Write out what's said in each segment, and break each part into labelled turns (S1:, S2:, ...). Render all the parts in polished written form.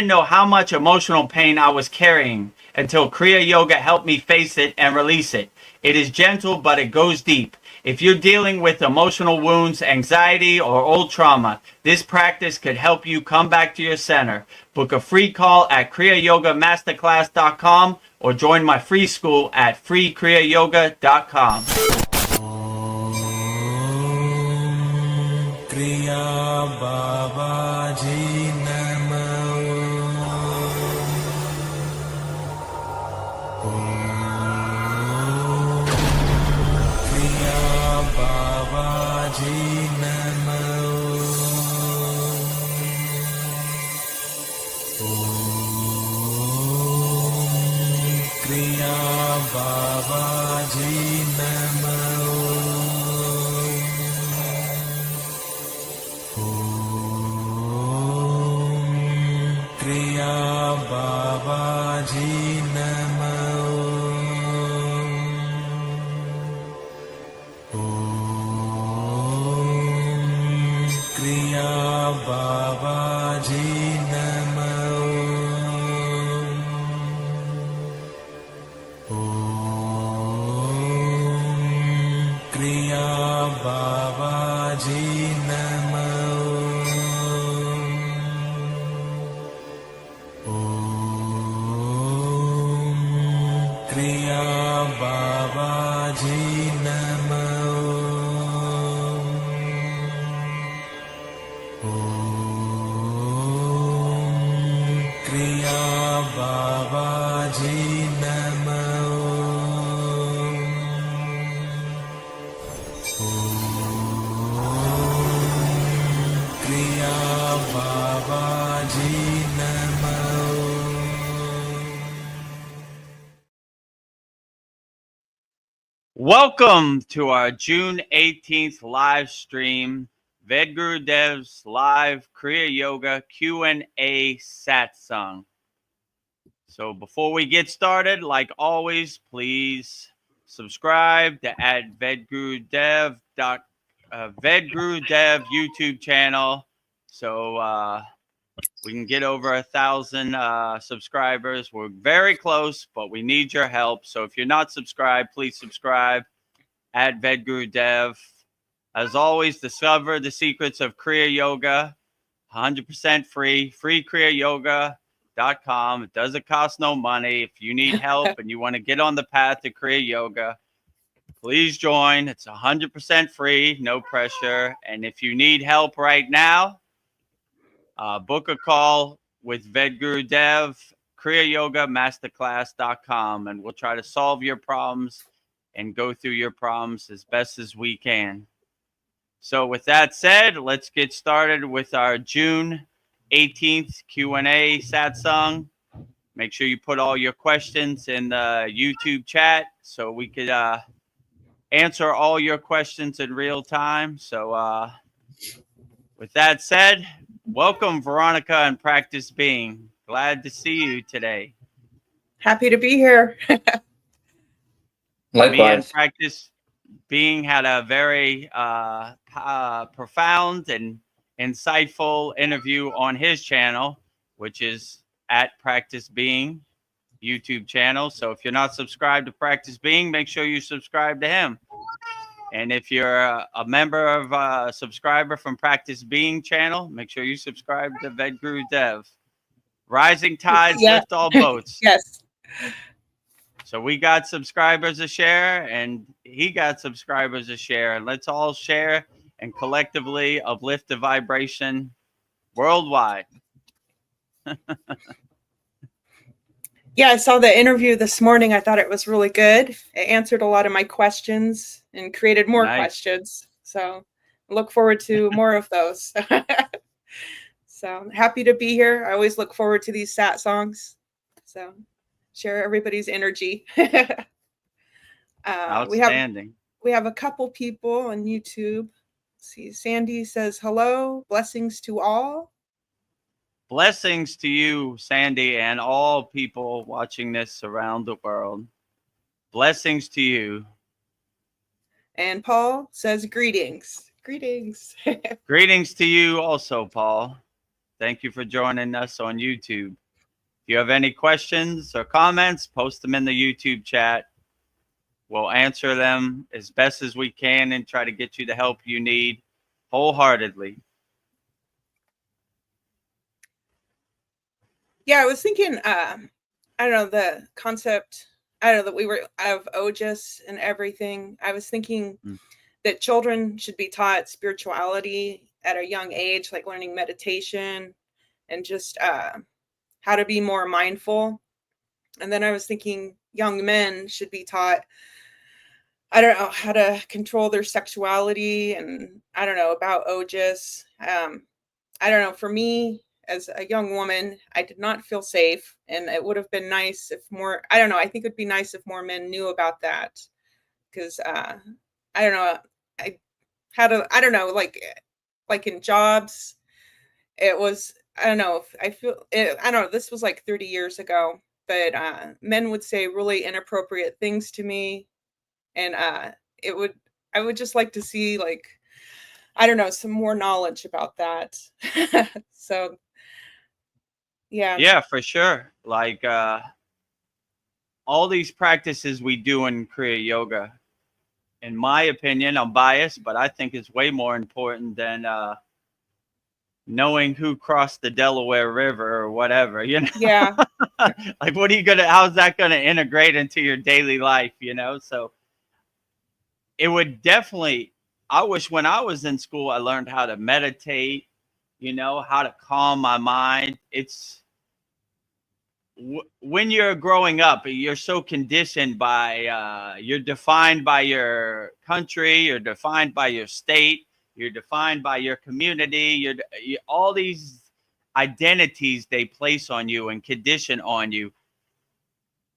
S1: didn't know how much emotional pain I was carrying until Kriya Yoga helped me face it and release it. It is gentle, but it goes deep. If you're dealing with emotional wounds, anxiety, or old trauma, this practice could help you come back to your center. Book a free call at kriyayogamasterclass.com or join my free school at freekriyayogamasterclass.com.
S2: Kriya Babaji Namo. Kriya Babaji Namo. Kriya Babaji Namo. Kriya Babaji Namo. Kriya Babaji Namo. Kriya Babaji Namo. Kriya Babaji Namo. Kriya Babaji Namo. Kriya Babaji Namo.
S1: Welcome to our June 18th live stream, Vedagurudev's live Kriya Yoga Q&A Satsang. So before we get started, like always, please subscribe to Vedgurudev YouTube channel so we can get over 1,000 subscribers. We're very close, but we need your help. So if you're not subscribed, please subscribe at Vedagurudev. As always, discover the secrets of Kriya Yoga, 100% free, freekriyayogamasterclass.com. It doesn't cost no money. If you need help and you want to get on the path to Kriya Yoga, please join. It's 100% free, no pressure. And if you need help right now, book a call with Vedagurudev, kriyayogamasterclass.com, and we'll try to solve your problems and go through your problems as best as we can. So with that said, let's get started with our June 18th Q&A Satsang. Make sure you put all your questions in the YouTube chat so we could answer all your questions in real time. So with that said, welcome, Veronica and Practice Being. Glad to see you today.
S3: Happy to be here.
S1: Likewise. Me and Practice Being had a very profound and insightful interview on his channel, which is at Practice Being YouTube channel. So if you're not subscribed to Practice Being, make sure you subscribe to him. And if you're a member of a subscriber from Practice Being channel, make sure you subscribe to Vedagurudev. Rising tides lift all boats.
S3: Yes.
S1: So we got subscribers to share, and he got subscribers to share. And let's all share and collectively uplift the vibration worldwide.
S3: Yeah, I saw the interview this morning. I thought it was really good. It answered a lot of my questions and created more questions. So I look forward to more of those. So happy to be here. I always look forward to these sat songs. So share everybody's energy.
S1: Outstanding.
S3: We have a couple people on YouTube. Let's see, Sandy says, hello, blessings to all.
S1: Blessings to you, Sandy, and all people watching this around the world. Blessings to you.
S3: And Paul says, greetings. Greetings.
S1: Greetings to you also, Paul. Thank you for joining us on YouTube. If you have any questions or comments, post them in the YouTube chat. We'll answer them as best as we can and try to get you the help you need wholeheartedly.
S3: Yeah, I was thinking, I don't know, the concept, I don't know, that we were of OJIS and everything. I was thinking that children should be taught spirituality at a young age, like learning meditation and just how to be more mindful. And then I was thinking young men should be taught, I don't know, how to control their sexuality, and I don't know about OJIS. I don't know. For me, as a young woman, I did not feel safe, and it would have been nice if more. I don't know. I think it'd be nice if more men knew about that, because I don't know. I had a. I don't know. Like in jobs, it was. I don't know. I feel. I don't know. This was like 30 years ago, but men would say really inappropriate things to me, and it would. I would just like to see, like, I don't know, some more knowledge about that. So, yeah.
S1: Yeah, for sure. Like all these practices we do in Kriya Yoga, in my opinion, I'm biased, but I think it's way more important than knowing who crossed the Delaware River or whatever, you know?
S3: Yeah.
S1: Like, what are you gonna, how's that gonna integrate into your daily life, you know? So it would definitely, I wish when I was in school, I learned how to meditate, you know, how to calm my mind. It's, when you're growing up, you're so conditioned by, you're defined by your country, you're defined by your state, you're defined by your community, all these identities they place on you and condition on you.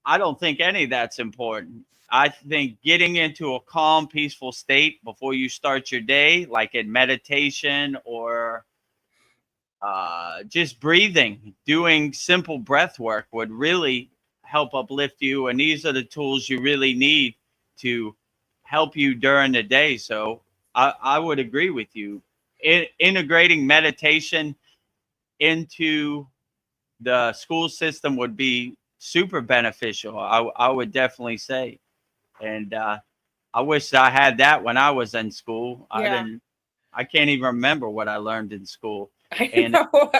S1: I don't think any of that's important. I think getting into a calm, peaceful state before you start your day, like in meditation or just breathing, doing simple breath work would really help uplift you. And these are the tools you really need to help you during the day. So I would agree with you. Integrating meditation into the school system would be super beneficial. I would definitely say. And I wish I had that when I was in school.
S3: Yeah.
S1: I can't even remember what I learned in school.
S3: I
S1: And
S3: know.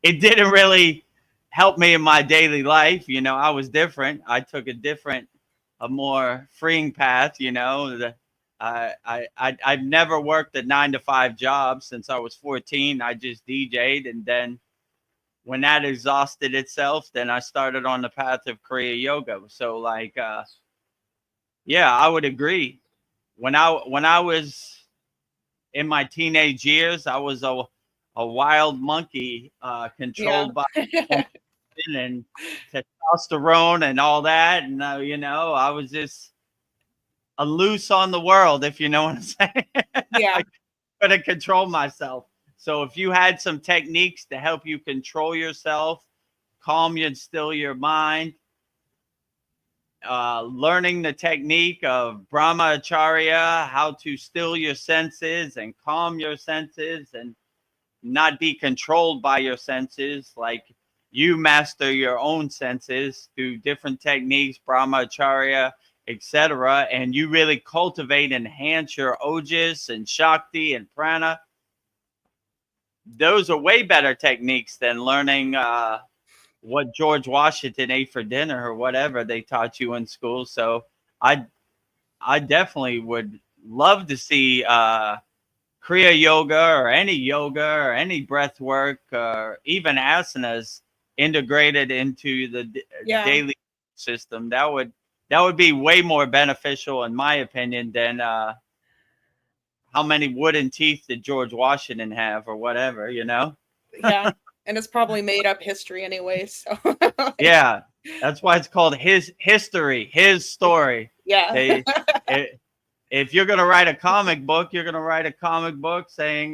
S1: it didn't really help me in my daily life. You know, I was different. I took a more freeing path, you know. I've never worked a 9-to-5 job since I was 14. I just DJ'd, and then when that exhausted itself, then I started on the path of Kriya Yoga. So like, yeah, I would agree. When I was in my teenage years, I was a wild monkey, controlled by and testosterone and all that. And, you know, I was just a loose on the world, if you know what I'm saying.
S3: Yeah.
S1: I couldn't control myself. So if you had some techniques to help you control yourself, calm you and still your mind, learning the technique of Brahmacharya, how to still your senses and calm your senses and not be controlled by your senses, like you master your own senses through different techniques, Brahmacharya, etc., and you really cultivate and enhance your ojas and shakti and prana. Those are way better techniques than learning what George Washington ate for dinner or whatever they taught you in school. So I definitely would love to see Kriya yoga or any breath work or even asanas integrated into the daily system. That would be way more beneficial, in my opinion, than how many wooden teeth did George Washington have or whatever, you know?
S3: Yeah. And it's probably made up history anyway. So
S1: yeah, that's why it's called his history, his story.
S3: Yeah.
S1: If you're going to write a comic book, you're going to write a comic book saying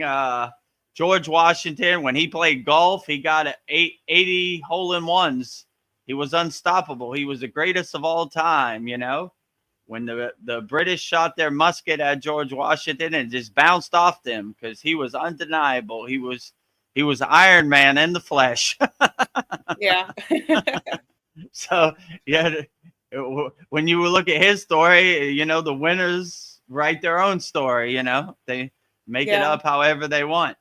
S1: George Washington, when he played golf, he got 80 hole-in-ones. He was unstoppable. He was the greatest of all time, you know? when the British shot their musket at George Washington and just bounced off them because he was undeniable. He was Iron Man in the flesh.
S3: Yeah.
S1: So yeah, when you look at his story, you know, the winners write their own story. You know, they make it
S3: Yeah.
S1: up however they want.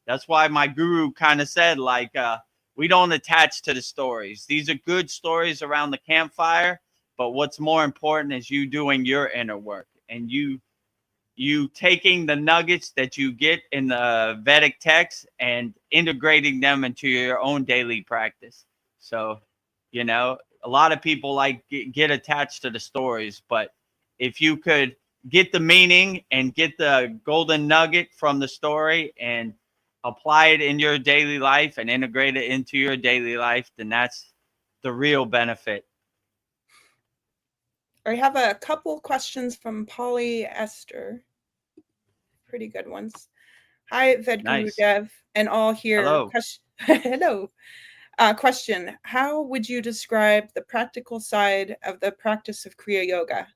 S1: That's why my guru kind of said, like, we don't attach to the stories. These are good stories around the campfire, but what's more important is you doing your inner work and you taking the nuggets that you get in the Vedic text and integrating them into your own daily practice. So, you know, a lot of people like get attached to the stories, but if you could get the meaning and get the golden nugget from the story and apply it in your daily life and integrate it into your daily life, then that's the real benefit.
S3: I have a couple questions from polyester. Pretty good ones. Hi,
S1: Nice.
S3: Vedagurudev and all here.
S1: Hello.
S3: Hello. Question: how would you describe the practical side of the practice of Kriya Yoga?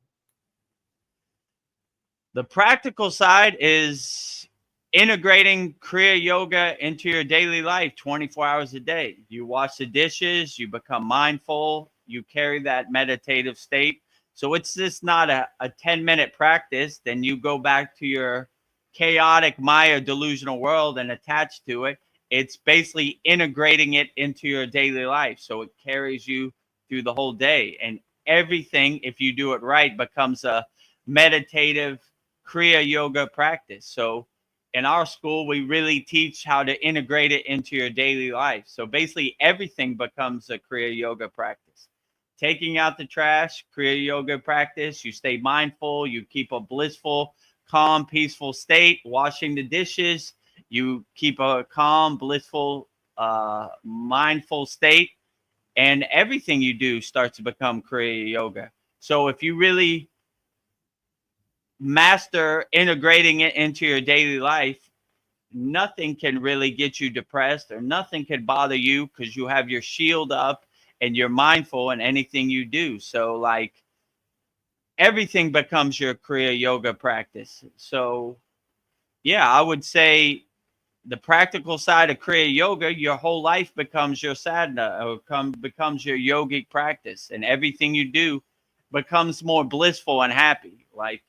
S1: The practical side is integrating Kriya Yoga into your daily life 24 hours a day. You wash the dishes, you become mindful, you carry that meditative state. So it's just not a 10-minute practice. Then you go back to your chaotic Maya delusional world and attach to it. It's basically integrating it into your daily life. So it carries you through the whole day. And everything, if you do it right, becomes a meditative Kriya Yoga practice. So in our school, we really teach how to integrate it into your daily life. So basically everything becomes a Kriya Yoga practice. Taking out the trash, Kriya Yoga practice. You stay mindful. You keep a blissful, calm, peaceful state. Washing the dishes, you keep a calm, blissful, mindful state. And everything you do starts to become Kriya Yoga. So if you really master integrating it into your daily life, nothing can really get you depressed or nothing can bother you because you have your shield up and you're mindful in anything you do. So like everything becomes your Kriya Yoga practice. So yeah, I would say the practical side of Kriya Yoga, your whole life becomes your sadhana or becomes your yogic practice, and everything you do becomes more blissful and happy. Like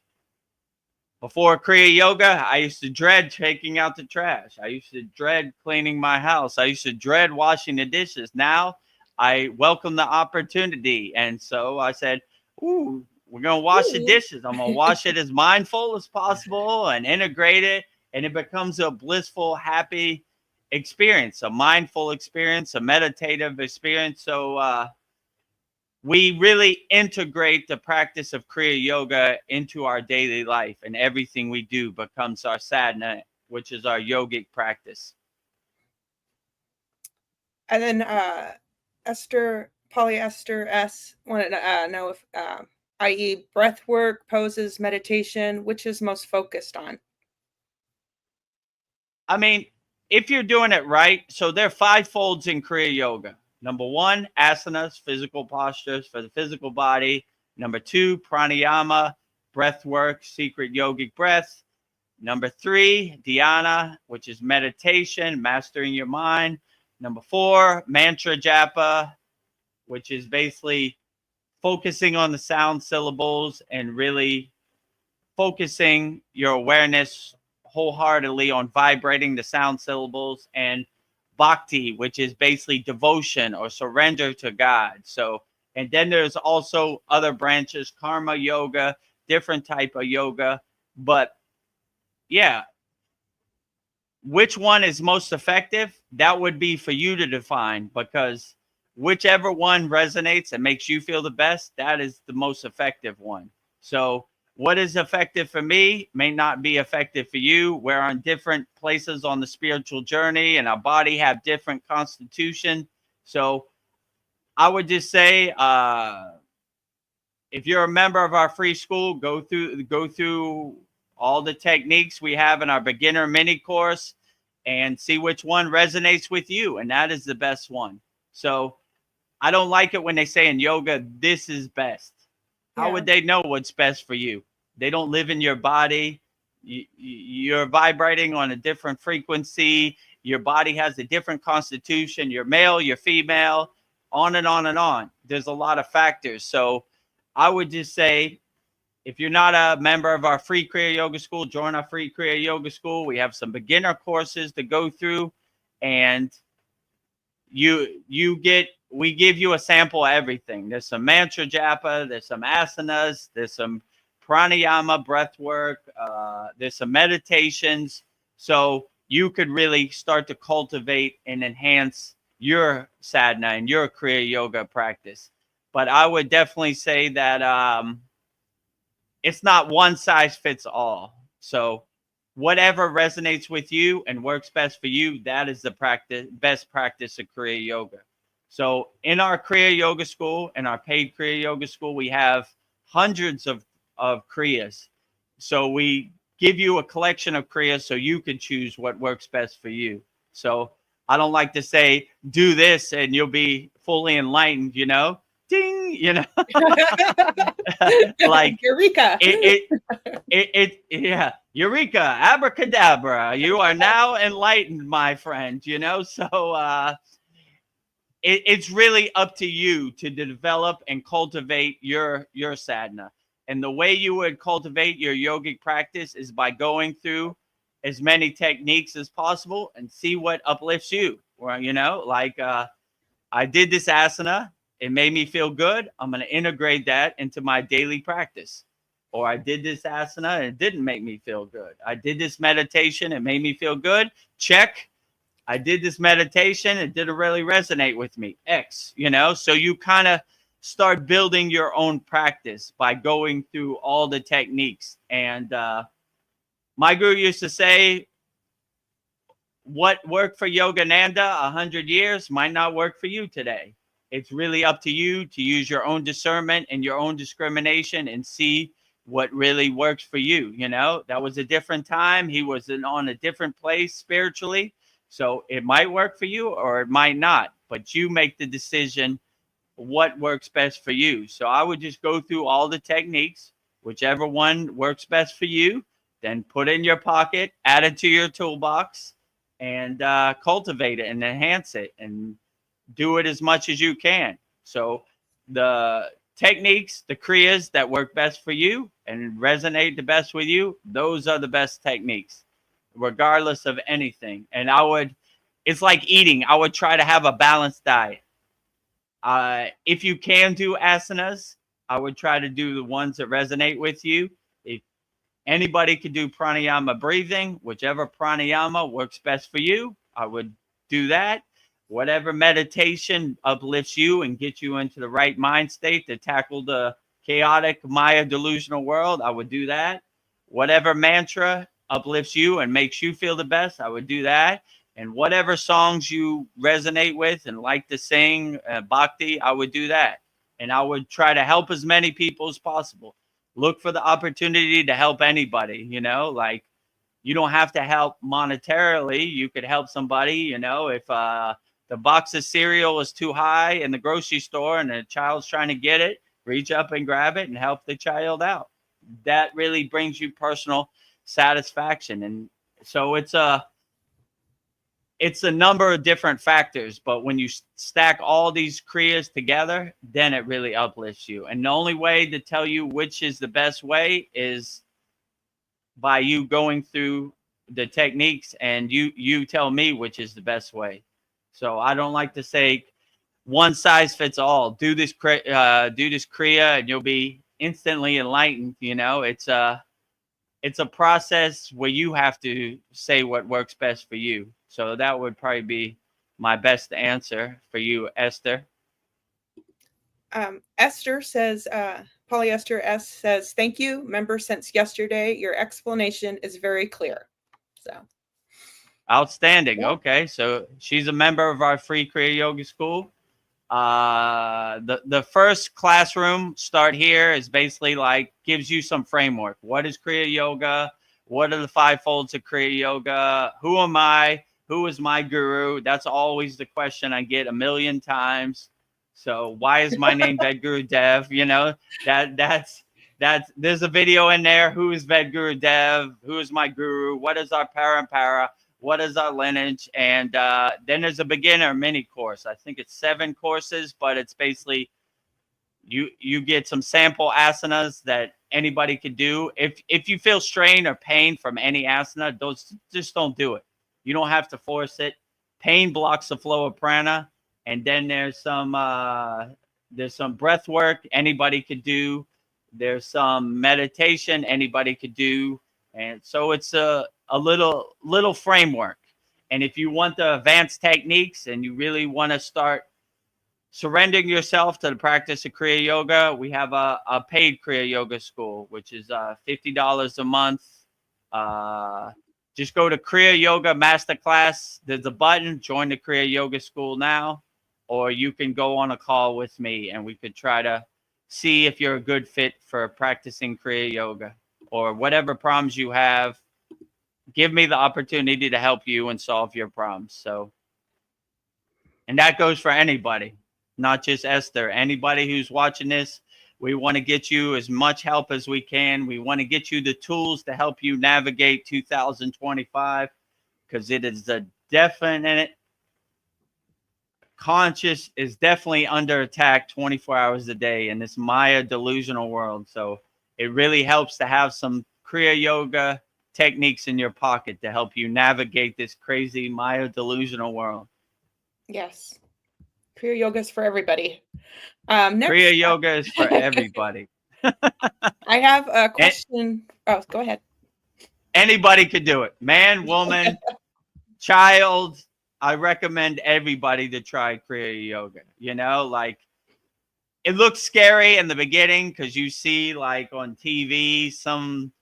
S1: before Kriya Yoga, I used to dread taking out the trash. I used to dread cleaning my house. I used to dread washing the dishes. Now I welcome the opportunity. And so I said, ooh, we're going to wash the dishes. I'm going to wash it as mindful as possible and integrate it. And it becomes a blissful, happy experience, a mindful experience, a meditative experience. So we really integrate the practice of Kriya Yoga into our daily life, and everything we do becomes our sadhana, which is our yogic practice.
S3: And then polyester S wanted to know if, i.e., breath work, poses, meditation, which is most focused on?
S1: I mean, if you're doing it right, so there are 5 folds in Kriya Yoga. Number 1, asanas, physical postures for the physical body. Number 2, pranayama, breath work, secret yogic breath. Number 3, dhyana, which is meditation, mastering your mind. Number 4, mantra japa, which is basically focusing on the sound syllables and really focusing your awareness wholeheartedly on vibrating the sound syllables. And bhakti, which is basically devotion or surrender to God. So, and then there's also other branches, karma yoga, different type of yoga. But yeah, which one is most effective? That would be for you to define, because whichever one resonates and makes you feel the best, that is the most effective one. So what is effective for me may not be effective for you. We're on different places on the spiritual journey, and our body have different constitution. So I would just say, if you're a member of our free school, go through all the techniques we have in our beginner mini course and see which one resonates with you. And that is the best one. So I don't like it when they say in yoga, this is best. How would they know what's best for you? They don't live in your body. You're vibrating on a different frequency. Your body has a different constitution. You're male, you're female, on and on and on. There's a lot of factors. So I would just say, if you're not a member of our free Kriya Yoga School, join our free Kriya Yoga School. We have some beginner courses to go through, and we give you a sample of everything. There's some mantra japa, there's some asanas, there's some pranayama breath work, there's some meditations. So you could really start to cultivate and enhance your sadhana and your Kriya Yoga practice. But I would definitely say that it's not one size fits all. So whatever resonates with you and works best for you, that is the best practice of Kriya Yoga. So in our Kriya Yoga School, in our paid Kriya Yoga School, we have hundreds of Kriyas. So we give you a collection of Kriyas so you can choose what works best for you. So I don't like to say, do this and you'll be fully enlightened, you know? Ding, you know? Like
S3: Eureka.
S1: Yeah. Eureka, abracadabra. You are now enlightened, my friend, you know? So it's really up to you to develop and cultivate your sadhana. And the way you would cultivate your yogic practice is by going through as many techniques as possible and see what uplifts you. Well, you know, like I did this asana. It made me feel good. I'm going to integrate that into my daily practice. Or I did this asana and it didn't make me feel good. I did this meditation. It made me feel good. Check. I did this meditation. It didn't really resonate with me. X, you know, so you kind of start building your own practice by going through all the techniques. And my guru used to say, what worked for Yogananda 100 years might not work for you today. It's really up to you to use your own discernment and your own discrimination and see what really works for you. You know, that was a different time. He was on a different place spiritually. So it might work for you or it might not, but you make the decision what works best for you. So I would just go through all the techniques, whichever one works best for you, then put it in your pocket, add it to your toolbox, and cultivate it and enhance it and do it as much as you can. So the techniques, the kriyas that work best for you and resonate the best with you, those are the best techniques, regardless of anything. And it's like eating. I would try to have a balanced diet. If you can do asanas, I would try to do the ones that resonate with you. If anybody could do pranayama breathing, whichever pranayama works best for you, I would do that. Whatever meditation uplifts you and gets you into the right mind state to tackle the chaotic Maya delusional world, I would do that. Whatever mantra uplifts you and makes you feel the best, I would do that. And whatever songs you resonate with and like to sing, bhakti, I would do that. And I would try to help as many people as possible. Look for the opportunity to help anybody, you know, like you don't have to help monetarily. You could help somebody, you know, if the box of cereal is too high in the grocery store and the child's trying to get it, reach up and grab it and help the child out. That really brings you personal satisfaction. And so it's a number of different factors, but when you stack all these kriyas together, then it really uplifts you. And the only way to tell you which is the best way is by you going through the techniques and you tell me which is the best way. So I don't like to say one size fits all. Do this kriya and you'll be instantly enlightened. You know, it's a process where you have to say what works best for you. So that would probably be my best answer for you, Esther.
S3: Esther says, Polyester S says, thank you, member since yesterday. Your explanation is very clear. So
S1: outstanding.
S3: Yeah.
S1: Okay, so she's a member of our free Kriya Yoga School. The first classroom start here is basically like gives you some framework. What is Kriya Yoga? What are the 5 folds of Kriya Yoga? Who am I? Who is my guru? That's always the question I get a million times. So why is my name Vedagurudev? You know, that's there's a video in there. Who is Vedagurudev? Who is my guru? What is our parampara? What is our lineage? And then there's a beginner mini course. I think it's 7 courses, but it's basically you get some sample asanas that anybody could do. If you feel strain or pain from any asana, those just don't do it. You don't have to force it. Pain blocks the flow of prana. And then there's some breath work anybody could do. There's some meditation anybody could do. And so it's a little framework. And if you want the advanced techniques and you really want to start surrendering yourself to the practice of Kriya Yoga, we have a paid Kriya Yoga school, which is $50 a month. Just go to Kriya Yoga Masterclass. There's a button, join the Kriya Yoga school now, or you can go on a call with me and we could try to see if you're a good fit for practicing Kriya Yoga or whatever problems you have. Give me the opportunity to help you and solve your problems. So, and that goes for anybody, not just Esther. Anybody who's watching this, we want to get you as much help as we can. We want to get you the tools to help you navigate 2025, because it is a definite conscious is definitely under attack 24 hours a day in this Maya delusional world. So it really helps to have some Kriya Yoga techniques in your pocket to help you navigate this crazy Maya delusional world.
S3: Yes. Kriya Yoga is for everybody.
S1: Next, Kriya Yoga is for everybody.
S3: I have a question. Oh, go ahead.
S1: Anybody could do it. Man, woman, child. I recommend everybody to try Kriya Yoga. You know, like, it looks scary in the beginning because you see, like, on TV, some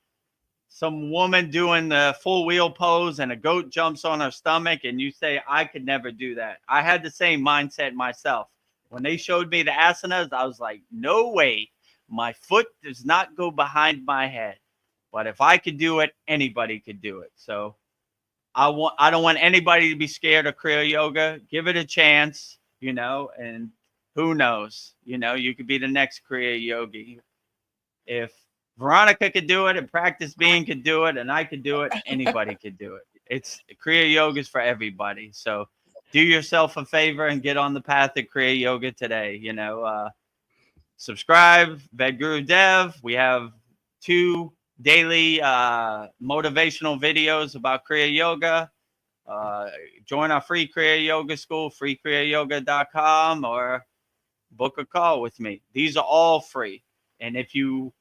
S1: woman doing the full wheel pose and a goat jumps on her stomach, and you say, I could never do that. I had the same mindset myself. When they showed me the asanas, I was like, no way. My foot does not go behind my head. But if I could do it, anybody could do it. So I don't want anybody to be scared of Kriya Yoga. Give it a chance, you know, and who knows, you know, you could be the next Kriya Yogi. If Veronica could do it and Practice Being could do it and I could do it, anybody could do it. It's Kriya Yoga is for everybody. So do yourself a favor and get on the path of Kriya Yoga today. You know, subscribe, Vedagurudev. We have 2 daily motivational videos about Kriya Yoga. Join our free Kriya Yoga school, freekriyayoga.com, or book a call with me. These are all free. And if you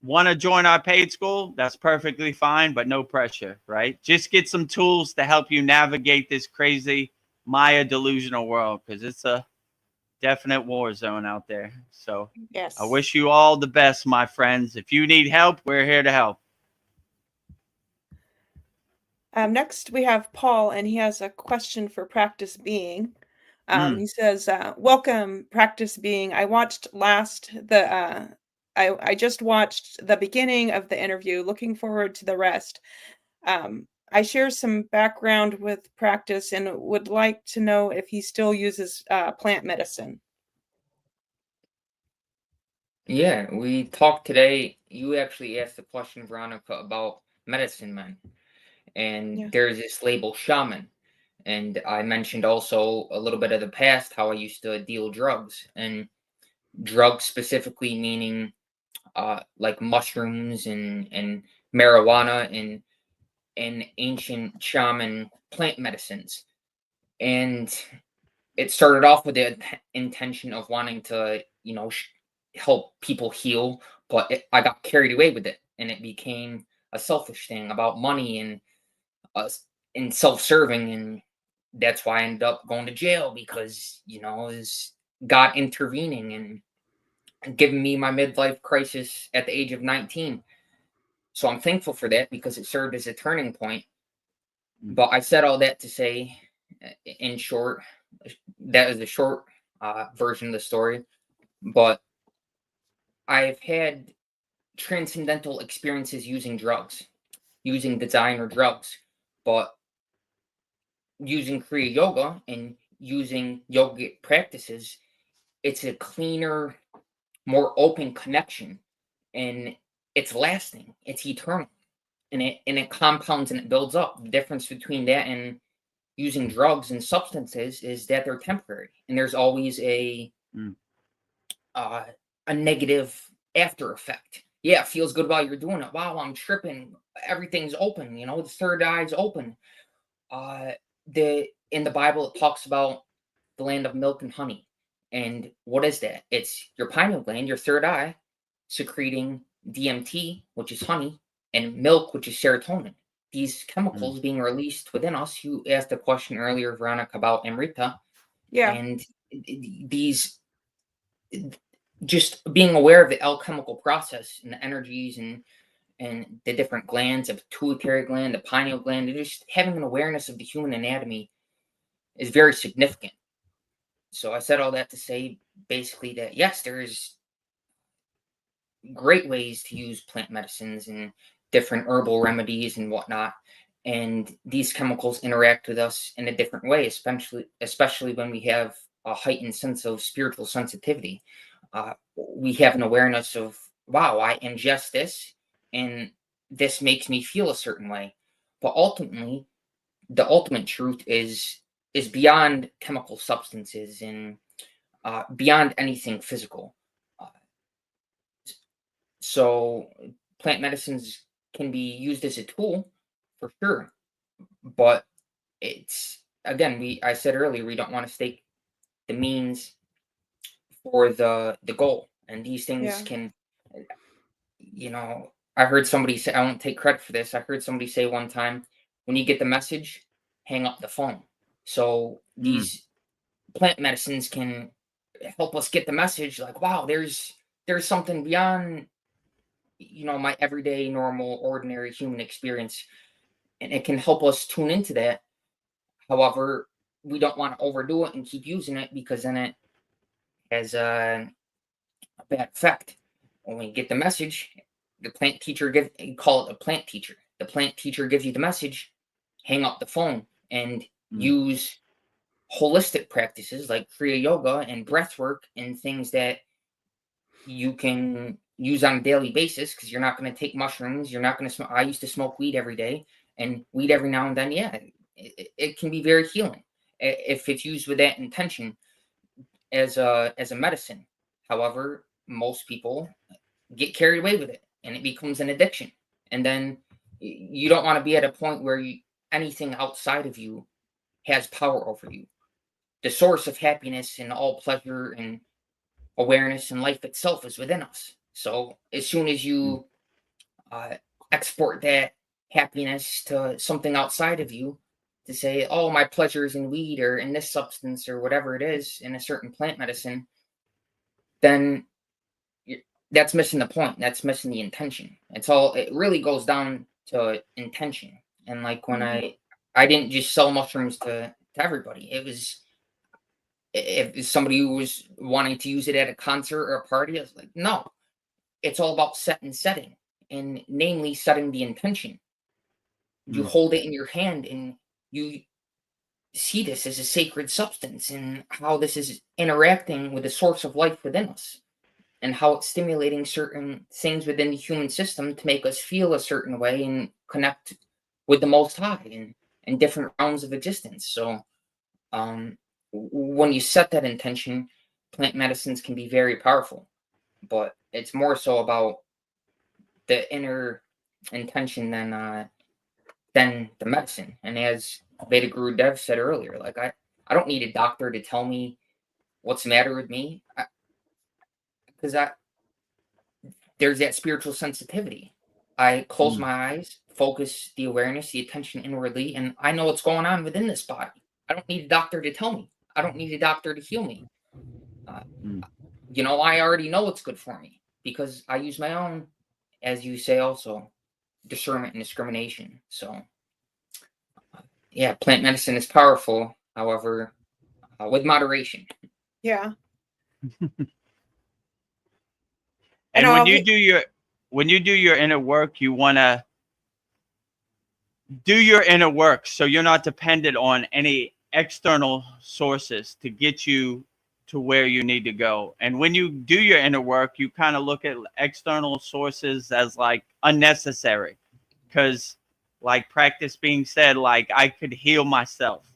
S1: want to join our paid school, that's perfectly fine, but no pressure, right? Just get some tools to help you navigate this crazy Maya delusional world, because it's a definite war zone out there. So yes, I wish you all the best, my friends. If you need help, we're here to help.
S3: Next, we have Paul, and he has a question for Practice Being. He says, welcome, Practice Being. I just watched the beginning of the interview, looking forward to the rest. I share some background with Practice and would like to know if he still uses plant medicine.
S4: Yeah, we talked today. You actually asked the question, Veronica, about medicine men. And there's this label shaman. And I mentioned also a little bit of the past, how I used to deal drugs. And drugs specifically meaning like mushrooms and marijuana and ancient shaman plant medicines. And it started off with the intention of wanting to, you know, help people heal, but I got carried away with it, and it became a selfish thing about money and self-serving, and that's why I ended up going to jail, because, you know, is God intervening and giving me my midlife crisis at the age of 19. So I'm thankful for that, because it served as a turning point. But I said all that to say, in short, that is a short version of the story, but I've had transcendental experiences using drugs, using designer drugs, but using Kriya Yoga and using yogic practices it's a cleaner, more open connection, and it's lasting, it's eternal, and it compounds and it builds up. The difference between that and using drugs and substances is that they're temporary, and there's always a negative after effect. Yeah, it feels good while you're doing it. Wow, I'm tripping. Everything's open. You know, the third eye's open. In the Bible, it talks about the land of milk and honey. And what is that? It's your pineal gland, your third eye, secreting DMT, which is honey, and milk, which is serotonin. These chemicals being released within us. You asked a question earlier, Veronica, about Amrita.
S3: Yeah.
S4: And these, just being aware of the alchemical process and the energies and the different glands, the pituitary gland, the pineal gland, and just having an awareness of the human anatomy is very significant. So I said all that to say basically that yes, there is great ways to use plant medicines and different herbal remedies and whatnot. And these chemicals interact with us in a different way, especially when we have a heightened sense of spiritual sensitivity. We have an awareness of, wow, I ingest this and this makes me feel a certain way. But ultimately, the ultimate truth is beyond chemical substances and beyond anything physical. So plant medicines can be used as a tool for sure, but it's, again, I said earlier, we don't want to stake the means for the goal, and these things can, you know, I heard somebody say, I won't take credit for this, I heard somebody say one time, when you get the message, hang up the phone. So these plant medicines can help us get the message, like, wow, there's something beyond, you know, my everyday, normal, ordinary human experience, and it can help us tune into that. However, we don't want to overdo it and keep using it, because then it has a bad effect. When we get the message, the plant teacher call it a plant teacher. The plant teacher gives you the message, hang up the phone and use holistic practices like Kriya yoga and breath work and things that you can use on a daily basis, because you're not going to take mushrooms. You're not going to smoke. I used to smoke weed every day, and weed every now and then. Yeah, it can be very healing if it's used with that intention as a medicine. However, most people get carried away with it, and it becomes an addiction. And then you don't want to be at a point where anything outside of you has power over you. The source of happiness and all pleasure and awareness and life itself is within us. So as soon as you export that happiness to something outside of you, to say, oh, my pleasure is in weed or in this substance or whatever it is in a certain plant medicine, then that's missing the point. That's missing the intention. It really goes down to intention. And like when I didn't just sell mushrooms to everybody. It was, if somebody who was wanting to use it at a concert or a party, I was like, no, it's all about setting, and namely setting the intention. You hold it in your hand and you see this as a sacred substance, and how this is interacting with the source of life within us, and how it's stimulating certain things within the human system to make us feel a certain way and connect with the Most High and different realms of existence. So when you set that intention, plant medicines can be very powerful, but it's more so about the inner intention than the medicine. And as Vedagurudev said earlier, like I don't need a doctor to tell me what's the matter with me, because there's that spiritual sensitivity. I close my eyes, focus the awareness, the attention inwardly, and I know what's going on within this body. I don't need a doctor to tell me. I don't need a doctor to heal me. You know, I already know what's good for me, because I use my own, as you say, also discernment and discrimination. So yeah, plant medicine is powerful, however, with moderation.
S3: Yeah.
S1: And when you do your inner work, you want to do your inner work so you're not dependent on any external sources to get you to where you need to go. And when you do your inner work, you kind of look at external sources as like unnecessary, because like practice being said, like I could heal myself.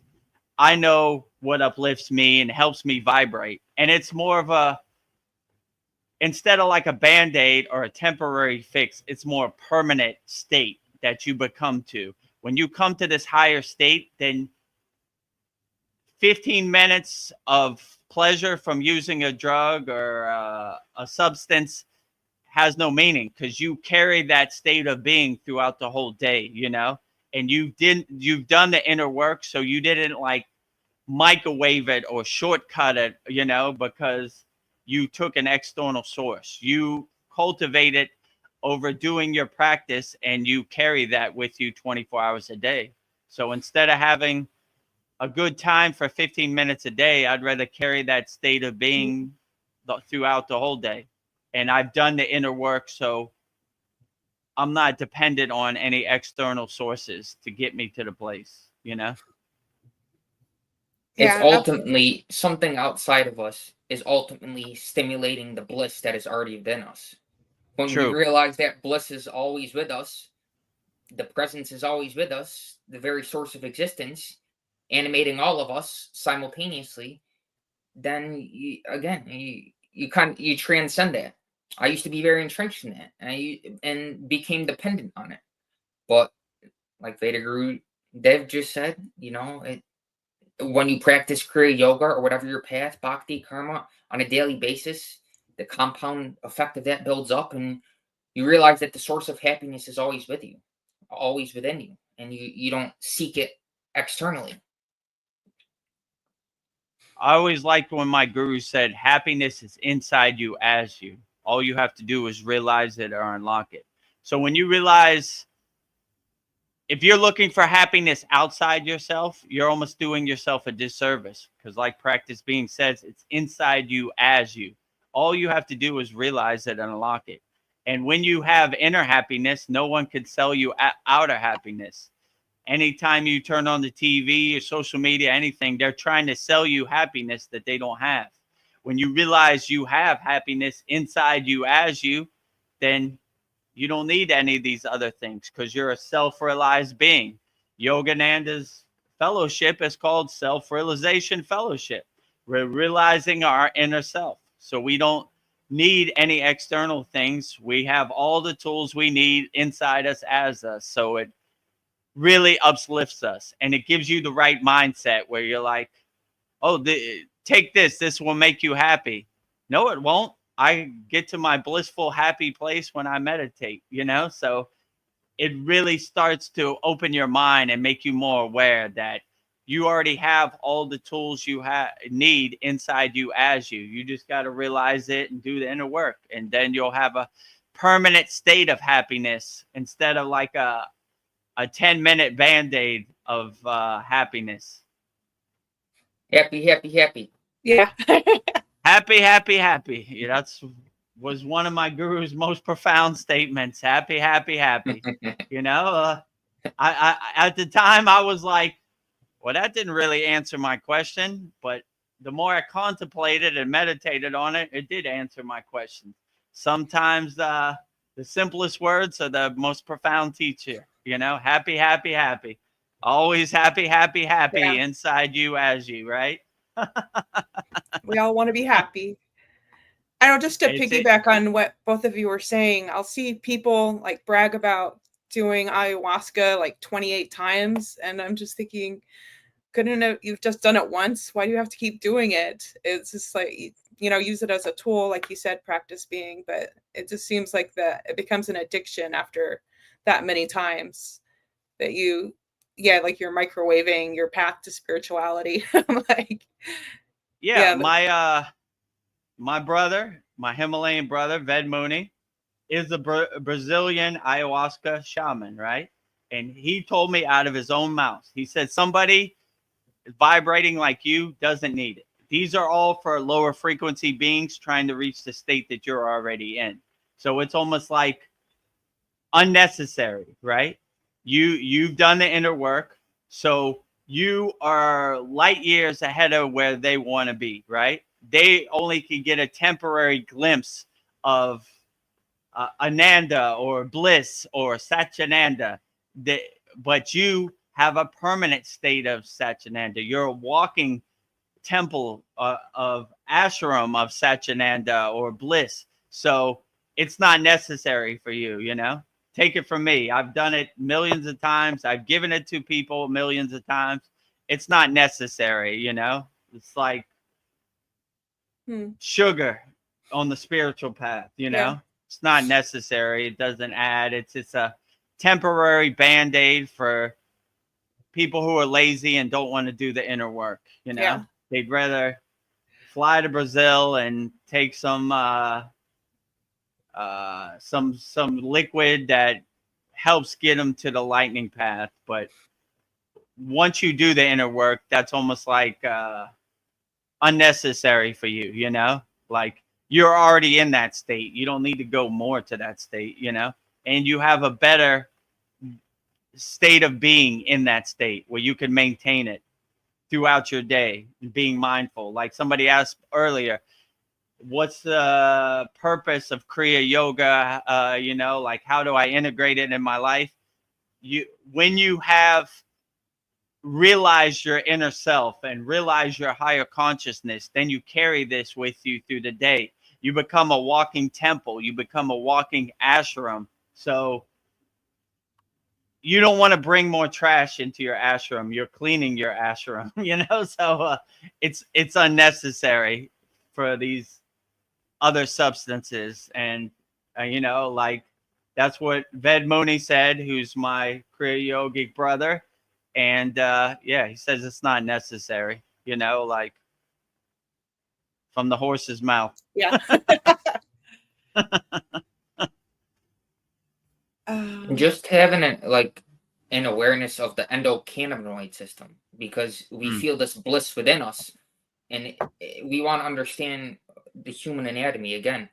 S1: I know what uplifts me and helps me vibrate. And it's more of a, instead of like a band-aid or a temporary fix, it's more a permanent state that you become to. When you come to this higher state, then 15 minutes of pleasure from using a drug or a substance has no meaning, because you carry that state of being throughout the whole day, you know, and you've done the inner work. So you didn't like microwave it or shortcut it, you know, because you took an external source. You cultivate it over doing your practice, and you carry that with you 24 hours a day. So instead of having a good time for 15 minutes a day, I'd rather carry that state of being throughout the whole day. And I've done the inner work, so I'm not dependent on any external sources to get me to the place, you know?
S4: It's
S3: Yeah,
S4: ultimately something outside of us is ultimately stimulating the bliss that is already within us. When we
S1: True.
S4: realize that bliss is always with us, the presence is always with us, the very source of existence, animating all of us simultaneously, then you transcend that. I used to be very entrenched in that, and became dependent on it. But like Vedagurudev just said, you know, when you practice Kriya yoga or whatever your path, bhakti, karma, on a daily basis, the compound effect of that builds up, and you realize that the source of happiness is always with you, always within you, and you don't seek it externally.
S1: I always liked when my guru said, happiness is inside you as you. All you have to do is realize it or unlock it. So when you realize, if you're looking for happiness outside yourself, you're almost doing yourself a disservice, because like practice being says, it's inside you as you. All you have to do is realize it and unlock it. And when you have inner happiness, no one can sell you outer happiness. Anytime you turn on the TV or social media, anything, they're trying to sell you happiness that they don't have. When you realize you have happiness inside you as you, then you don't need any of these other things, because you're a self-realized being. Yogananda's fellowship is called Self-Realization Fellowship. We're realizing our inner self. So we don't need any external things. We have all the tools we need inside us as us. So it really uplifts us, and it gives you the right mindset where you're like, oh, take this. This will make you happy. No, it won't. I get to my blissful, happy place when I meditate, you know? So it really starts to open your mind and make you more aware that you already have all the tools you need inside you as you. You just got to realize it and do the inner work. And then you'll have a permanent state of happiness instead of like a 10-minute band-aid of happiness.
S4: Happy, happy, happy.
S3: Yeah.
S1: Happy, happy, happy. Yeah, that's was one of my guru's most profound statements. Happy, happy, happy. You know, I at the time I was like, well, that didn't really answer my question. But the more I contemplated and meditated on it, it did answer my question. Sometimes the simplest words are the most profound teacher. You know, happy, happy, happy. Always happy, happy, happy
S3: Yeah.
S1: inside you as you, right?
S3: We all want to be happy. I know, just to
S1: It's it.
S3: piggyback on what both of you were saying, I'll see people like brag about doing ayahuasca like 28 times. And I'm just thinking, couldn't you've just done it once? Why do you have to keep doing it? It's just like, you know, use it as a tool, like you said, practice being, but it just seems like that it becomes an addiction after that many times that like you're microwaving your path to spirituality. Like,
S1: Yeah, my brother, my Himalayan brother, Ved Mooney, is a Brazilian ayahuasca shaman, right? And he told me out of his own mouth, he said, somebody vibrating like you doesn't need it. These are all for lower frequency beings trying to reach the state that you're already in. So it's almost like unnecessary, right? You've done the inner work, so you are light years ahead of where they want to be, right? they only can get a temporary glimpse of Ananda or bliss or Satchinanda. But you have a permanent state of Satchinanda. You're a walking temple of ashram of Satchinanda or bliss. So it's not necessary for you, you know? Take it from me. I've done it millions of times. I've given it to people millions of times. It's not necessary, you know? It's like sugar on the spiritual path, you know?
S3: Yeah.
S1: It's not necessary. It doesn't add. It's a temporary Band-Aid for people who are lazy and don't want to do the inner work, you know?
S3: Yeah.
S1: They'd rather fly to Brazil and take some liquid that helps get them to the lightning path. But once you do the inner work, that's almost like unnecessary for you, you know? Like you're already in that state. You don't need to go more to that state, you know? And you have a better state of being in that state where you can maintain it throughout your day, being mindful. Like somebody asked earlier, what's the purpose of Kriya yoga? You know, like how do I integrate it in my life? When you have realized your inner self and realize your higher consciousness, then you carry this with you through the day. You become a walking temple. You become a walking ashram. So you don't want to bring more trash into your ashram. You're cleaning your ashram, you know? So it's unnecessary for these other substances. And, you know, like that's what Ved Muni said, who's my Kriya yogic brother. And yeah, he says it's not necessary, you know, like from the horse's mouth.
S3: Yeah.
S4: Just having an awareness of the endocannabinoid system, because we feel this bliss within us, and we want to understand the human anatomy again.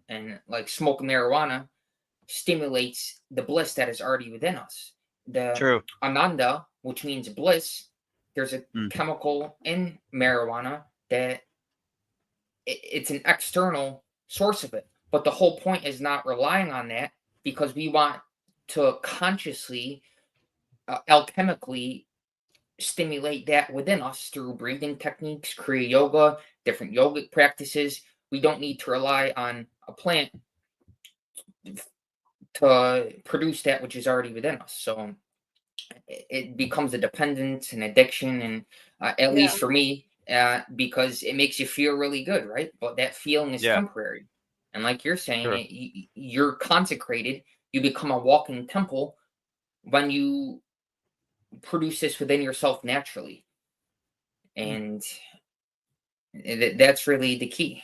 S4: And like smoking marijuana stimulates the bliss that is already within us. The Ananda, which means bliss, there's a chemical in marijuana that it's an external source of it. But the whole point is not relying on that, because we want to consciously, alchemically stimulate that within us through breathing techniques, Kriya yoga, different yogic practices. We don't need to rely on a plant to produce that which is already within us. So it becomes a dependence, an addiction, and at least for me, because it makes you feel really good, right? But that feeling is temporary. And like you're saying, you're consecrated. You become a walking temple when you produce this within yourself naturally. And that's really the key.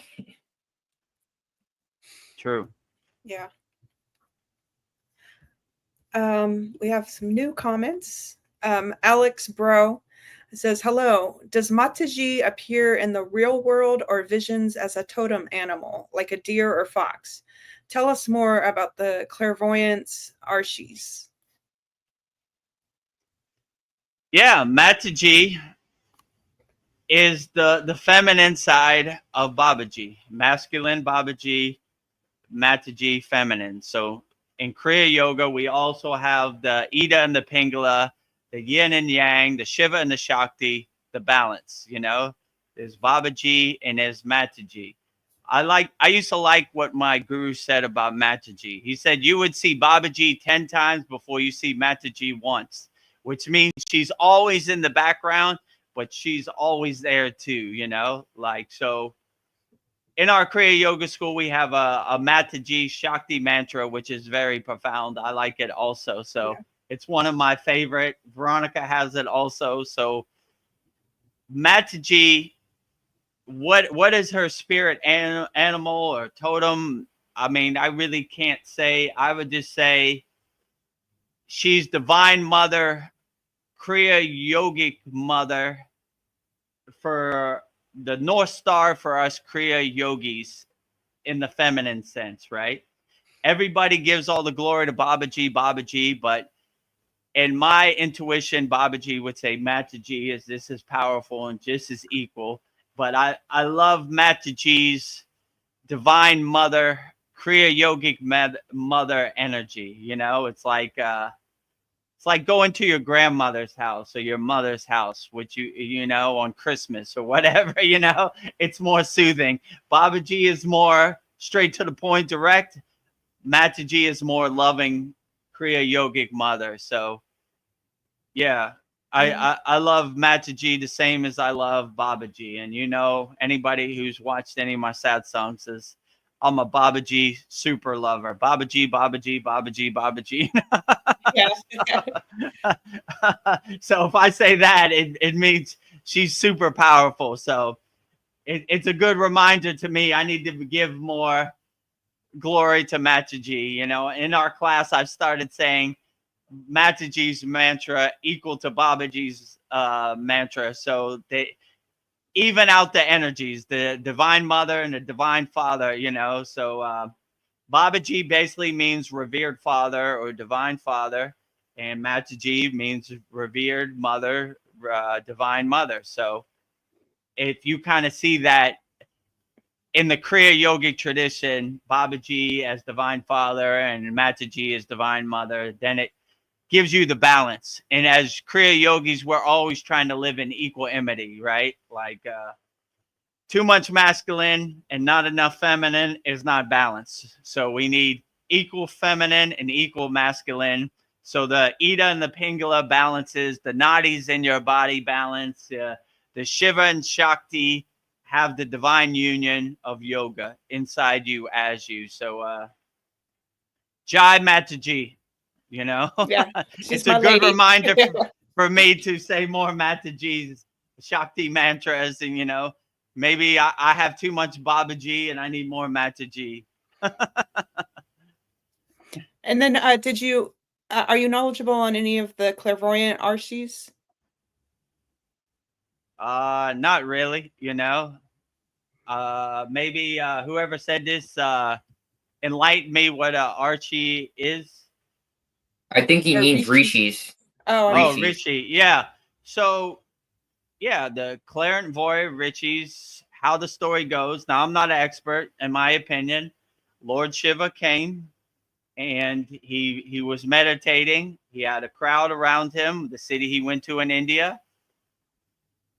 S1: True.
S3: Yeah. We have some new comments. Alex Bro says, hello, does Mataji appear in the real world or visions as a totem animal, like a deer or fox? Tell us more about the clairvoyance arshis.
S1: Yeah, Mataji is the feminine side of Babaji. Masculine Babaji, Mataji feminine. So in Kriya Yoga, we also have the Ida and the Pingala, the Yin and Yang, the Shiva and the Shakti, the balance, you know. There's Babaji and there's Mataji. I used to like what my guru said about Mataji. He said you would see Babaji 10 times before you see Mataji once, which means she's always in the background, but she's always there too, you know? Like, so in our Kriya Yoga school, we have a Mataji Shakti mantra, which is very profound. I like it also. So it's one of my favorite. Veronica has it also. So Mataji, what is her spirit animal or totem? I mean, I really can't say. I would just say she's divine mother, Kriya yogic mother, for the North Star for us Kriya yogis in the feminine sense, right? Everybody gives all the glory to Babaji, but in my intuition, Babaji would say Mataji is just as powerful and just as equal. but I love Mataji's divine mother, Kriya yogic mother energy. You know, it's like going to your grandmother's house or your mother's house, which you know, on Christmas or whatever. You know, it's more soothing. Babaji is more straight to the point, direct. Mataji is more loving, Kriya yogic mother. So yeah, I love Mataji the same as I love Babaji. And you know, anybody who's watched any of my satsangs says I'm a Babaji super lover. Babaji, Babaji, Babaji, Babaji.
S3: Yeah.
S1: So if I say that, it means she's super powerful. So it's a good reminder to me. I need to give more glory to Mataji. You know, in our class, I've started saying Mataji's mantra equal to Babaji's mantra. So they even out the energies, the divine mother and the divine father, you know. So Babaji basically means revered father or divine father, and Mataji means revered mother, divine mother. So if you kind of see that in the Kriya yogic tradition, Babaji as divine father and Mataji as divine mother, then it gives you the balance. And as Kriya yogis, we're always trying to live in equanimity, right? Like too much masculine and not enough feminine is not balanced. So we need equal feminine and equal masculine. So the Ida and the Pingala balances, the nadis in your body balance, the Shiva and Shakti have the divine union of yoga inside you as you. So Jai Mataji, you know.
S3: Yeah,
S1: it's a good reminder for me to say more Mataji's Shakti mantras, and you know, maybe I have too much Babaji and I need more Mataji.
S3: And then did you are you knowledgeable on any of the clairvoyant arshis?
S1: Not really, you know. Maybe whoever said this enlighten me what Archie is.
S4: I think he means rishis.
S3: Oh,
S1: Rishi. Yeah. So yeah, the clairvoyant Rishis, how the story goes. Now I'm not an expert, in my opinion. Lord Shiva came and he was meditating. He had a crowd around him, the city he went to in India.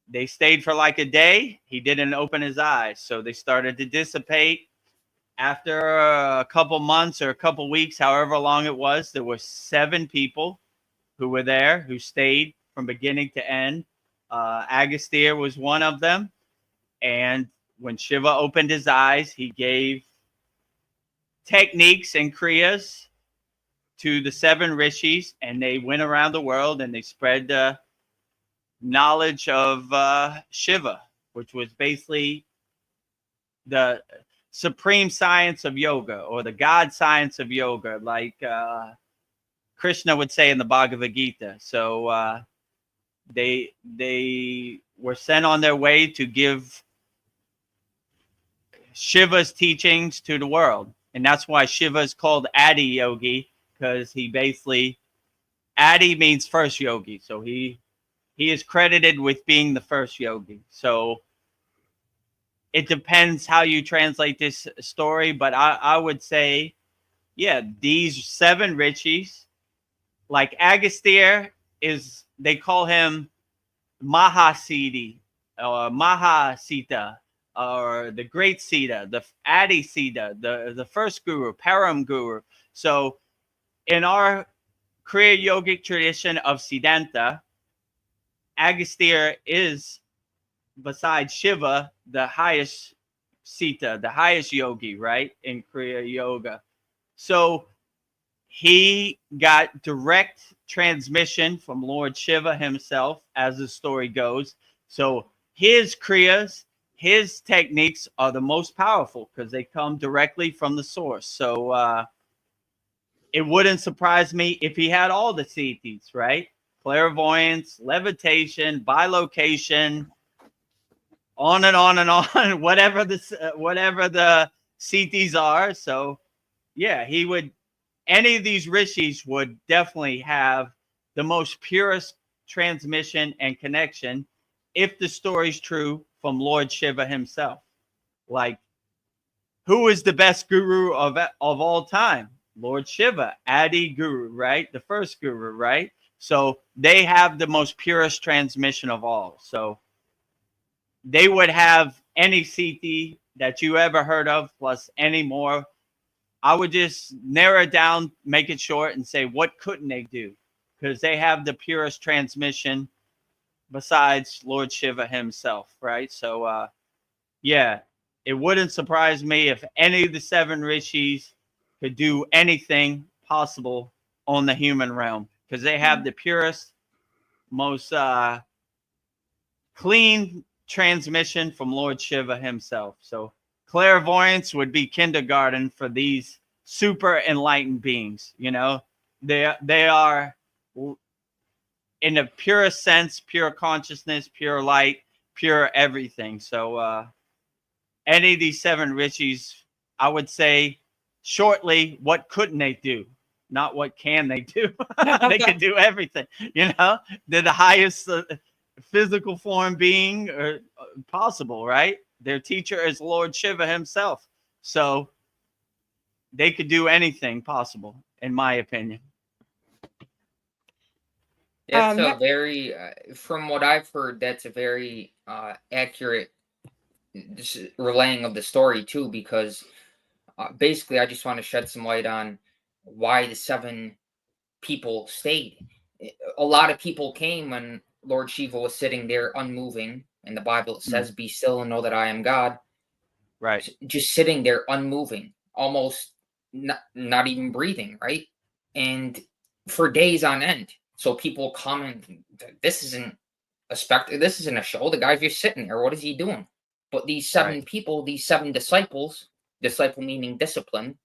S1: They stayed for like a day. He didn't open his eyes. So they started to dissipate. After a couple months or a couple weeks, however long it was, there were 7 people who were there, who stayed from beginning to end. Agastya was one of them. And when Shiva opened his eyes, he gave techniques and kriyas to the 7 rishis, and they went around the world and they spread the knowledge of Shiva, which was basically the supreme science of yoga, or the God science of yoga, like Krishna would say in the Bhagavad Gita. So they were sent on their way to give Shiva's teachings to the world. And that's why Shiva is called Adi Yogi, because he basically, Adi means first yogi. So he is credited with being the first yogi. So it depends how you translate this story, but I would say, yeah, these 7 rishis, like Agastya is, they call him Mahasiddhi or Mahasita, or the great Sita, the Adi Sita, the first guru, Param Guru. So in our Kriya yogic tradition of Siddhanta, Agastya is, besides Shiva, the highest Sita, the highest yogi, right, in Kriya yoga. So he got direct transmission from Lord Shiva himself, as the story goes. So his kriyas, his techniques are the most powerful because they come directly from the source. So it wouldn't surprise me if he had all the siddhis, right? Clairvoyance, levitation, bilocation, on and on and on, whatever the siddhis are. So yeah, he would, any of these rishis would definitely have the most purest transmission and connection, if the story's true, from Lord Shiva himself. Like, who is the best guru of all time? Lord Shiva, Adi Guru, right? The first guru, right? So they have the most purest transmission of all. So they would have any CT that you ever heard of, plus any more. I would just narrow it down, make it short, and say, what couldn't they do? Because they have the purest transmission besides Lord Shiva himself, right? So, yeah, it wouldn't surprise me if any of the 7 rishis could do anything possible on the human realm, because they have the purest, most clean transmission from Lord Shiva himself. So clairvoyance would be kindergarten for these super enlightened beings. You know, they are in the purest sense, pure consciousness, pure light, pure everything. So any of these 7 rishis, I would say shortly, what couldn't they do? Not what can they do. They can do everything. You know, they're the highest physical form being possible, right? Their teacher is Lord Shiva himself. So they could do anything possible, in my opinion.
S4: That's a very, from what I've heard, that's a very accurate relaying of the story too, because basically I just want to shed some light on why the 7 people stayed. A lot of people came when Lord Shiva was sitting there unmoving. In the Bible it says, be still and know that I am God.
S1: Right.
S4: Just sitting there unmoving, almost not even breathing, right? And for days on end. So people come and this isn't this isn't a show. The guy's just sitting there. What is he doing? But these 7 people, these 7 disciples, disciple meaning discipline,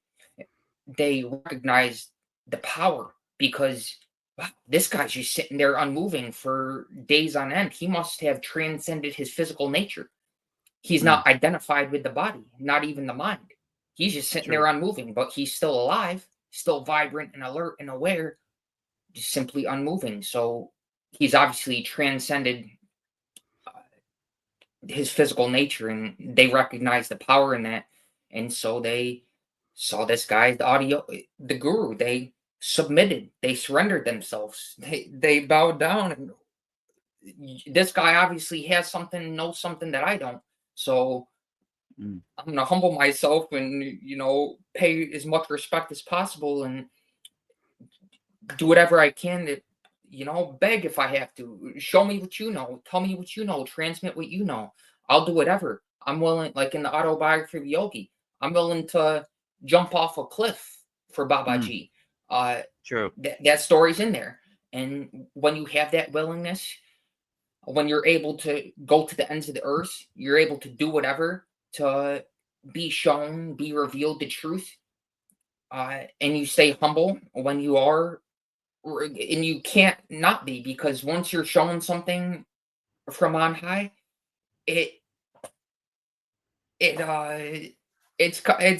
S4: they recognized the power, because wow, this guy's just sitting there unmoving for days on end. He must have transcended his physical nature. He's not identified with the body, not even the mind. He's just sitting there unmoving, but he's still alive, still vibrant and alert and aware, just simply unmoving. So he's obviously transcended his physical nature, and they recognize the power in that. And so they saw this guy, the guru. They submitted, they surrendered themselves, they bowed down, and this guy obviously has something, knows something that I don't. So I'm gonna humble myself and, you know, pay as much respect as possible and do whatever I can to, you know, beg if I have to. Show me what you know, tell me what you know, transmit what you know. I'll do whatever. I'm willing, like in the autobiography of Yogi, I'm willing to jump off a cliff for Babaji.
S1: True.
S4: That story's in there. And when you have that willingness, when you're able to go to the ends of the earth, you're able to do whatever to be shown, be revealed the truth. And you stay humble when you are, and you can't not be, because once you're shown something from on high, it's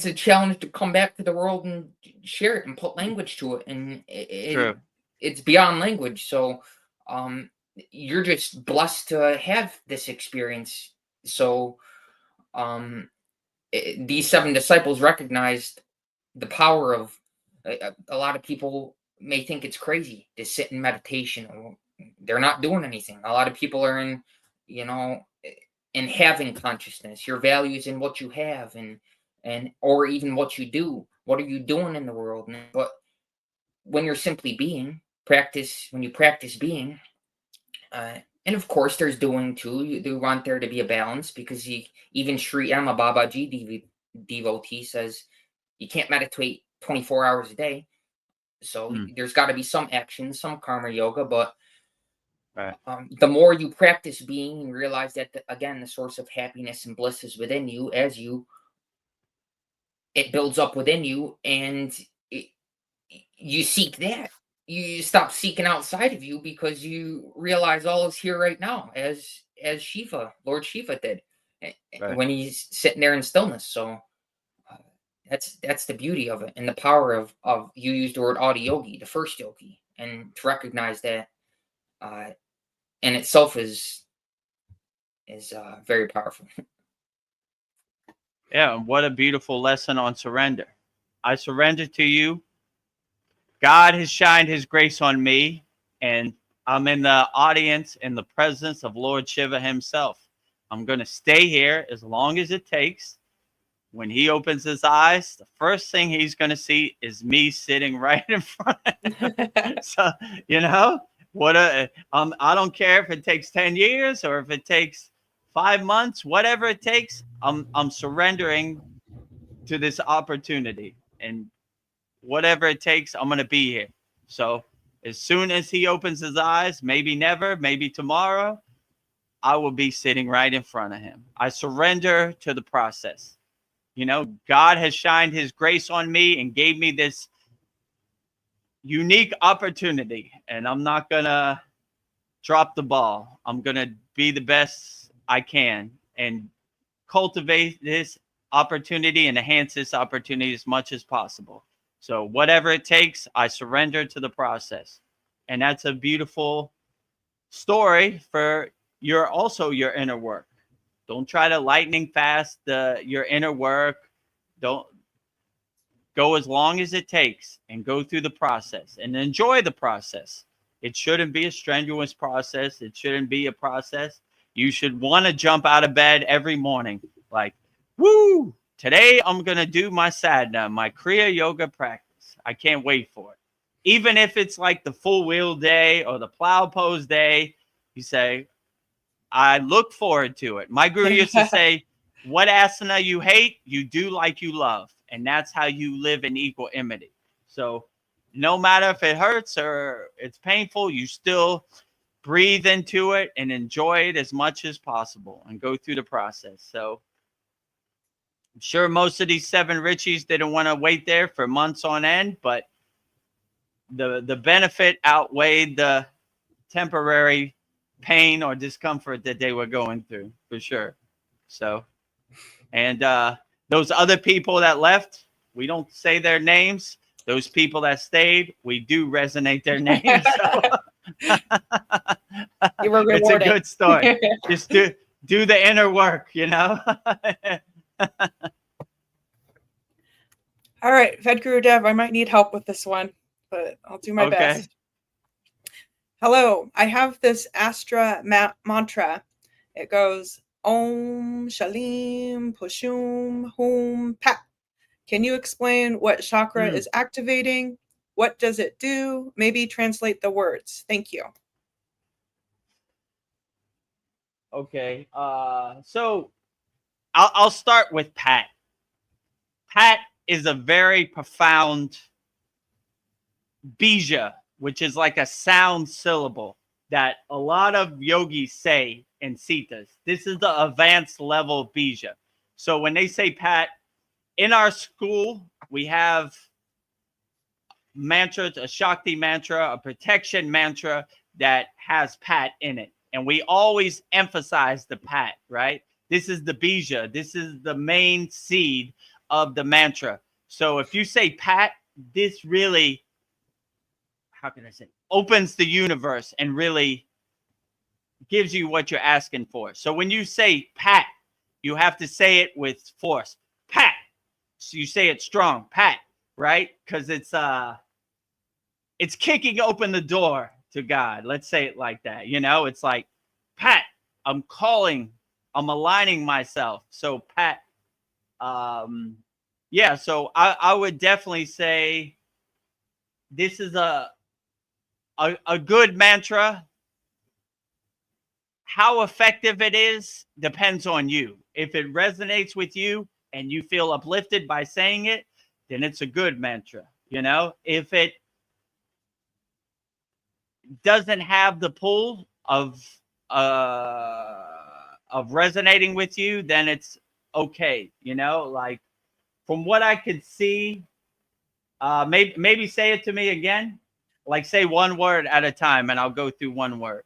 S4: a challenge to come back to the world and share it and put language to it, and it's beyond language. So you're just blessed to have this experience. So these 7 disciples recognized the power of a lot of people may think it's crazy to sit in meditation. They're not doing anything. A lot of people are in, you know, in having consciousness, your values in what you have, and or even what you do. What are you doing in the world? But when you're simply being, when you practice being, and of course there's doing too. You do want there to be a balance, because even Sri Amma Babaji devotee says you can't meditate 24 hours a day. So there's got to be some action, some karma yoga, but the more you practice being, you realize that, again, the source of happiness and bliss is within you. As it builds up within you, and you seek that. You stop seeking outside of you, because you realize all is here right now, as Lord Shiva did when he's sitting there in stillness. So that's the beauty of it, and the power of you used the word Adi Yogi, the first yogi, and to recognize that in itself is is very powerful.
S1: Yeah, and what a beautiful lesson on surrender. I surrender to you. God has shined his grace on me, and I'm in the audience in the presence of Lord Shiva himself. I'm going to stay here as long as it takes. When he opens his eyes, the first thing he's going to see is me sitting right in front of him. So, you know, I don't care if it takes 10 years or if it takes 5 months, whatever it takes, I'm surrendering to this opportunity, and whatever it takes, I'm going to be here. So as soon as he opens his eyes, maybe never, maybe tomorrow, I will be sitting right in front of him. I surrender to the process. You know, God has shined his grace on me and gave me this unique opportunity, and I'm not going to drop the ball. I'm going to be the best I can and cultivate this opportunity and enhance this opportunity as much as possible. So whatever it takes, I surrender to the process. And that's a beautiful story for your inner work. Don't try to lightning fast your inner work. Don't go as long as it takes and go through the process and enjoy the process. It shouldn't be a strenuous process. It shouldn't be a process. You should want to jump out of bed every morning. Like, woo, today I'm going to do my sadhana, my Kriya yoga practice. I can't wait for it. Even if it's like the full wheel day or the plow pose day, you say, I look forward to it. My guru used to say, what asana you hate, you do like you love. And that's how you live in equanimity. So no matter if it hurts or it's painful, you still breathe into it and enjoy it as much as possible and go through the process. So I'm sure most of these 7 Richies didn't want to wait there for months on end, but the benefit outweighed the temporary pain or discomfort that they were going through, for sure. So, and those other people that left, we don't say their names. Those people that stayed, we do resonate their names. So.
S3: You were rewarded.
S1: It's a good story. Just do the inner work, you know.
S3: All right, Vedagurudev, I might need help with this one, but I'll do my best. Hello, I have this Astra mantra. It goes Om Shalim Pushum Hum Pat. Can you explain what chakra is activating? What does it do? Maybe translate the words. Thank you.
S1: Okay. So I'll start with Pat. Pat is a very profound bija, which is like a sound syllable that a lot of yogis say in sitas. This is the advanced level bija. So when they say Pat, in our school, we have mantras, a Shakti mantra, a protection mantra that has Pat in it. And we always emphasize the Pat, right? This is the bija. This is the main seed of the mantra. So if you say Pat, this really, how can I say, opens the universe and really gives you what you're asking for. So when you say Pat, you have to say it with force. Pat. So you say it strong, Pat, right? Because it's kicking open the door to God. Let's say it like that. You know, it's like, Pat, I'm calling, I'm aligning myself. So Pat, yeah, so I would definitely say this is a good mantra. How effective it is depends on you. If it resonates with you and you feel uplifted by saying it, then it's a good mantra. You know, if it doesn't have the pull of resonating with you, then it's okay. You know, like from what I could see, maybe say it to me again. Like say one word at a time, and I'll go through one word.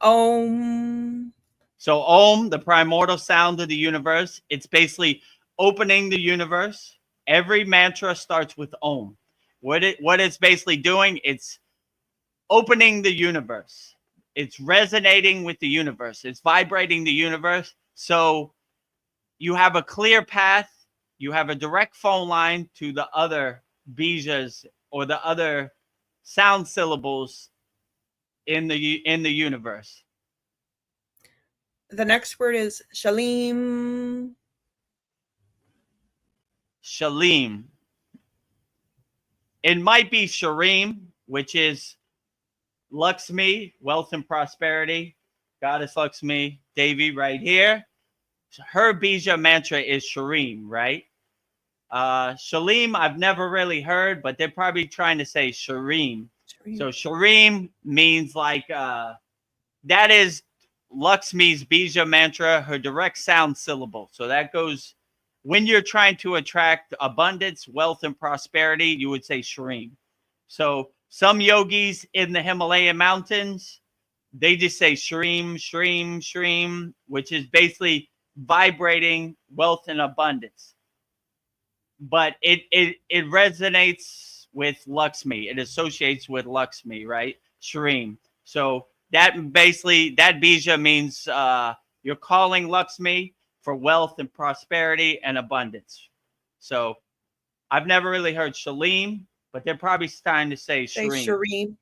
S3: Om.
S1: So Om, the primordial sound of the universe, it's basically opening the universe. Every mantra starts with Om. What it's basically doing, it's opening the universe. it's resonating with the universe. It's vibrating the universe. So you have a clear path. You have a direct phone line to the other bijas or the other sound syllables in the universe.
S3: The next word is Shalim.
S1: Shalim. It might be Sharim, which is Lakshmi, wealth and prosperity. Goddess Lakshmi, Devi right here. Her bija mantra is Sharim, right? Shalim, I've never really heard, but they're probably trying to say Sharim. So Sharim means like, that is Lakshmi's bija mantra, her direct sound syllable. So that goes, when you're trying to attract abundance, wealth, and prosperity, you would say Sharim. So some yogis in the Himalayan mountains, they just say Sharim, Sharim, Sharim, which is basically vibrating wealth and abundance. But it resonates with Lakshmi. It associates with Lakshmi, right? Sharim. So that basically, that bija means you're calling Lakshmi for wealth and prosperity and abundance. So I've never really heard Shalim, but they're probably starting to say Sharim.
S3: Sharim.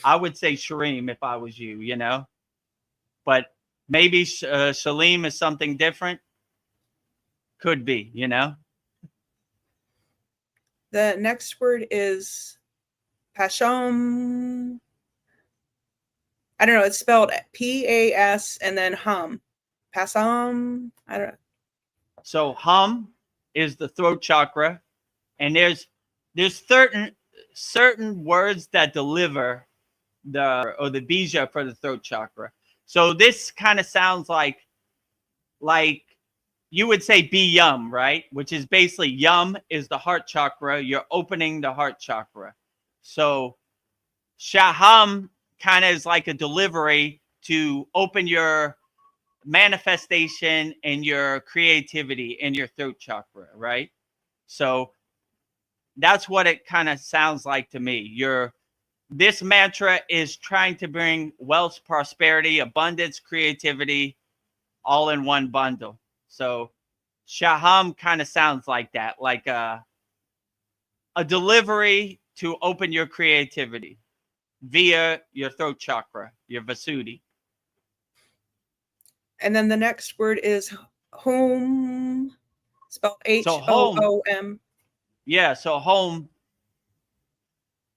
S1: I would say Sharim if I was you, you know. But maybe Shalim is something different. Could be, you know.
S3: The next word is Pasham. I don't know. It's spelled P-A-S and then hum. Pasam. I don't know.
S1: So hum is the throat chakra, and there's certain words that deliver the bija for the throat chakra. So this kind of sounds like you would say be yum, right? Which is basically yum is the heart chakra. You're opening the heart chakra. So shaham kind of is like a delivery to open your manifestation and your creativity in your throat chakra, right? So that's what it kind of sounds like to me. This mantra is trying to bring wealth, prosperity, abundance, creativity all in one bundle. So Shaham kind of sounds like that, like a delivery to open your creativity via your throat chakra, your Vasuddhi.
S3: And then the next word is home, spelled H-O-O-M.
S1: Yeah, so home.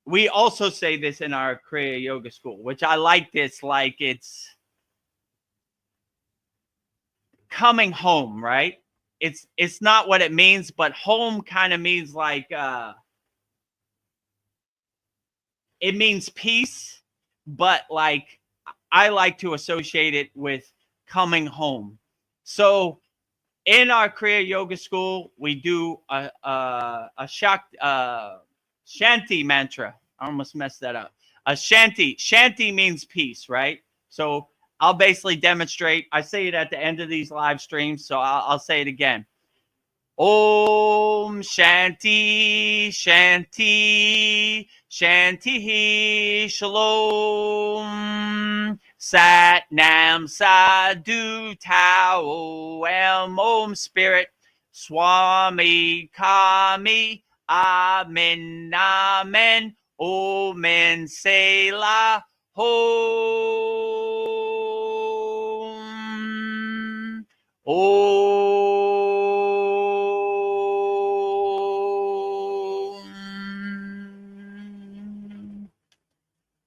S1: We also say this in our Kriya Yoga school, which I like this, like it's coming home, right? It's not what it means, but home kind of means like it means peace, but like I like to associate it with coming home. So in our Kriya Yoga school, we do a Shanti mantra. I almost messed that up. A Shanti. Shanti means peace, right? So I'll basically demonstrate. I say it at the end of these live streams, so I'll say it again. Om Shanti, Shanti, Shanti, Shalom, Sat Nam, Sadhu, Tao, Om Spirit, Swami, Kami, Amen, Amen, Omen, Selah, Om, Om.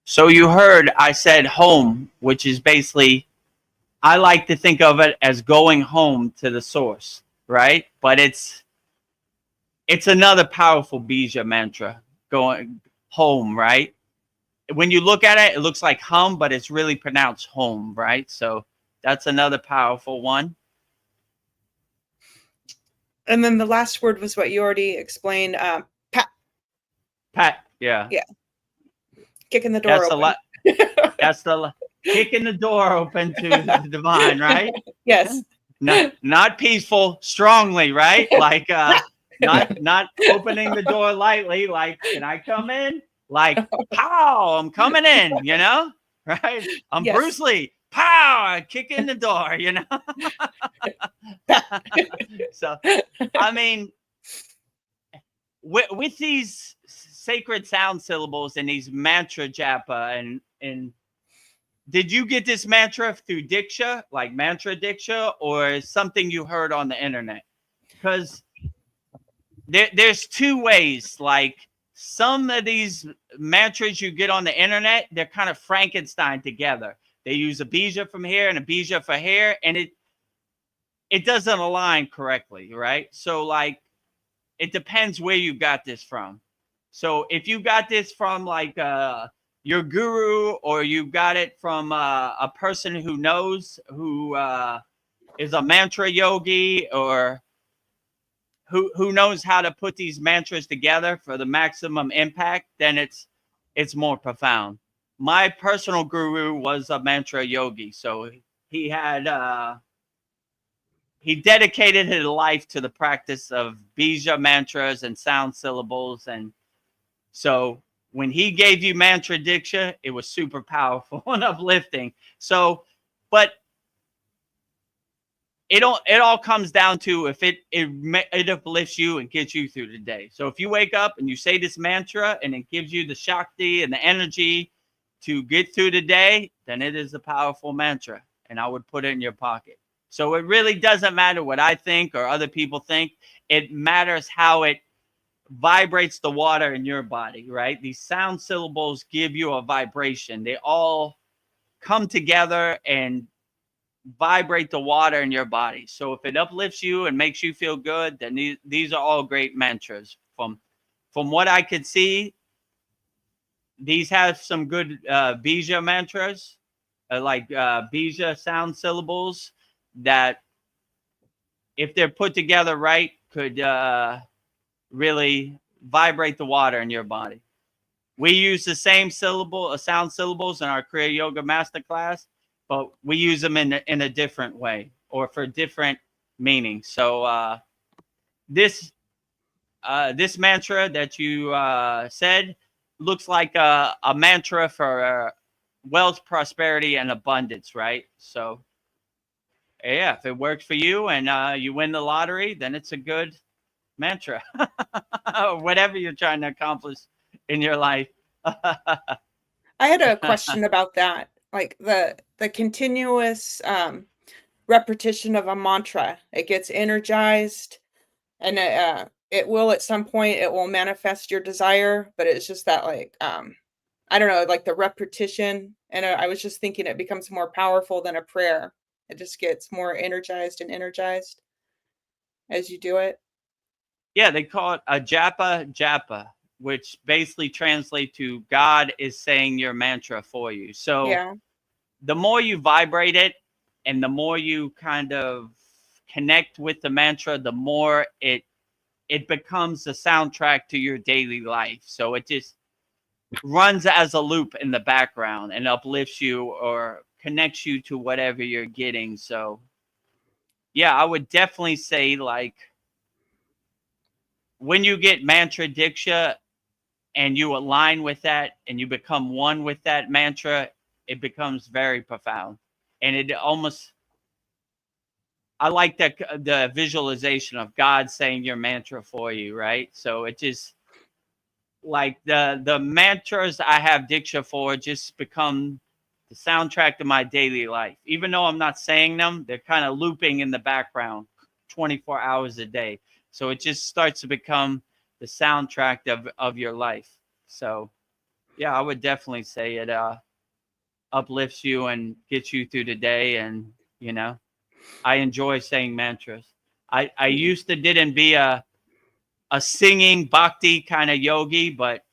S1: So you heard I said home, which is basically, I like to think of it as going home to the source, right? But it's another powerful bija mantra, going home, right? When you look at it, it looks like hum, but it's really pronounced home, right? So that's another powerful one.
S3: And then the last word was what you already explained. Pat.
S1: Pat, yeah.
S3: Yeah. Kicking the door
S1: That's
S3: open.
S1: That's the kicking the door open to the divine, right?
S3: Yes.
S1: Not peaceful, strongly, right? Like not opening the door lightly, like, can I come in? Like, pow, I'm coming in, you know? right? I'm
S3: Yes.
S1: Bruce Lee. Pow! I kick in the door, So, I mean, with these sacred sound syllables and these mantra japa and did you get this mantra through Diksha, like mantra Diksha, or something you heard on the internet? Because there's two ways. Like some of these mantras you get on the internet, they're kind of Frankenstein together. They use a bija from here and a bija for here, and it doesn't align correctly, right? So like it depends where you got this from. So if you got this from like your guru, or you got it from a person who knows, who is a mantra yogi, or who knows how to put these mantras together for the maximum impact, then it's more profound. My personal guru was a mantra yogi, so he had he dedicated his life to the practice of bija mantras and sound syllables. And so when he gave you mantra diksha, it was super powerful and uplifting. So, but it all comes down to if it uplifts you and gets you through the day. So if you wake up and you say this mantra and it gives you the shakti and the energy to get through the day, then it is a powerful mantra, and I would put it in your pocket. So it really doesn't matter what I think or other people think. It matters how it vibrates the water in your body, right? These sound syllables give you a vibration. They all come together and vibrate the water in your body. So if it uplifts you and makes you feel good, then these are all great mantras. From what I could see, these have some good bija mantras, like bija sound syllables that, if they're put together right, could really vibrate the water in your body. We use the same sound syllables in our Kriya Yoga Masterclass, but we use them in a different way or for different meanings. So this mantra that you said looks like a mantra for wealth, prosperity, and abundance, right? So yeah, if it works for you and you win the lottery, then it's a good mantra. Whatever you're trying to accomplish in your life.
S3: I had a question about that, like the continuous repetition of a mantra. It gets energized, and it will at some point, it will manifest your desire, but it's just that, like, I don't know, like the repetition. And I was just thinking it becomes more powerful than a prayer. It just gets more energized and energized as you do it.
S1: Yeah, they call it a japa, which basically translates to God is saying your mantra for you. So
S3: yeah,
S1: the more you vibrate it and the more you kind of connect with the mantra, the more it becomes the soundtrack to your daily life. So it just runs as a loop in the background and uplifts you or connects you to whatever you're getting. So yeah, I would definitely say, like, when you get mantra diksha and you align with that and you become one with that mantra, it becomes very profound. And it almost, I like that, the visualization of God saying your mantra for you, right? So it just, like the mantras I have diksha for just become the soundtrack to my daily life. Even though I'm not saying them, they're kind of looping in the background 24 hours a day. So it just starts to become the soundtrack of your life. So yeah, I would definitely say it uplifts you and gets you through the day. And I enjoy saying mantras. I used to didn't be a singing bhakti kind of yogi, but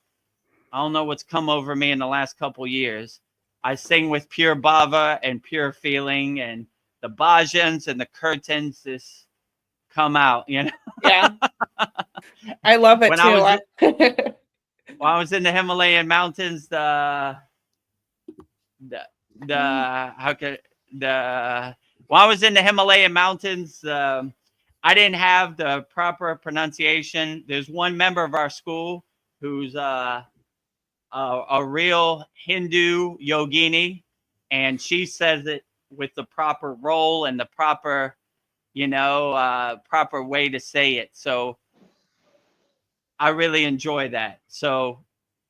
S1: I don't know what's come over me in the last couple years. I sing with pure bhava and pure feeling, and the bhajans and the kirtans just come out,
S3: Yeah, I love it
S1: When
S3: too.
S1: When I was in the Himalayan mountains, when I was in the Himalayan mountains, I didn't have the proper pronunciation. There's one member of our school who's a real Hindu yogini, and she says it with the proper role and the proper, proper way to say it. So I really enjoy that. So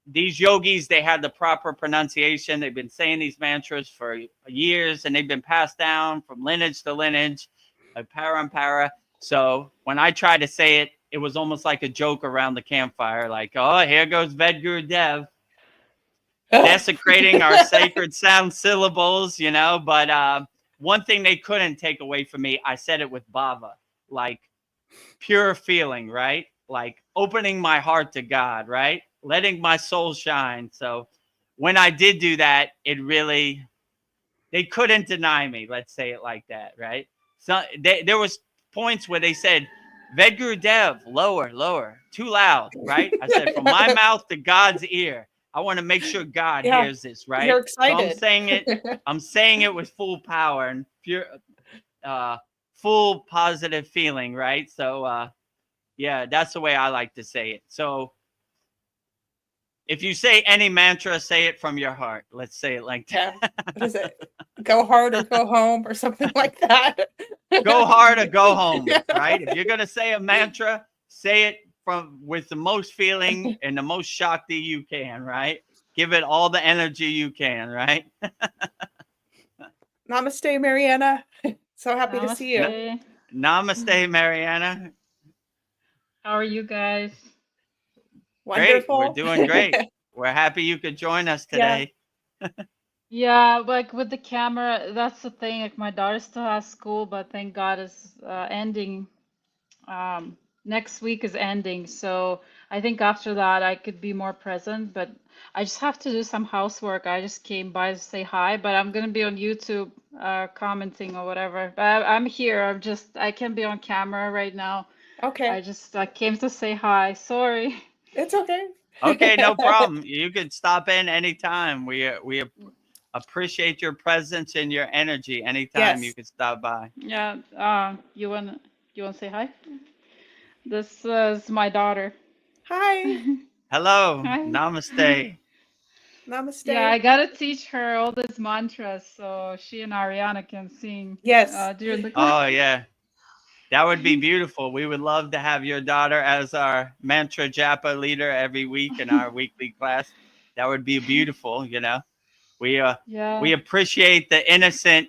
S1: these yogis, they had the proper pronunciation. They've been saying these mantras for years, and they've been passed down from lineage to lineage, para and para. So when I tried to say it, it was almost like a joke around the campfire, like, oh, here goes Vedagurudev, desecrating our sacred sound syllables, But one thing they couldn't take away from me, I said it with bhava, like pure feeling, right? Like opening my heart to God, right? Letting my soul shine. So when I did do that, they couldn't deny me. Let's say it like that, right? So there was points where they said, Vedagurudev, lower, lower, too loud, right? I said, from my mouth to God's ear. I want to make sure God hears this, right?
S3: You're excited.
S1: So I'm saying it with full power and pure, full positive feeling, right? So, yeah, that's the way I like to say it. So if you say any mantra, say it from your heart. Let's say it like that.
S3: Yeah. What is it? Go hard or go home or something like that.
S1: Go hard or go home, right? If you're going to say a mantra, say it with the most feeling and the most shakti you can, right? Give it all the energy you can, right?
S3: Namaste, Mariana. So happy to see you.
S1: Namaste, Mariana.
S5: How are you guys?
S3: Wonderful.
S1: Great. We're doing great. We're happy you could join us today.
S5: Yeah, like with the camera, that's the thing. Like my daughter still has school, but thank God it's ending. Next week is ending, so I think after that I could be more present. But I just have to do some housework. I just came by to say hi, but I'm gonna be on YouTube commenting or whatever. But I'm here. I can't be on camera right now.
S3: Okay.
S5: I came to say hi. Sorry.
S3: It's okay.
S1: Okay, no problem. You could stop in anytime. We appreciate your presence and your energy. Anytime you could stop by.
S5: Yeah. You wanna say hi? This is my daughter.
S3: Hi.
S1: Hello.
S5: Hi.
S1: Namaste.
S3: Namaste.
S5: Yeah, I gotta teach her all these mantras so she and Ariana can sing.
S3: Yes.
S5: During the class.
S1: Oh, yeah. That would be beautiful. We would love to have your daughter as our mantra japa leader every week in our weekly class. That would be beautiful, We appreciate the innocent,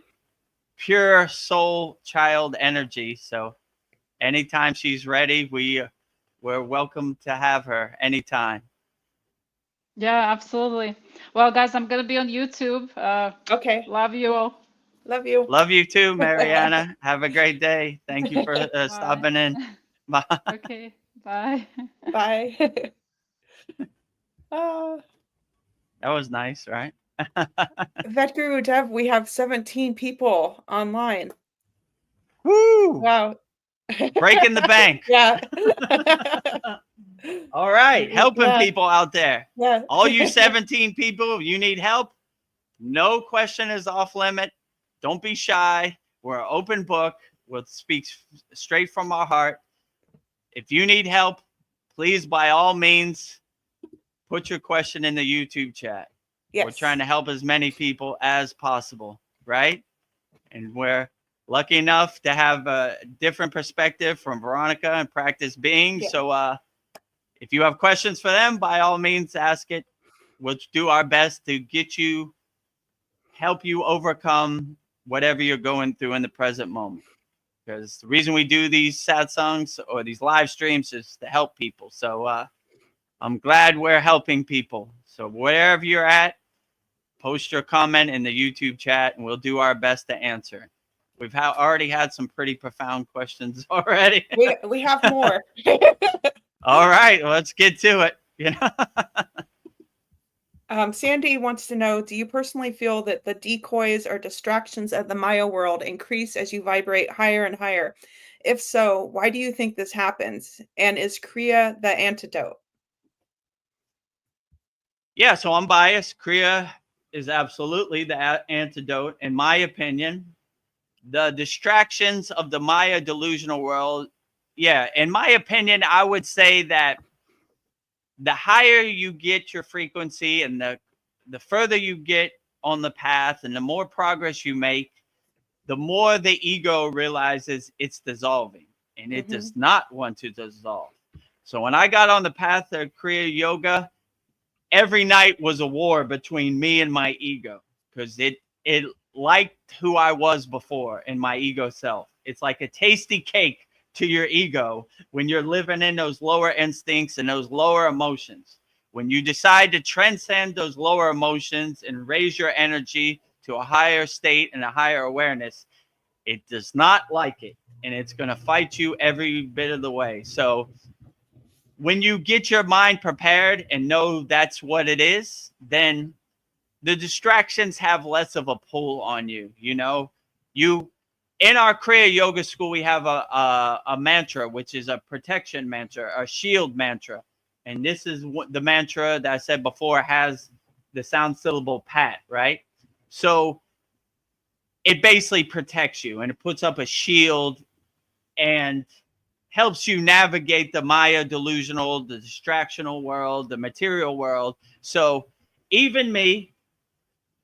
S1: pure soul child energy. So anytime she's ready, we're welcome to have her anytime.
S5: Yeah, absolutely. Well, guys, I'm gonna be on YouTube.
S3: Okay.
S5: Love you all.
S3: Love you.
S1: Love you too, Mariana. Have a great day. Thank you for stopping in. Bye.
S5: Okay. Bye.
S3: Bye.
S1: That was nice, right?
S3: Vedagurudev, we have 17 people online.
S1: Woo!
S3: Wow.
S1: Breaking the bank.
S3: Yeah.
S1: All right. Helping people out there.
S3: Yeah.
S1: All you 17 people, if you need help, no question is off limit. Don't be shy. We're an open book. We'll speak straight from our heart. If you need help, please, by all means, put your question in the YouTube chat.
S3: Yes.
S1: We're trying to help as many people as possible, right? And we're lucky enough to have a different perspective from Veronica and Practice Being.
S3: Yeah.
S1: So if you have questions for them, by all means, ask it. We'll do our best to help you overcome whatever you're going through in the present moment. Because the reason we do these satsangs or these live streams is to help people. So I'm glad we're helping people. So wherever you're at, post your comment in the YouTube chat and we'll do our best to answer. We've already had some pretty profound questions already.
S3: We have more.
S1: All right, let's get to it.
S3: Sandy wants to know, do you personally feel that the decoys or distractions of the Maya world increase as you vibrate higher and higher? If so, why do you think this happens? And is Kriya the antidote?
S1: Yeah, so I'm biased. Kriya is absolutely the antidote, in my opinion. The distractions of the Maya delusional world, yeah, in my opinion, I would say that the higher you get your frequency and the further you get on the path and the more progress you make, the more the ego realizes it's dissolving, and it does not want to dissolve. So when I got on the path of Kriya Yoga, every night was a war between me and my ego, because it liked who I was before in my ego self. It's like a tasty cake to your ego when you're living in those lower instincts and those lower emotions. When you decide to transcend those lower emotions and raise your energy to a higher state and a higher awareness, it does not like it, and it's going to fight you every bit of the way. So when you get your mind prepared and know that's what it is, then the distractions have less of a pull on you. You know, in our Kriya Yoga school, we have a mantra, which is a protection mantra, a shield mantra. And this is what the mantra that I said before has the sound syllable pat, right? So it basically protects you, and it puts up a shield and helps you navigate the Maya delusional, the distractional world, the material world. So even me,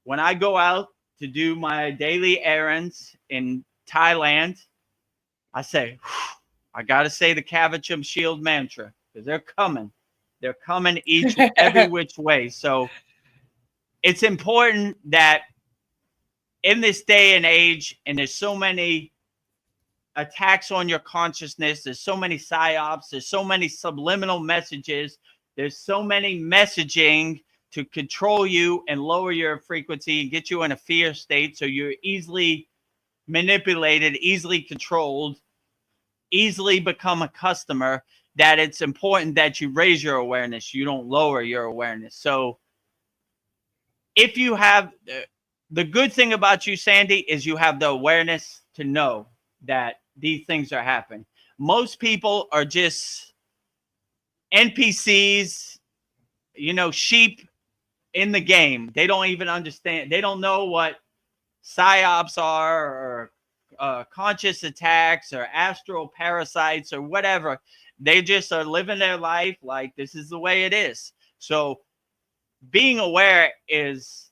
S1: when I go out to do my daily errands in Thailand, I say, I got to say the Kavacham Shield mantra, because they're coming. They're coming every which way. So it's important that in this day and age, and there's so many attacks on your consciousness, there's so many psyops, there's so many subliminal messages, there's so many messaging to control you and lower your frequency and get you in a fear state, so you're easily manipulated, easily controlled, easily become a customer, that it's important that you raise your awareness, you don't lower your awareness. So if you have the good thing about you, Sandy, is you have the awareness to know that these things are happening. Most people are just NPCs, you know, sheep in the game. They don't even understand. They don't know what psyops are, or conscious attacks, or astral parasites, or whatever. They just are living their life like this is the way it is. So being aware is,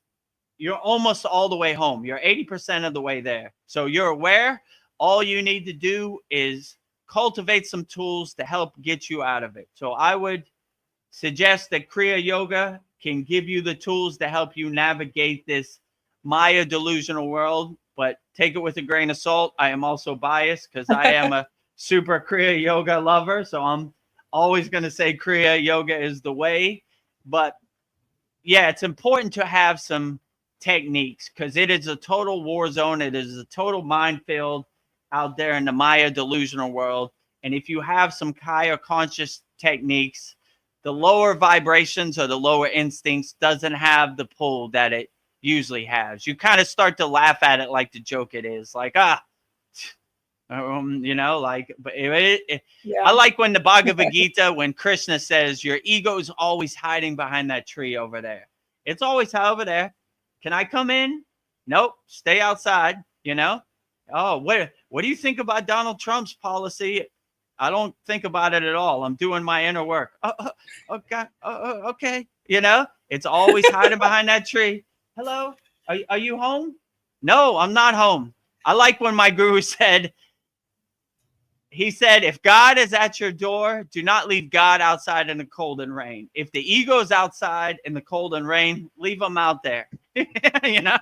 S1: you're almost all the way home. You're 80% of the way there. So you're aware. All you need to do is cultivate some tools to help get you out of it. So I would suggest that Kriya Yoga can give you the tools to help you navigate this Maya delusional world, but take it with a grain of salt. I am also biased because I am a super Kriya Yoga lover. So I'm always going to say Kriya Yoga is the way. But yeah, it's important to have some techniques, because it is a total war zone. It is a total minefield out there in the Maya delusional world. And if you have some Kaya conscious techniques, the lower vibrations or the lower instincts doesn't have the pull that it usually has. You kind of start to laugh at it like the joke it is, like, you know, like, but I like when the Bhagavad Gita, when Krishna says your ego is always hiding behind that tree over there. It's always over there. Can I come in? Nope. Stay outside, you know? Oh, what do you think about Donald Trump's policy? I don't think about it at all. I'm doing my inner work. Okay. Okay. You know, it's always hiding behind that tree. Hello? Are you home? No, I'm not home. I like when my guru said, he said, if God is at your door, do not leave God outside in the cold and rain. If the ego is outside in the cold and rain, leave him out there. You know,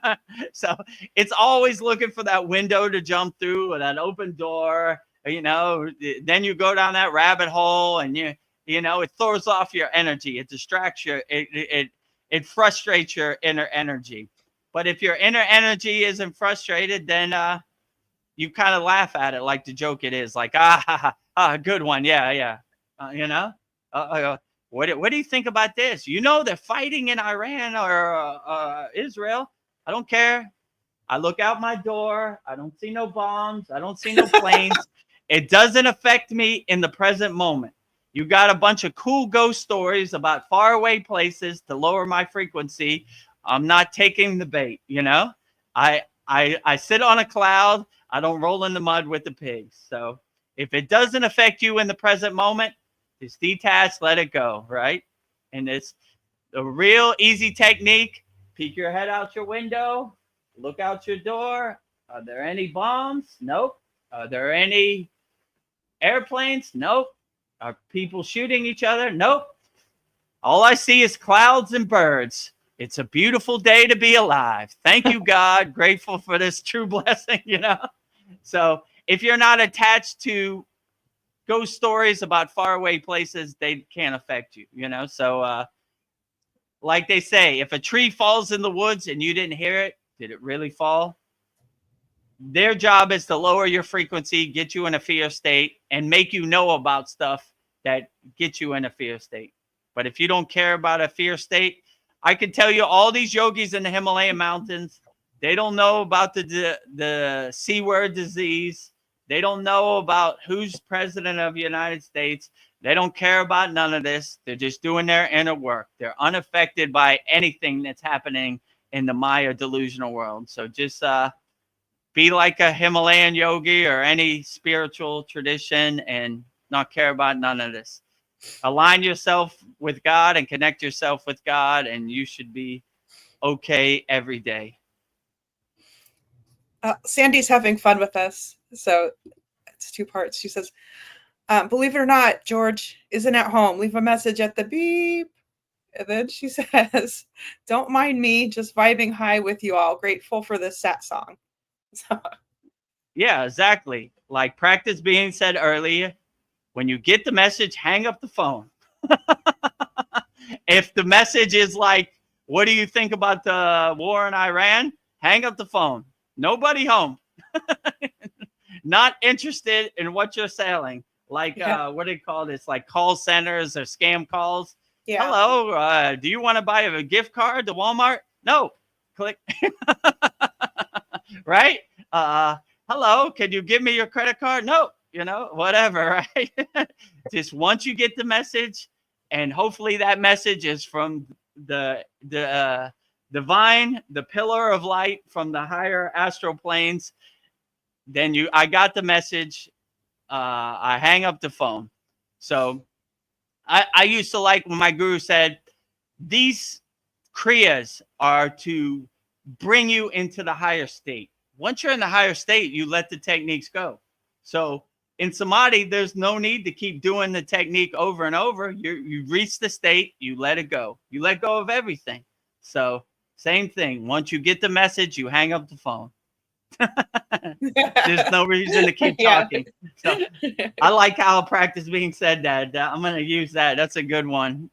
S1: so it's always looking for that window to jump through, or that open door. You know, then you go down that rabbit hole, and you know, it throws off your energy. It distracts you. It frustrates your inner energy. But if your inner energy isn't frustrated, then you kind of laugh at it like the joke it is, like, good one. Yeah. You know, what do you think about this? You know, they're fighting in Iran or Israel. I don't care. I look out my door. I don't see no bombs. I don't see no planes. It doesn't affect me in the present moment. You got a bunch of cool ghost stories about faraway places to lower my frequency. I'm not taking the bait, you know? I sit on a cloud. I don't roll in the mud with the pigs. So if it doesn't affect you in the present moment, just detach, let it go, right? And it's a real easy technique. Peek your head out your window, look out your door. Are there any bombs? Nope. Are there any airplanes? Nope. Are people shooting each other? Nope. All I see is clouds and birds. It's a beautiful day to be alive. Thank you, God. Grateful for this true blessing, you know? So if you're not attached to ghost stories about faraway places, they can't affect you, you know? So, like they say, if a tree falls in the woods and you didn't hear it, did it really fall? Their job is to lower your frequency, get you in a fear state, and make you know about stuff that get you in a fear state. But if you don't care about a fear state, I can tell you all these yogis in the Himalayan mountains, they don't know about the C word disease. They don't know about who's president of the United States. They don't care about none of this. They're just doing their inner work. They're unaffected by anything that's happening in the Maya delusional world. So just be like a Himalayan yogi or any spiritual tradition and not care about none of this. Align yourself with God and connect yourself with God, and you should be okay every day.
S3: Sandy's having fun with us. So it's 2 parts. She says, believe it or not, George isn't at home. Leave a message at the beep. And then she says, don't mind me, just vibing high with you all. Grateful for this Satsang. So.
S1: Yeah, exactly. Like practice being said earlier, when you get the message, hang up the phone. If the message is like, what do you think about the war in Iran? Hang up the phone. Nobody home. Not interested in what you're selling. Like, what do you call this? Like call centers or scam calls. Yeah. Hello, do you want to buy a gift card to Walmart? No. Click. Right? Hello, can you give me your credit card? No. You know, whatever, right? Just once you get the message, and hopefully that message is from the divine, the pillar of light from the higher astral planes, then I got the message. I hang up the phone. So I used to like when my guru said, these kriyas are to bring you into the higher state. Once you're in the higher state, you let the techniques go. So in samadhi, there's no need to keep doing the technique over and over. You reach the state, you let it go. You let go of everything. So same thing. Once you get the message, you hang up the phone. There's no reason to keep talking. So I like how practice being said that. I'm going to use that. That's a good one.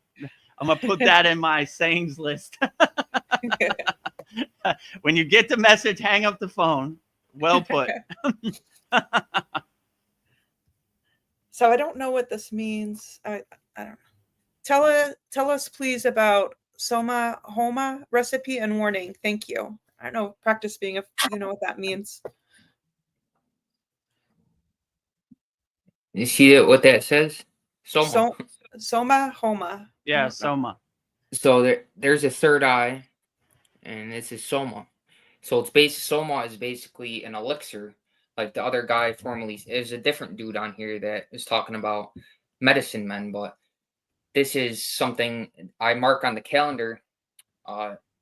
S1: I'm going to put that in my sayings list. When you get the message, hang up the phone. Well put.
S3: So I don't know what this means. I don't know. Tell us please about Soma Homa recipe and warning. Thank you. I don't know, practice being, if you know what that means.
S4: You see what that says? Soma.
S3: Soma Homa.
S1: Yeah, Soma.
S4: So there's a third eye, and this is Soma. So Soma is basically an elixir. Like the other guy formerly is a different dude on here that is talking about medicine men, but this is something I mark on the calendar,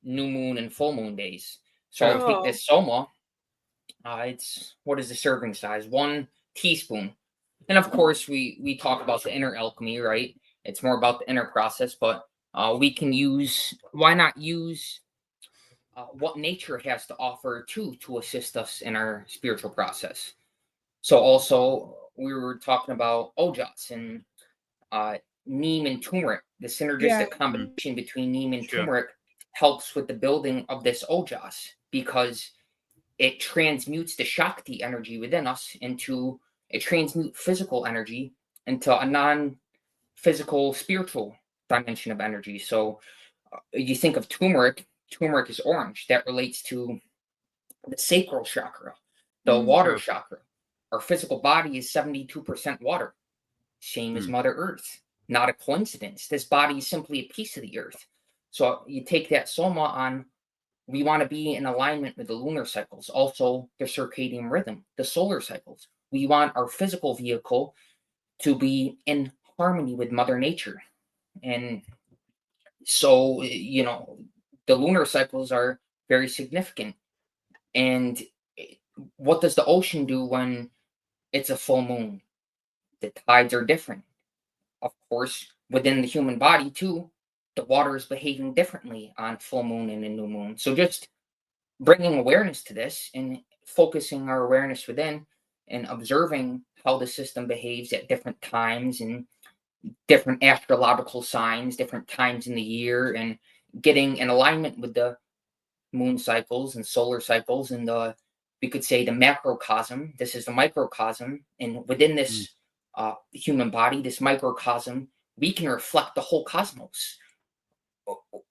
S4: new moon and full moon days. So I'll take this Soma. It's, what is the serving size? 1 teaspoon. And of course, we talk about the inner alchemy, right? It's more about the inner process, but we can why not use what nature has to offer to assist us in our spiritual process. So also, we were talking about ojas and neem and turmeric. The synergistic combination between neem and turmeric helps with the building of this ojas, because it transmutes the Shakti energy within us it transmutes physical energy into a non-physical spiritual dimension of energy. So you think of turmeric is orange. That relates to the sacral chakra, the water chakra. Our physical body is 72% water, same as Mother Earth. Not a coincidence. This body is simply a piece of the earth. So you take that Soma on, we want to be in alignment with the lunar cycles, also the circadian rhythm, the solar cycles. We want our physical vehicle to be in harmony with Mother Nature. And So, the lunar cycles are very significant. And what does the ocean do when it's a full moon? The tides are different. Of course, within the human body too, the water is behaving differently on full moon and a new moon. So just bringing awareness to this and focusing our awareness within and observing how the system behaves at different times and different astrological signs, different times in the year, and getting in alignment with the moon cycles and solar cycles and we could say the macrocosm. This is the microcosm, and within this human body, this microcosm, we can reflect the whole cosmos.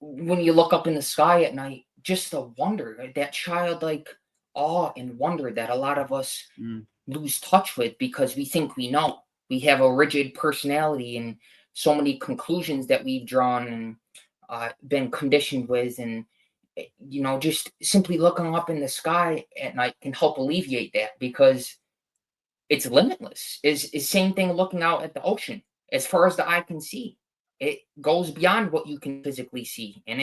S4: When you look up in the sky at night, just the wonder, that childlike awe and wonder that a lot of us lose touch with because we think we know. We have a rigid personality and so many conclusions that we've drawn and been conditioned with, and just simply looking up in the sky at night can help alleviate that, because it's limitless. Is same thing looking out at the ocean. As far as the eye can see, it goes beyond what you can physically see, and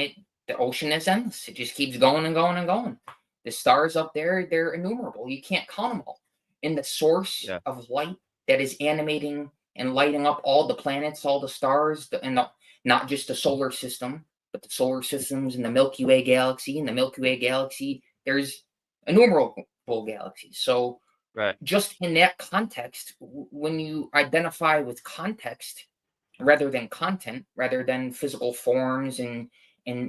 S4: the ocean is endless. It just keeps going and going and going. The stars up there, they're innumerable. You can't count them all. And the source of light that is animating and lighting up all the planets, all the stars, not just the solar system, but the solar systems and the Milky Way galaxy. And the Milky Way galaxy, there's innumerable galaxies. So just in that context, when you identify with context rather than content, rather than physical forms and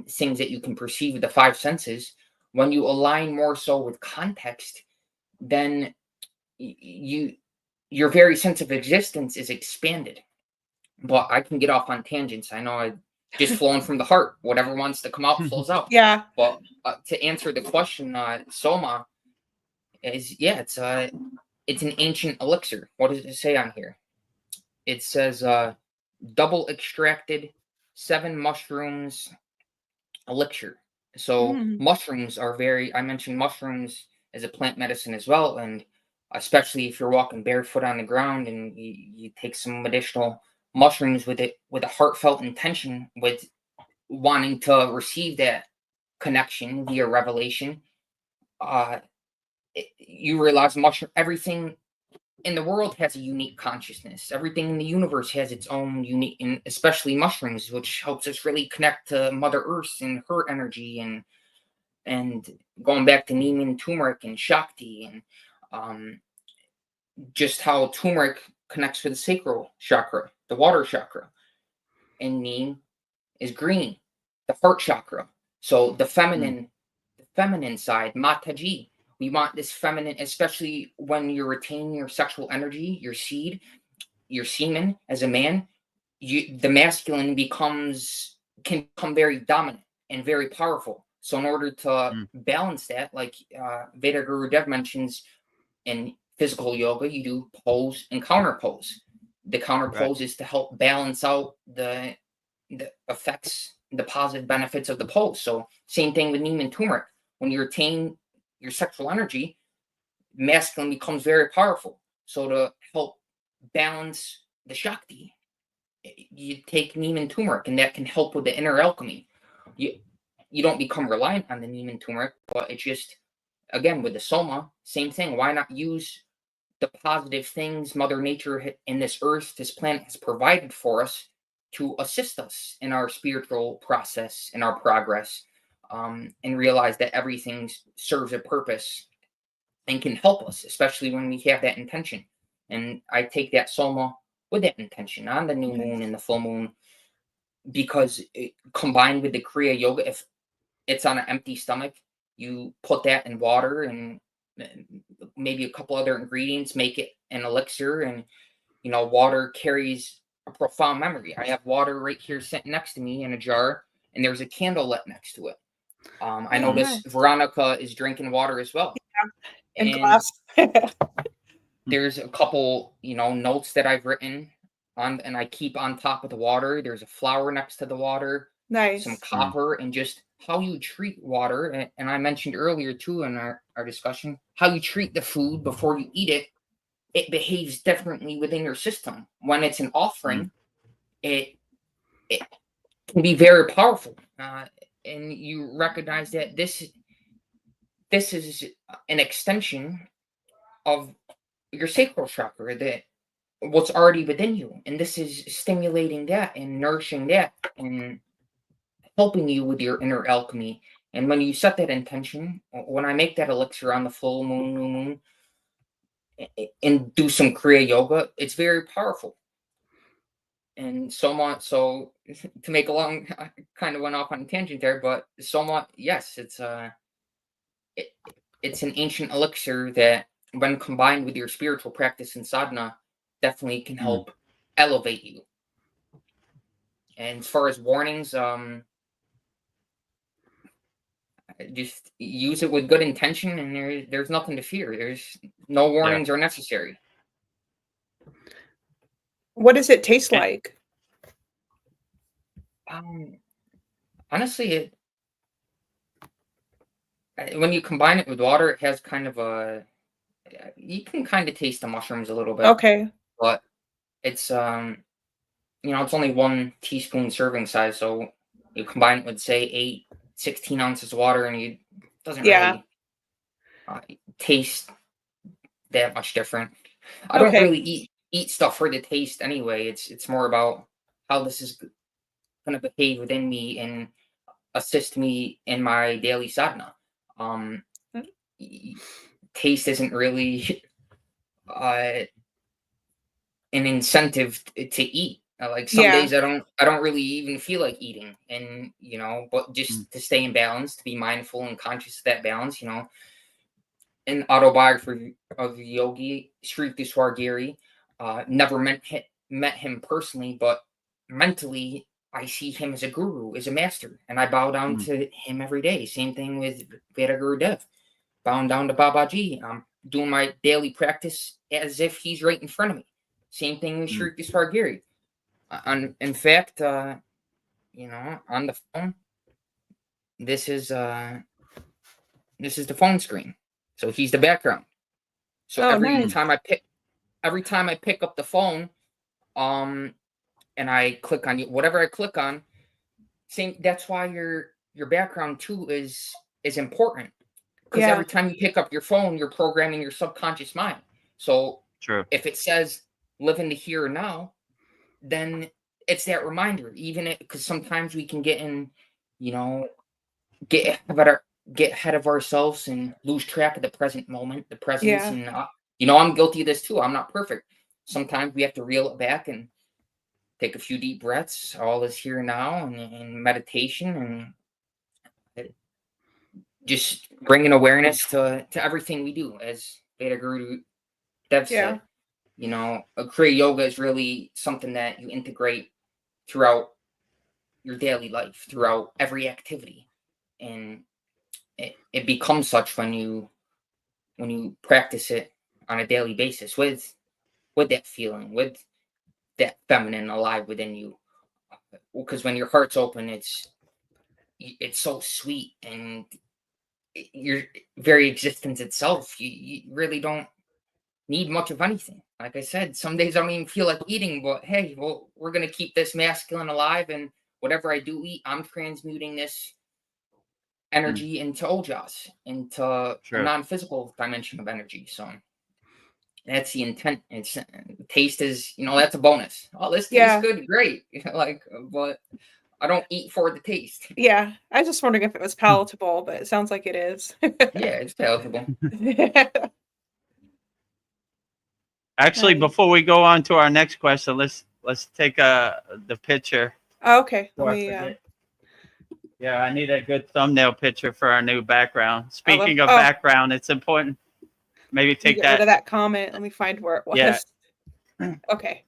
S4: things that you can perceive with the five senses, when you align more so with context, then your very sense of existence is expanded. But I can get off on tangents. I know I just flowing from the heart. Whatever wants to come out flows out.
S3: Yeah.
S4: But to answer the question, Soma is it's an ancient elixir. What does it say on here? It says double extracted 7 mushrooms elixir. So mushrooms are I mentioned mushrooms as a plant medicine as well, and especially if you're walking barefoot on the ground and you take some additional mushrooms with it, with a heartfelt intention, with wanting to receive that connection via revelation, you realize everything in the world has a unique consciousness. Everything in the universe has its own unique, and especially mushrooms, which helps us really connect to Mother Earth and her energy, and going back to neem and turmeric and Shakti, and just how turmeric connects with the sacral chakra, the water chakra, and neem is green, the heart chakra. So the feminine side, Mataji. We want this feminine, especially when you're retaining your sexual energy, your seed, your semen as a man. The masculine can become very dominant and very powerful. So in order to balance that, like Vedagurudev mentions in physical yoga, you do pose and counter pose. The counter pose is to help balance out the effects, the positive benefits of the pose. So same thing with neem and turmeric. When you retain your sexual energy, masculine becomes very powerful. So to help balance the Shakti, you take neem and turmeric, and that can help with the inner alchemy. You don't become reliant on the neem and turmeric, but it's just, again, with the Soma, same thing. Why not use the positive things Mother Nature in this earth, this planet has provided for us to assist us in our spiritual process, in our progress, and realize that everything serves a purpose and can help us, especially when we have that intention. And I take that Soma with that intention on the new moon and the full moon, because combined with the Kriya yoga, if it's on an empty stomach, you put that in water and maybe a couple other ingredients, make it an elixir, and water carries a profound memory. I have water right here sitting next to me in a jar, and there's a candle lit next to it. I notice Veronica is drinking water as well.
S3: In class.
S4: There's a couple, notes that I've written on, and I keep on top of the water. There's a flower next to the water.
S3: Nice.
S4: Some copper, and just how you treat water. And I mentioned earlier too in our discussion, how you treat the food before you eat it. It behaves differently within your system. When it's an offering, it can be very powerful. And you recognize that this is an extension of your sacral chakra, that what's already within you, and this is stimulating that and nourishing that and helping you with your inner alchemy. And when you set that intention, when I make that elixir on the full moon, new moon, and do some Kriya yoga, it's very powerful. And so much so, to make a long, I kind of went off on a tangent there, but so much, yes, it's an ancient elixir that, when combined with your spiritual practice and sadhana, definitely can help elevate you. And as far as warnings, just use it with good intention, and there's nothing to fear. There's no warnings are necessary.
S3: What does it taste like?
S4: Honestly, when you combine it with water, it has kind of you can kind of taste the mushrooms a little bit.
S3: Okay.
S4: But it's it's only 1 teaspoon serving size, so you combine it with, say, 16 ounces of water, and it doesn't really taste that much different. I don't really eat stuff for the taste anyway. It's more about how this is going to behave within me and assist me in my daily sadhana. Taste isn't really an incentive to eat. Like some days I don't really even feel like eating, and but just to stay in balance, to be mindful and conscious of that balance. An autobiography of yogi Sri Giri, never met him personally, but mentally I see him as a guru, as a master, and I bow down to him every day. Same thing with Vedagurudev, bowing down to Babaji. I'm doing my daily practice as if he's right in front of me. Same thing with Sri Giri. In fact, on the phone, this is the phone screen. So he's the background. So every time I pick up the phone, and I click on whatever I click on, that's why your background too is important. Because every time you pick up your phone, you're programming your subconscious mind. So if it says live in the here and now, then it's that reminder. Even because sometimes we can get ahead of ourselves and lose track of the present moment, the presence. And I'm guilty of this too. I'm not perfect. Sometimes we have to reel it back and take a few deep breaths. All is here now, and meditation, and just bringing awareness to everything we do. As Vedagurudev said, a Kriya yoga is really something that you integrate throughout your daily life, throughout every activity, and it becomes such when you practice it on a daily basis with that feeling, with that feminine alive within you. Because when your heart's open, it's so sweet, and your very existence itself, you really don't need much of anything. Like I said, some days I don't even feel like eating, but hey, well, we're gonna keep this masculine alive, and whatever I do eat, I'm transmuting this energy into ojas, into a non-physical dimension of energy. So that's the intent. It's taste is, that's a bonus. Oh, this tastes good, great. But I don't eat for the taste.
S3: Yeah, I was just wondering if it was palatable, but it sounds like it is.
S4: Yeah, it's palatable.
S1: Actually, before we go on to our next question, let's take the picture.
S3: Oh, okay.
S1: Yeah, I need a good thumbnail picture for our new background. Speaking of background, it's important. Maybe take
S3: rid of that comment. Let me find where it was.
S1: Yeah.
S3: Okay.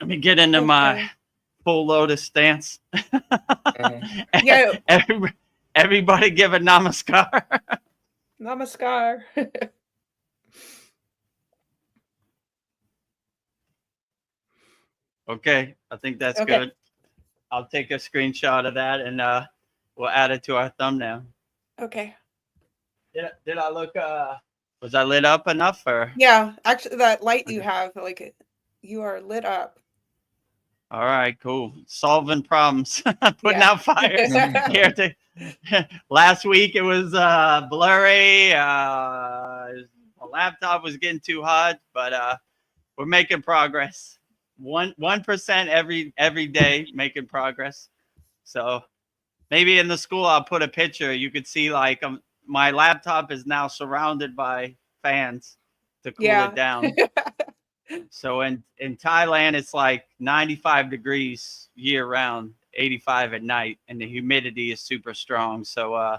S1: Let me get into my full lotus stance.
S3: Yeah.
S1: Everybody give a namaskar.
S3: Namaskar.
S1: Okay, I think that's good. I'll take a screenshot of that, and we'll add it to our thumbnail.
S3: Okay.
S1: Did I look? Was I lit up enough? Or
S3: yeah, actually, that light you have, like, you are lit up.
S1: All right, cool. Solving problems, putting
S3: Yeah.
S1: out fires here. Last week it was blurry. My laptop was getting too hot, but we're making progress. 1% every day, making progress. So maybe in the school I'll put a picture. You could see like my laptop is now surrounded by fans to cool
S3: Yeah.
S1: it down. So in Thailand, it's like 95 degrees year round, 85 at night, and the humidity is super strong. So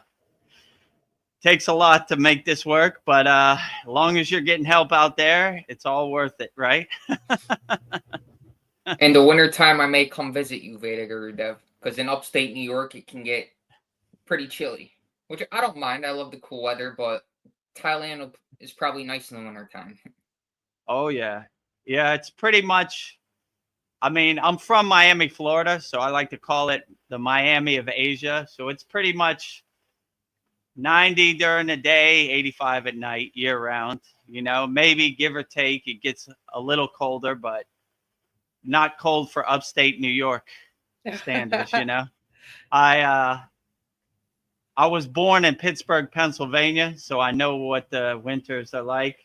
S1: takes a lot to make this work, but as long as you're getting help out there, it's all worth it, right?
S4: In the wintertime, I may come visit you, Vedagurudev, because in upstate New York, it can get pretty chilly, which I don't mind. I love the cool weather, but Thailand is probably nice in the wintertime.
S1: Oh, yeah. Yeah, it's pretty much, I mean, I'm from Miami, Florida, so I like to call it the Miami of Asia. So it's pretty much 90 during the day, 85 at night, year round. You know, maybe give or take, it gets a little colder, but not cold for upstate New York standards, you know. I was born in Pittsburgh, Pennsylvania, so I know what the winters are like.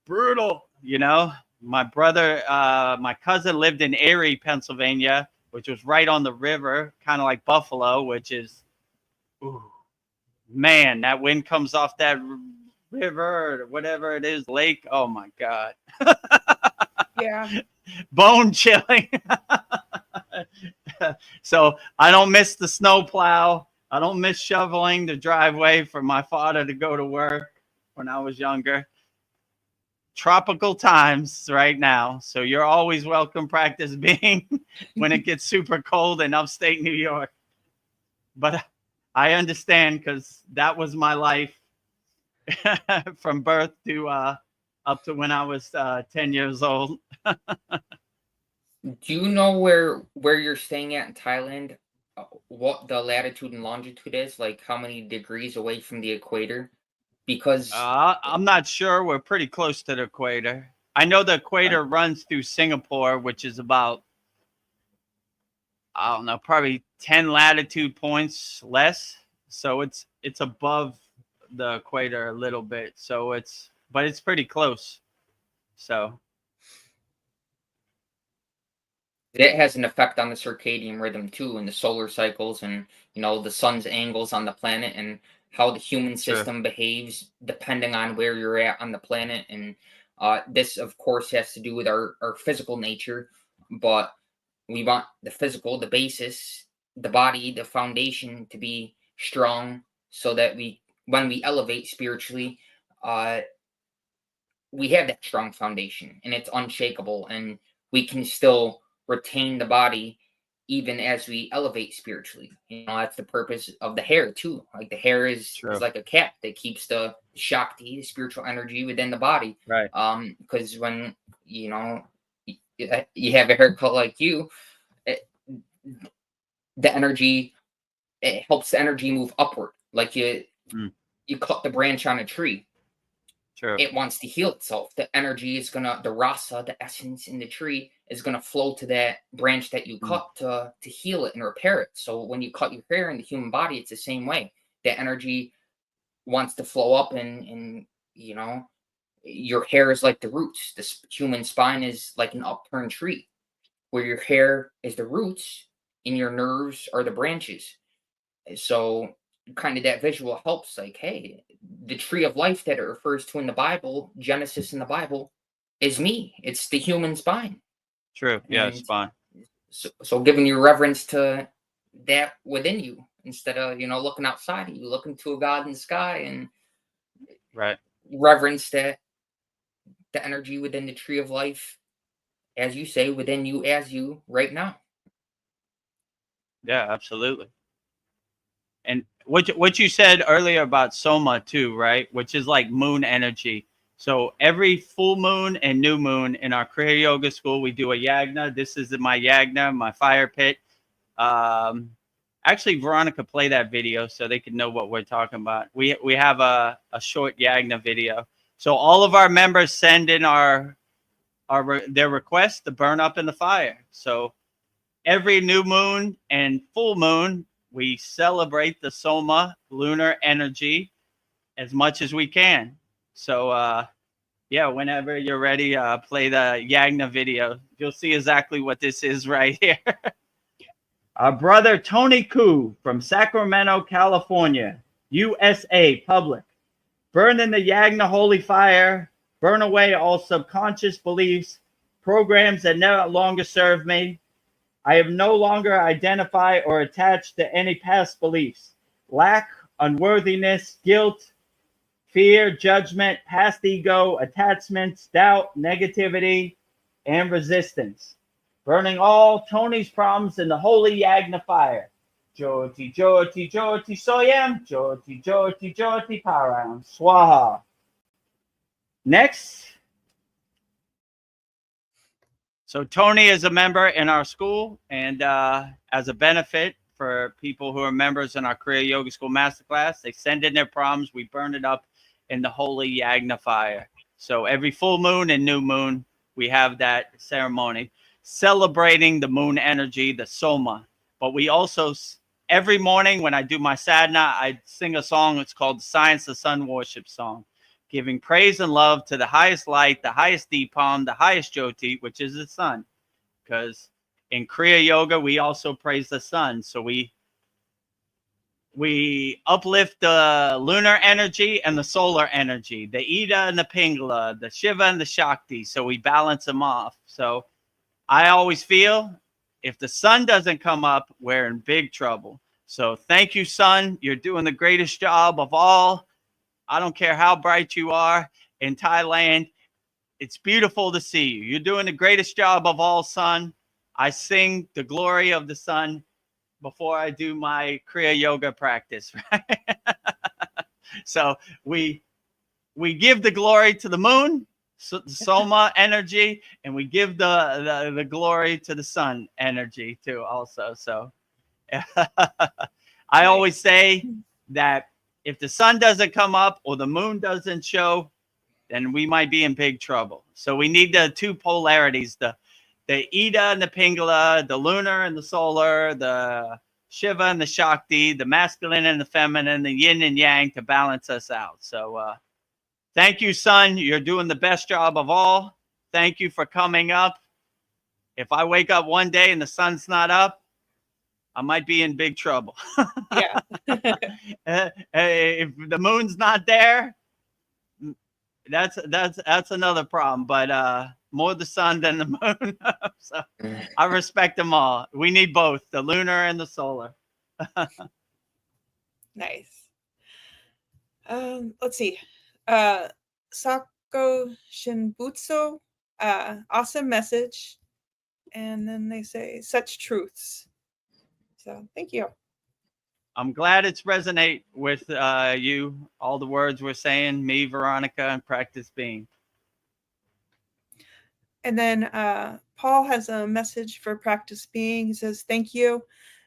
S1: Brutal, you know. My brother, my cousin lived in Erie, Pennsylvania, which was right on the river, kind of like Buffalo, which is, ooh, man, that wind comes off that river or whatever it is, lake. Oh my God.
S3: Yeah.
S1: Bone chilling. So I don't miss the snow plow. I don't miss shoveling the driveway for my father to go to work when I was younger. Tropical times right now. So you're always welcome, practice being when it gets super cold in upstate New York. But I understand because that was my life from birth to up to when I was 10 years old.
S4: Do you know where you're staying at in Thailand? What the latitude and longitude is? Like how many degrees away from the equator? Because
S1: I'm not sure. We're pretty close to the equator. I know the equator runs through Singapore, which is about, I don't know, probably 10 latitude points less. So it's above the equator a little bit. So but it's pretty close. So
S4: it has an effect on the circadian rhythm too, and the solar cycles, and the sun's angles on the planet, and how the human system behaves depending on where you're at on the planet. And this, of course, has to do with our physical nature, but we want the physical, the basis, the body, the foundation to be strong, so that when we elevate spiritually, we have that strong foundation, and it's unshakable, and we can still retain the body even as we elevate spiritually. That's the purpose of the hair too. Like the hair is like a cap that keeps the Shakti, the spiritual energy within the body.
S1: Right.
S4: Because when you have a haircut like you, the energy, it helps the energy move upward. Like you cut the branch on a tree.
S1: True.
S4: It wants to heal itself. The energy is the rasa, the essence in the tree, is gonna flow to that branch that you cut to heal it and repair it. So when you cut your hair in the human body, it's the same way. The energy wants to flow up, and your hair is like the roots. The human spine is like an upturned tree, where your hair is the roots and your nerves are the branches. So kind of that visual helps, like, hey, the tree of life that it refers to in the Bible, Genesis in the Bible, is me. It's the human spine.
S1: True. Yeah, spine.
S4: So giving you reverence to that within you, instead of looking outside of you, looking to a God in the sky, and reverence that the energy within the tree of life, as you say, within you as you right now.
S1: Yeah, absolutely. And what you said earlier about soma too, right? Which is like moon energy. So every full moon and new moon in our Kriya Yoga school, we do a yagna. This is my yagna, my fire pit. Actually, Veronica, play that video so they can know what we're talking about. We have a short yagna video. So all of our members send in their requests to burn up in the fire. So every new moon and full moon, we celebrate the Soma lunar energy as much as we can. So, yeah, whenever you're ready, play the Yagna video. You'll see exactly what this is right here. Our brother Tony Koo from Sacramento, California, USA, public. Burn in the Yagna holy fire. Burn away all subconscious beliefs, programs that no longer serve me. I have no longer identified or attached to any past beliefs. Lack, unworthiness, guilt, fear, judgment, past ego, attachments, doubt, negativity, and resistance. Burning all Tony's problems in the holy Yagna fire. Jyoti, Jyoti, Jyoti, Soyam, Jyoti, Jyoti, Jyoti, Param, Swaha. Next. So Tony is a member in our school, and as a benefit for people who are members in our Kriya Yoga School Masterclass, they send in their problems. We burn it up in the holy Yagna fire. So every full moon and new moon, we have that ceremony celebrating the moon energy, the Soma. But we also, every morning when I do my sadhana, I sing a song. It's called the Science of Sun Worship Song, giving praise and love to the highest light, the highest Deepam, the highest Jyoti, which is the sun. Because in Kriya Yoga, we also praise the sun. So we uplift the lunar energy and the solar energy, the Ida and the Pingala, the Shiva and the Shakti. So we balance them off. So I always feel if the sun doesn't come up, we're in big trouble. So thank you, sun. You're doing the greatest job of all. I don't care how bright you are in Thailand. It's beautiful to see you. You're doing the greatest job of all, sun. I sing the glory of the sun before I do my Kriya Yoga practice, right? So we give the glory to the moon, Soma energy, and we give the glory to the sun energy too also. So I always say that if the sun doesn't come up or the moon doesn't show, then we might be in big trouble. So we need the two polarities, the Ida and the Pingala, the lunar and the solar, the Shiva and the Shakti, the masculine and the feminine, the yin and yang to balance us out. So thank you, sun. You're doing the best job of all. Thank you for coming up. If I wake up one day and the sun's not up, I might be in big trouble.
S3: Yeah.
S1: If the moon's not there, that's another problem. But more the sun than the moon. So I respect them all. We need both, the lunar and the solar.
S3: Nice. Let's see. Sako Shinbutsu, awesome message. And then they say such truths. So thank you.
S1: I'm glad it's resonate with you, all the words we're saying, me, Veronica, and Practice Being.
S3: And then Paul has a message for Practice Being. He says, thank you.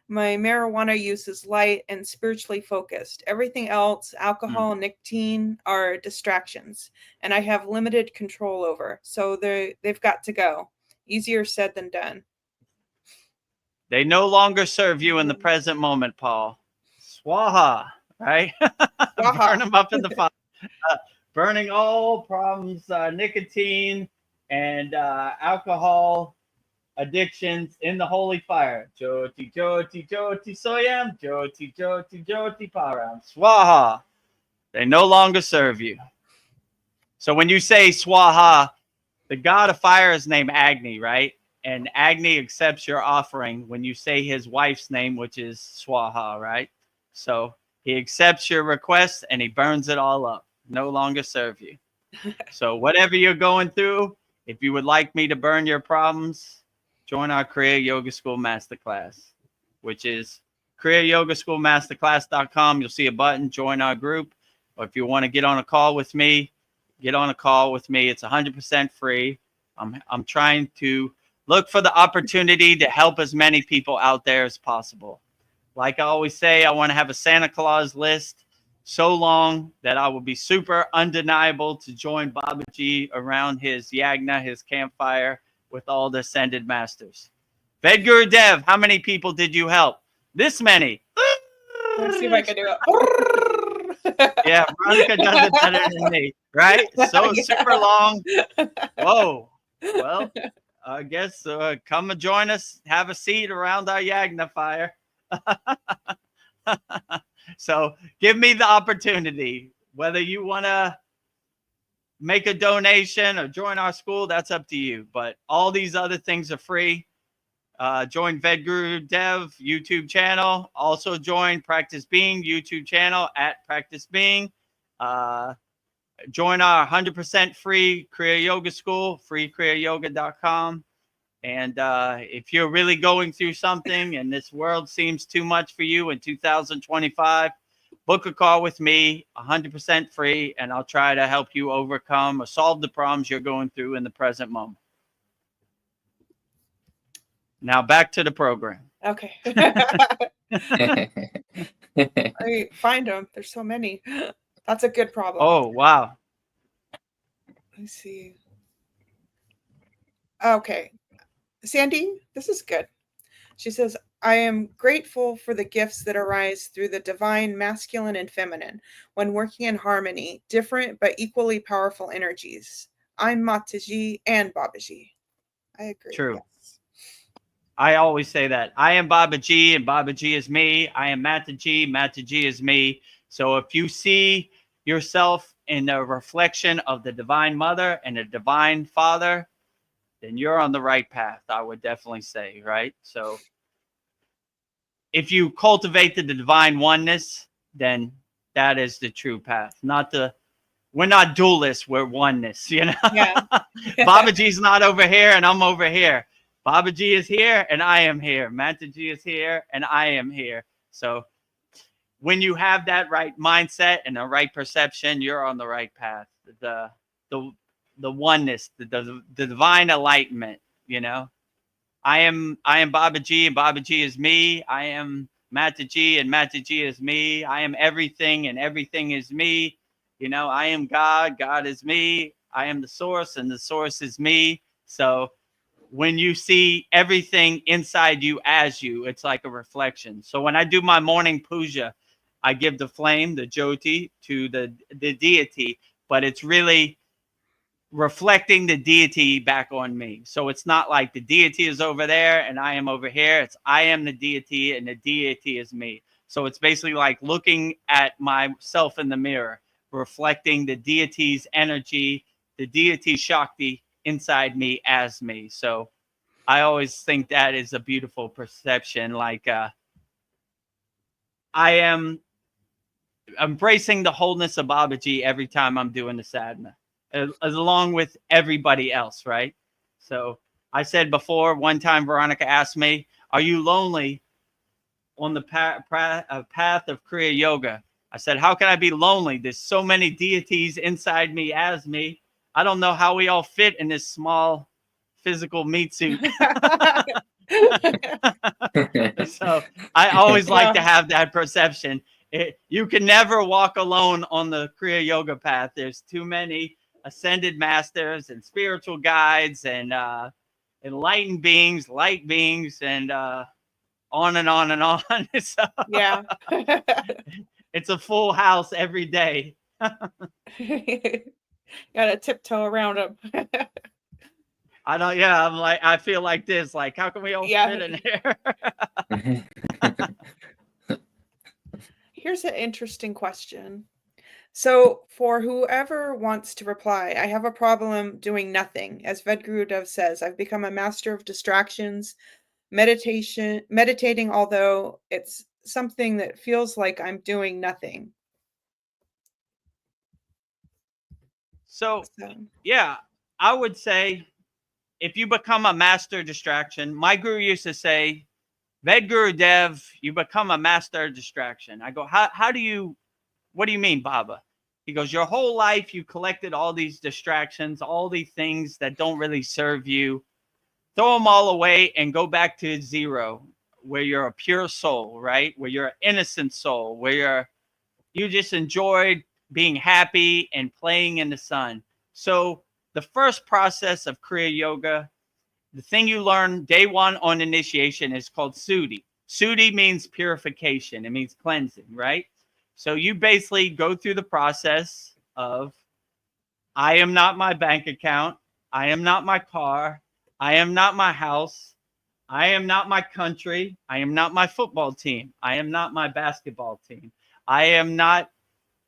S3: My marijuana use is light and spiritually focused. Everything else, alcohol, nicotine, are distractions, and I have limited control over. So they've got to go. Easier said than done.
S1: They no longer serve you in the present moment, Paul. Swaha, right?
S3: Swaha.
S1: Burn them up in the fire. Burning all problems, nicotine and alcohol addictions in the holy fire. Jyoti, Jyoti, Jyoti, Soyam, Jyoti, Jyoti, Jyoti, Param. Swaha. They no longer serve you. So when you say Swaha, the god of fire is named Agni, right? And Agni accepts your offering when you say his wife's name, which is Swaha, right? So he accepts your request and he burns it all up. No longer serve you. So whatever you're going through, if you would like me to burn your problems, join our Kriya Yoga School Masterclass, which is kriyayogamasterclass.com. You'll see a button, join our group. Or if you want to get on a call with me, get on a call with me. It's 100% free. I'm trying to look for the opportunity to help as many people out there as possible. Like I always say, I want to have a Santa Claus list so long that I will be super undeniable to join Babaji around his yagna, his campfire, with all the ascended masters. Vedagurudev, how many people did you help? This many.
S3: Let's see if I can do it.
S1: Yeah, Veronica does it better than me, right? So
S3: Yeah.
S1: super long. Whoa. Well, I guess come and join us. Have a seat around our Yagna fire. So give me the opportunity. Whether you want to make a donation or join our school, that's up to you. But all these other things are free. Join Vedagurudev YouTube channel. Also join Practice Being YouTube channel at Practice Being. Join our 100% free Kriya Yoga School, freekriyayoga.com. And if you're really going through something and this world seems too much for you in 2025, book a call with me, 100% free, and I'll try to help you overcome or solve the problems you're going through in the present moment. Now back to the program.
S3: Okay. I find them. There's so many. That's a good problem.
S1: Oh, wow.
S3: Let's see. Okay. Sandy, this is good. She says, I am grateful for the gifts that arise through the divine masculine and feminine when working in harmony, different but equally powerful energies. I'm Mataji and Babaji. I agree.
S1: True.
S3: Yes.
S1: I always say that. I am Babaji and Babaji is me. I am Mataji, Mataji is me. So if you see yourself in the reflection of the Divine Mother and the Divine Father, then you're on the right path, I would definitely say, right? So if you cultivate the divine oneness, then that is the true path. We're not dualists, we're oneness, you know?
S3: Yeah.
S1: Babaji's not over here and I'm over here. Babaji is here and I am here. Mataji is here and I am here. So when you have that right mindset and the right perception, you're on the right path. The oneness, the divine enlightenment, you know. I am Babaji and Babaji is me. I am Mataji and Mataji is me. I am everything and everything is me. You know, I am God, God is me. I am the source and the source is me. So when you see everything inside you as you, it's like a reflection. So when I do my morning puja, I give the flame, the jyoti, to the deity, but it's really reflecting the deity back on me. So it's not like the deity is over there and I am over here. It's I am the deity and the deity is me. So it's basically like looking at myself in the mirror, reflecting the deity's energy, the deity Shakti inside me as me. So I always think that is a beautiful perception. Like I am embracing the wholeness of Babaji every time I'm doing the sadhana, as along with everybody else, right? So I said before, one time Veronica asked me, are you lonely on the path of Kriya Yoga? I said, how can I be lonely? There's so many deities inside me as me. I don't know how we all fit in this small physical meat suit. So I always like to have that perception. You can never walk alone on the Kriya Yoga path. There's too many ascended masters and spiritual guides and enlightened beings, light beings, and on and on and on. So,
S3: yeah.
S1: It's a full house every day.
S3: Gotta tiptoe around them.
S1: I feel like this. Like, how can we all fit in here?
S3: Here's an interesting question. So for whoever wants to reply, I have a problem doing nothing. As Vedagurudev says, I've become a master of distractions, meditating, although it's something that feels like I'm doing nothing.
S1: So yeah, I would say if you become a master distraction, my guru used to say, Vedagurudev, you become a master distraction. I go, what do you mean, Baba? He goes, your whole life you collected all these distractions, all these things that don't really serve you. Throw them all away and go back to zero, where you're a pure soul, right? Where you're an innocent soul, where you just enjoyed being happy and playing in the sun. So the first process of Kriya Yoga the thing you learn day one on initiation is called Sudi. Sudi means purification. It means cleansing, right? So you basically go through the process of, I am not my bank account. I am not my car. I am not my house. I am not my country. I am not my football team. I am not my basketball team. I am not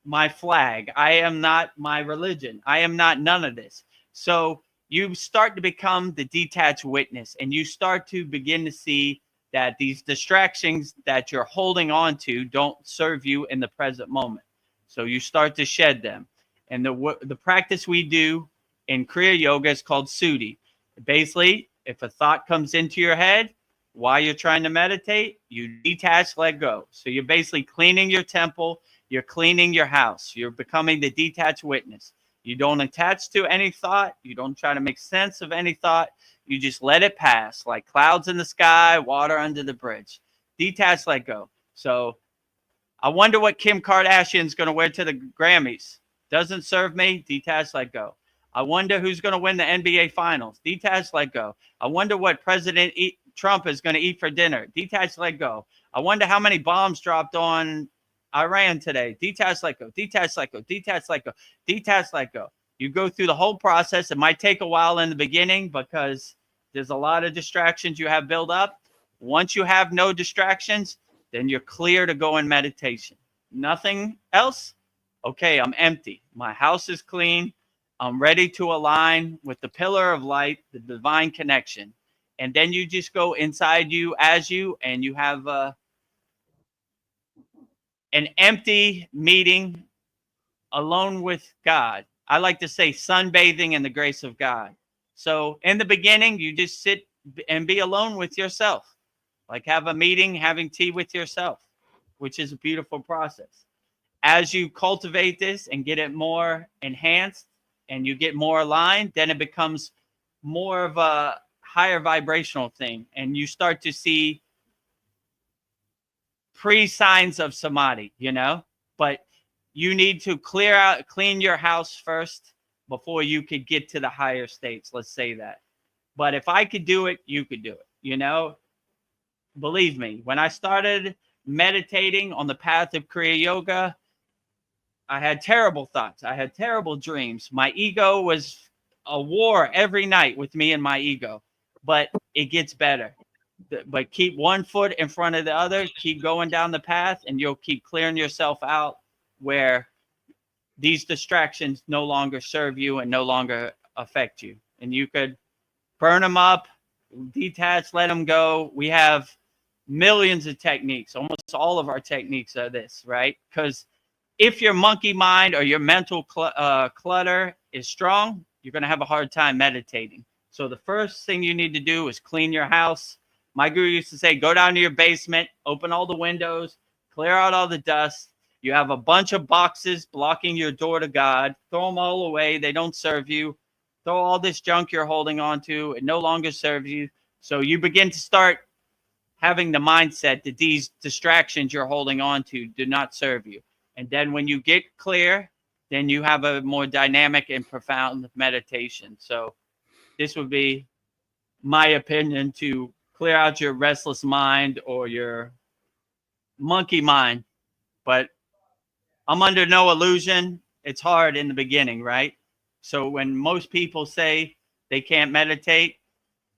S1: my flag. I am not my religion. I am not none of this. So you start to become the detached witness, and you start to begin to see that these distractions that you're holding on to don't serve you in the present moment. So you start to shed them. And the practice we do in Kriya Yoga is called Sudi. Basically, if a thought comes into your head while you're trying to meditate, you detach, let go. So you're basically cleaning your temple. You're cleaning your house. You're becoming the detached witness. You don't attach to any thought. You don't try to make sense of any thought. You just let it pass, like clouds in the sky, water under the bridge. Detach, let go. So I wonder what Kim Kardashian's going to wear to the Grammys. Doesn't serve me. Detach, let go. I wonder who's going to win the NBA Finals. Detach, let go. I wonder what President Trump is going to eat for dinner. Detach, let go. I wonder how many bombs dropped on Iran today. Detach, let go. Detach, let go. Detach, let go. Detach, let go. You go through the whole process. It might take a while in the beginning because there's a lot of distractions you have built up. Once you have no distractions, then you're clear to go in meditation. Nothing else? Okay, I'm empty. My house is clean. I'm ready to align with the pillar of light, the divine connection. And then you just go inside you as you, and you have an empty meeting alone with God. I like to say sunbathing in the grace of God. So in the beginning, you just sit and be alone with yourself, like have a meeting, having tea with yourself, which is a beautiful process. As you cultivate this and get it more enhanced and you get more aligned, then it becomes more of a higher vibrational thing. And you start to see pre-signs of samadhi, but you need to clean your house first before you could get to the higher states. Let's say that. But if I could do it, you could do it. Believe me, when I started meditating on the path of Kriya Yoga, I had terrible thoughts. I had terrible dreams. My ego was a war every night with me and my ego, but it gets better. But keep one foot in front of the other, keep going down the path, and you'll keep clearing yourself out where these distractions no longer serve you and no longer affect you. And you could burn them up, detach, let them go. We have millions of techniques. Almost all of our techniques are this, right? Because if your monkey mind or your mental clutter is strong, you're going to have a hard time meditating. So the first thing you need to do is clean your house. My guru used to say, go down to your basement, open all the windows, clear out all the dust. You have a bunch of boxes blocking your door to God. Throw them all away. They don't serve you. Throw all this junk you're holding on to. It no longer serves you. So you begin to start having the mindset that these distractions you're holding on to do not serve you. And then when you get clear, then you have a more dynamic and profound meditation. So this would be my opinion to clear out your restless mind or your monkey mind. But I'm under no illusion. It's hard in the beginning, right? So when most people say they can't meditate,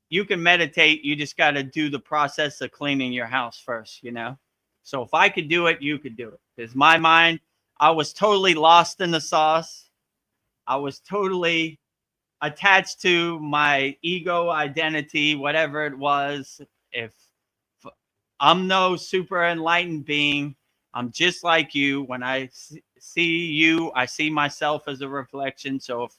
S1: you can meditate. You just got to do the process of cleaning your house first, So if I could do it, you could do it. Because my mind, I was totally lost in the sauce. I was totally attached to my ego identity, whatever it was. If I'm no super enlightened being, I'm just like you. When I see you, I see myself as a reflection. So if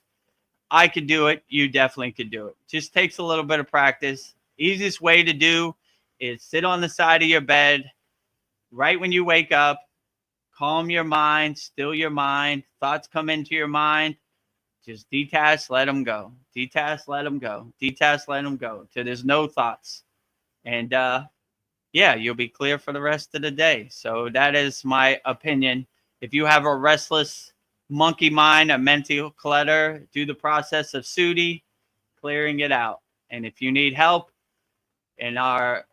S1: I could do it, you definitely could do it. Just takes a little bit of practice. Easiest way to do is sit on the side of your bed right when you wake up. Calm your mind, still your mind. Thoughts come into your mind. Just detach, let them go. Detach, let them go. Detach, let them go. Till there's no thoughts. And you'll be clear for the rest of the day. So that is my opinion. If you have a restless monkey mind, a mental clutter, do the process of Sudi, clearing it out. And if you need help in our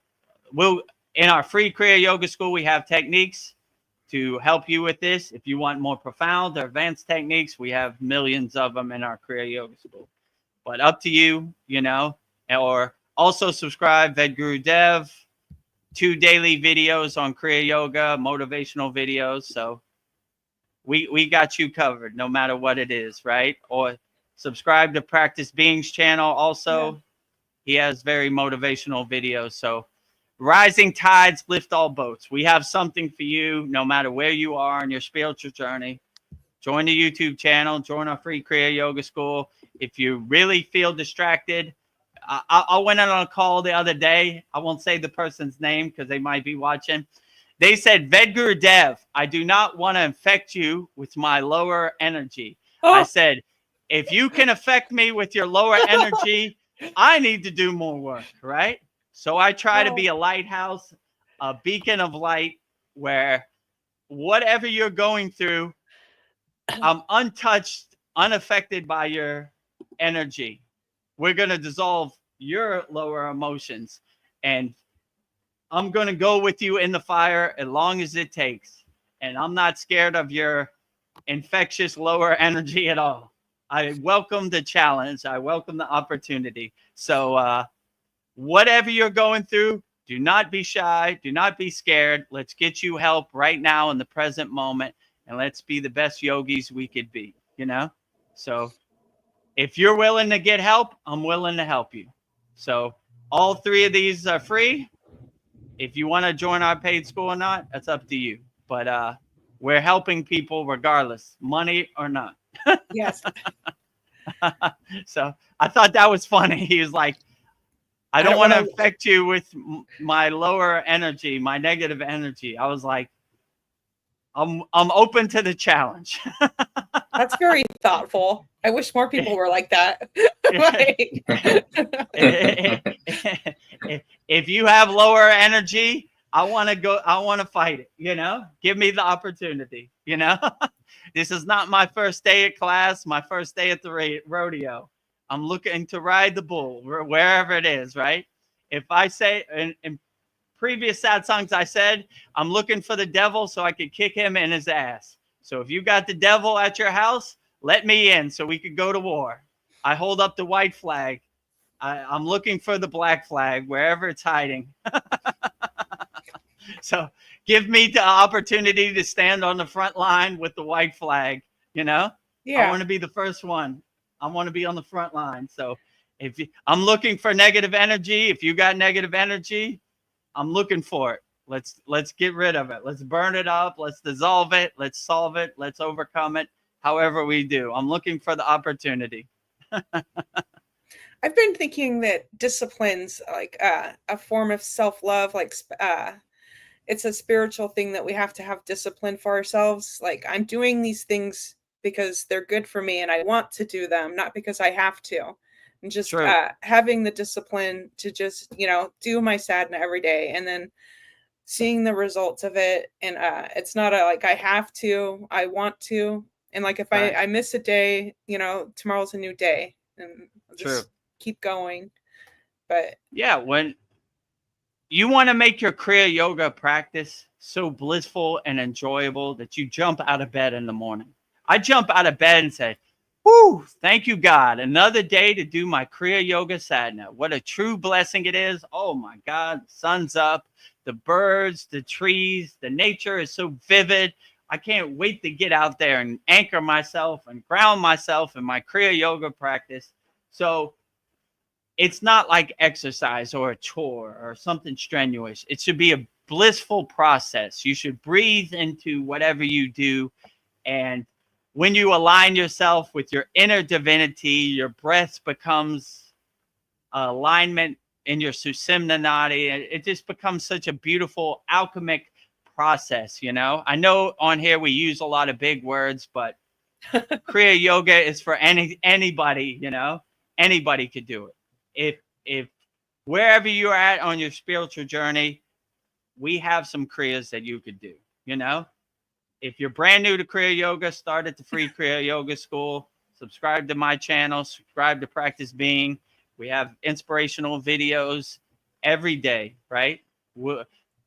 S1: free Kriya Yoga School, we have techniques to help you with this. If you want more profound or advanced techniques, we have millions of them in our Kriya Yoga School. But up to you, you know. Or also subscribe, Vedagurudev, 2 daily videos on Kriya Yoga, motivational videos. So we got you covered no matter what it is, right? Or subscribe to Practice Beings channel also. Yeah. He has very motivational videos. So rising tides lift all boats. We have something for you no matter where you are in your spiritual journey. Join the YouTube channel. Join our free Kriya Yoga School. If you really feel distracted, I went on a call the other day. I won't say the person's name because they might be watching. They said, Vedagurudev, I do not want to infect you with my lower energy. Oh. I said, if you can affect me with your lower energy, I need to do more work, right? So I try to be a lighthouse, a beacon of light where whatever you're going through, I'm untouched, unaffected by your energy. We're going to dissolve your lower emotions, and I'm going to go with you in the fire as long as it takes. And I'm not scared of your infectious lower energy at all. I welcome the challenge. I welcome the opportunity. So whatever you're going through, do not be shy. Do not be scared. Let's get you help right now in the present moment. And let's be the best yogis we could be, you know? So if you're willing to get help, I'm willing to help you. So all 3 of these are free. If you want to join our paid school or not, that's up to you. But we're helping people regardless, money or not.
S3: Yes.
S1: So I thought that was funny. He was like, I don't want to affect you with my lower energy, my negative energy. I was like, I'm open to the challenge.
S3: That's very thoughtful. I wish more people were like that.
S1: If you have lower energy, I want to fight it, you know? Give me the opportunity, you know? This is not my first day at class, my first day at the rodeo. I'm looking to ride the bull wherever it is, right? If I say in previous satsangs, I said, I'm looking for the devil so I could kick him in his ass. So if you got the devil at your house, let me in so we could go to war. I hold up the white flag. I'm looking for the black flag wherever it's hiding. So give me the opportunity to stand on the front line with the white flag, you know? Yeah. I want to be the first one. I want to be on the front line. So I'm looking for negative energy. If you got negative energy, I'm looking for it. Let's get rid of it. Let's burn it up. Let's dissolve it. Let's solve it. Let's overcome it. However we do. I'm looking for the opportunity.
S3: I've been thinking that discipline's like a form of self-love, like it's a spiritual thing that we have to have discipline for ourselves. Like I'm doing these things because they're good for me and I want to do them, not because I have to. And just having the discipline to just, you know, do my sadhana every day and then seeing the results of it. And it's not like I have to, I want to. And like if I miss a day, you know, tomorrow's a new day and I'll just keep going. But
S1: yeah, when you want to make your Kriya Yoga practice so blissful and enjoyable that you jump out of bed in the morning. I jump out of bed and say, whoo, thank you, God. Another day to do my Kriya Yoga sadhana. What a true blessing it is. Oh, my God. The sun's up. The birds, the trees, the nature is so vivid. I can't wait to get out there and anchor myself and ground myself in my Kriya Yoga practice. So it's not like exercise or a chore or something strenuous. It should be a blissful process. You should breathe into whatever you do. And when you align yourself with your inner divinity, your breath becomes alignment in your Sushumna Nadi. It just becomes such a beautiful alchemic process, you know? I know on here we use a lot of big words, but Kriya Yoga is for anybody, you know? Anybody could do it. If wherever you're at on your spiritual journey, we have some Kriyas that you could do, you know? If you're brand new to Kriya Yoga, start at the free Kriya Yoga School. Subscribe to my channel. Subscribe to Practice Being. We have inspirational videos every day, right?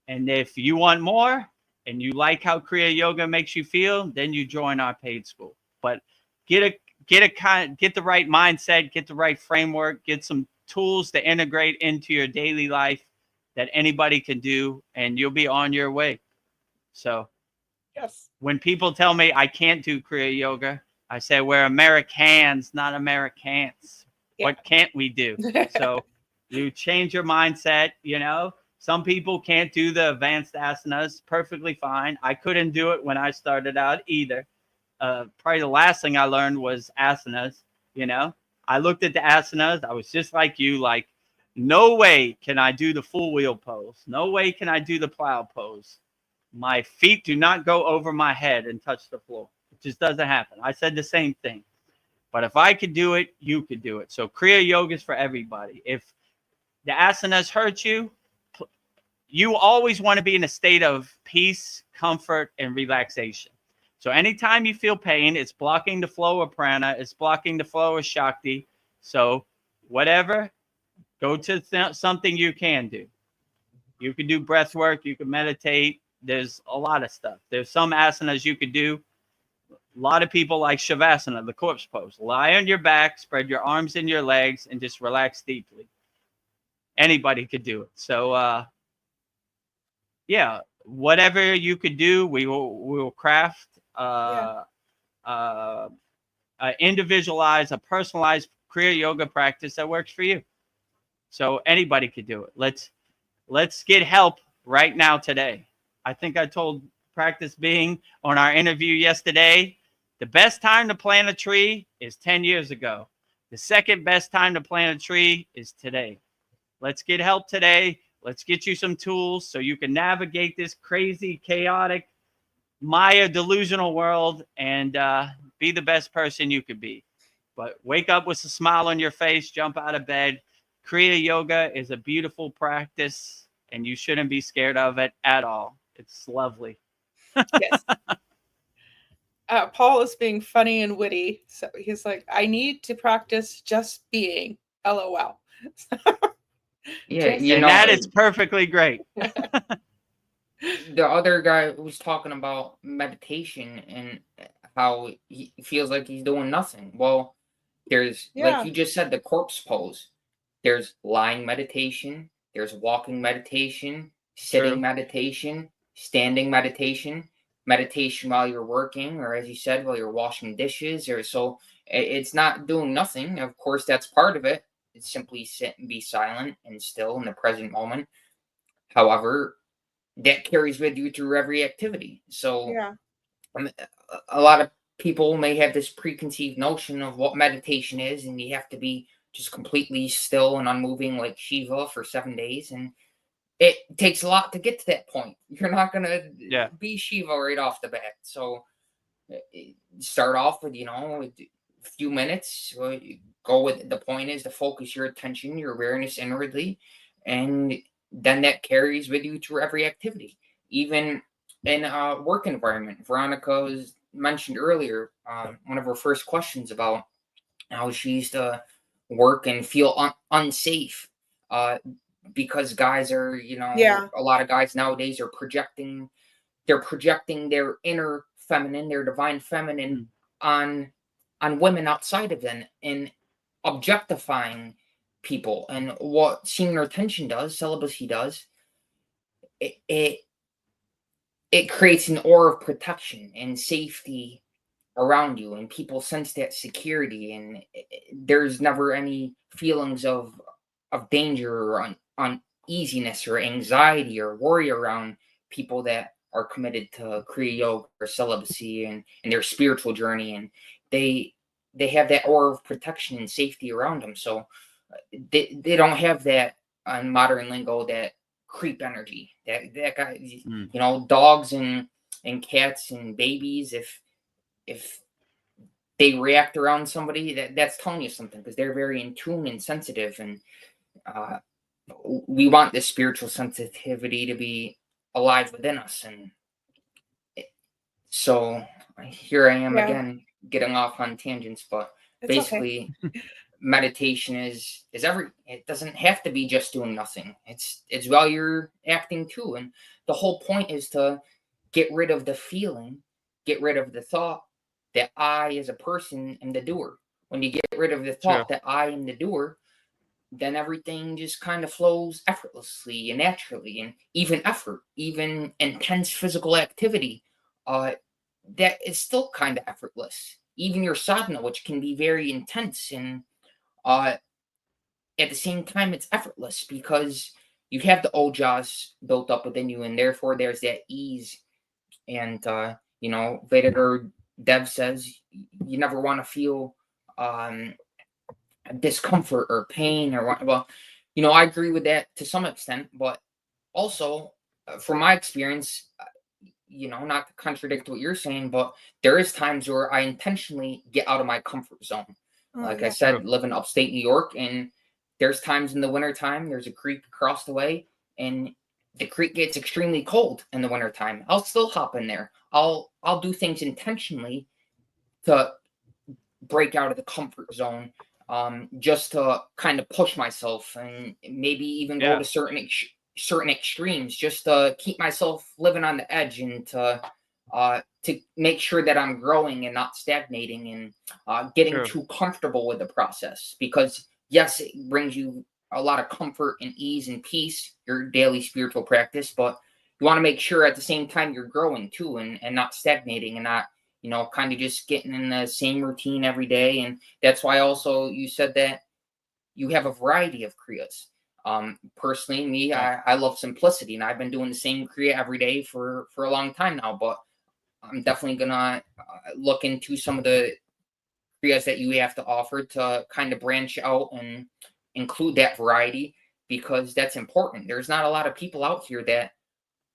S1: And if you want more and you like how Kriya Yoga makes you feel, then you join our paid school. But get the right mindset, get the right framework, get some tools to integrate into your daily life that anybody can do, and you'll be on your way. So
S3: yes,
S1: when people tell me I can't do Kriya Yoga, I say we're Americans, not Americans.
S3: Yeah.
S1: What can't we do? So you change your mindset, you know. Some people can't do the advanced asanas, perfectly fine. I couldn't do it when I started out either. Probably the last thing I learned was asanas, you know. I looked at the asanas, I was just like you, like, no way can I do the full wheel pose. No way can I do the plow pose. My feet do not go over my head and touch the floor. It just doesn't happen. I said the same thing. But if I could do it, you could do it. So Kriya Yoga is for everybody. If the asanas hurt you, you always want to be in a state of peace, comfort, and relaxation. So anytime you feel pain, it's blocking the flow of prana, it's blocking the flow of shakti. So whatever, go to something you can do. You can do breath work, you can meditate. There's a lot of stuff. There's some asanas you could do. A lot of people like Shavasana, the corpse pose. Lie on your back, spread your arms and your legs, and just relax deeply. Anybody could do it. So, yeah, whatever you could do, we will craft, individualize, a personalized Kriya Yoga practice that works for you. So anybody could do it. Let's get help right now today. I think I told Practice Being on our interview yesterday, the best time to plant a tree is 10 years ago. The second best time to plant a tree is today. Let's get help today. Let's get you some tools so you can navigate this crazy, chaotic, Maya delusional world and be the best person you could be. But wake up with a smile on your face, jump out of bed. Kriya Yoga is a beautiful practice, and you shouldn't be scared of it at all. It's lovely.
S3: Yes. Paul is being funny and witty. So he's like, I need to practice just being. LOL.
S4: Yeah,
S3: Just-
S4: you
S1: And
S4: know,
S1: that is perfectly great.
S4: the other guy was talking about meditation and how he feels like he's doing nothing. Well, there's,
S3: Yeah.
S4: like you just said, the corpse pose. There's lying meditation. There's walking meditation, sitting
S1: True.
S4: meditation, standing meditation, meditation while you're working, or as you said, while you're washing dishes. Or so it's not doing nothing. Of course, that's part of it. It's simply sit and be silent and still in the present moment. However, that carries with you through every activity. So
S3: Yeah.
S4: a lot of people may have this preconceived notion of what meditation is, and you have to be just completely still and unmoving like Shiva for 7 days. And it takes a lot to get to that point. You're not going to be Shiva right off the bat. So start off with, a few minutes. Go with, the point is to focus your attention, your awareness inwardly, and then that carries with you through every activity, even in a work environment. Veronica was mentioned earlier, one of her first questions about how she used to work and feel unsafe because guys are, a lot of guys nowadays are projecting their inner feminine, their divine feminine on women outside of them and objectifying people. And what seeing retention does, celibacy does, it creates an aura of protection and safety around you, and people sense that security, and there's never any feelings of danger or uneasiness or anxiety or worry around people that are committed to Kriya Yoga or celibacy and their spiritual journey, and they have that aura of protection and safety around them. So they don't have that, on modern lingo, that creep energy that guy, dogs and cats and babies, if they react around somebody, that's telling you something, because they're very in tune and sensitive, and we want this spiritual sensitivity to be alive within us. And so here I am again getting off on tangents, but
S3: It's
S4: basically
S3: okay.
S4: meditation is it doesn't have to be just doing nothing. It's while you're acting too. And the whole point is to get rid of the feeling, get rid of the thought that I as a person am the doer. When you get rid of the thought that I am the doer, then everything just kind of flows effortlessly and naturally. And even effort, even intense physical activity, that is still kind of effortless. Even your sadhana, which can be very intense, and at the same time, it's effortless because you have the ojas built up within you, and therefore there's that ease. And Vedagurudev says you never want to feel discomfort or pain or what. Well, I agree with that to some extent, but also from my experience, not to contradict what you're saying, but there is times where I intentionally get out of my comfort zone. Like I said, live in upstate New York, and there's times in the wintertime, there's a creek across the way, and the creek gets extremely cold in the wintertime. I'll still hop in there. I'll do things intentionally to break out of the comfort zone, just to kind of push myself and maybe even go to certain extremes, just to keep myself living on the edge, and to make sure that I'm growing and not stagnating, and getting too comfortable with the process. Because yes, it brings you a lot of comfort and ease and peace, your daily spiritual practice, but you want to make sure at the same time you're growing too, and not stagnating, and not kind of just getting in the same routine every day. And that's why also you said that you have a variety of kriyas. Personally, me, I love simplicity, and I've been doing the same kriya every day for a long time now, but I'm definitely gonna look into some of the kriyas that you have to offer to kind of branch out and include that variety, because that's important. There's not a lot of people out here that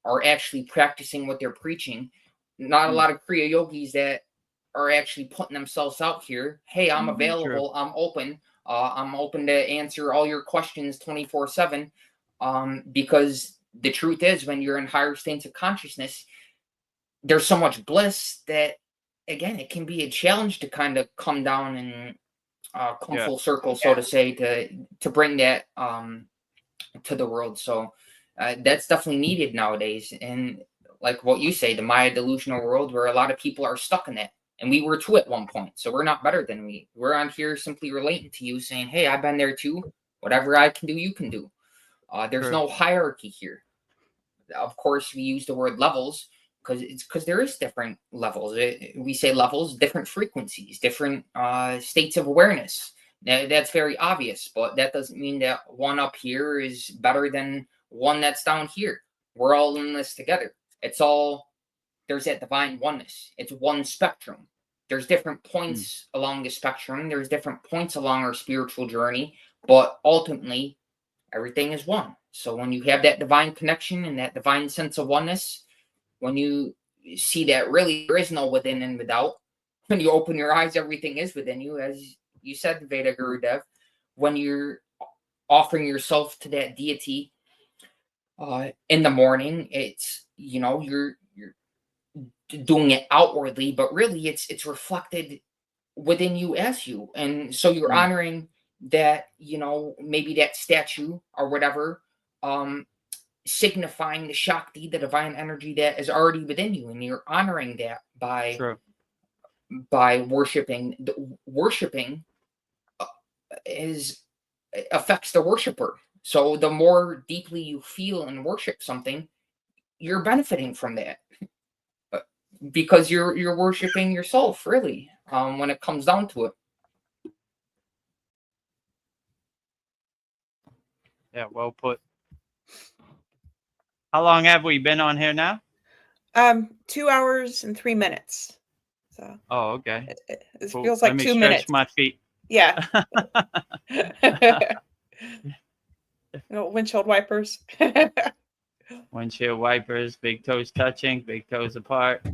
S4: are actually practicing what they're preaching. Not a lot of kriya yogis that are actually putting themselves out here. Hey, I'm available. I'm open. I'm open to answer all your questions 24/7. Because the truth is, when you're in higher states of consciousness, there's so much bliss that, again, it can be a challenge to kind of come down and come full circle, so to say, to bring that to the world. So that's definitely needed nowadays. And like what you say, the Maya delusional world, where a lot of people are stuck in that. And we were too at one point. So we're not better than we. We're on here simply relating to you, saying, hey, I've been there too. Whatever I can do, you can do. There's no hierarchy here. Of course, we use the word levels because there is different levels. We say levels, different frequencies, different states of awareness. That's very obvious, but that doesn't mean that one up here is better than one that's down here. We're all in this together. There's that divine oneness. It's one spectrum. There's different points along the spectrum. There's different points along our spiritual journey, but ultimately, everything is one. So when you have that divine connection and that divine sense of oneness, when you see that really there is no within and without, when you open your eyes, everything is within you, as you said, Vedagurudev. When you're offering yourself to that deity in the morning, it's you're doing it outwardly, but really it's reflected within you as you. And so you're honoring that, maybe that statue or whatever, signifying the Shakti, the divine energy that is already within you. And you're honoring that by worshiping. Worshiping affects the worshiper. So the more deeply you feel and worship something, you're benefiting from that. Because you're worshiping yourself, really, when it comes down to it.
S1: Yeah, well put. How long have we been on here now?
S3: 2 hours and 3 minutes. So.
S1: Oh, okay.
S3: It feels like 2 minutes.
S1: Stretch my feet.
S3: Yeah. Windshield wipers.
S1: Windshield wipers, big toes touching, big toes apart.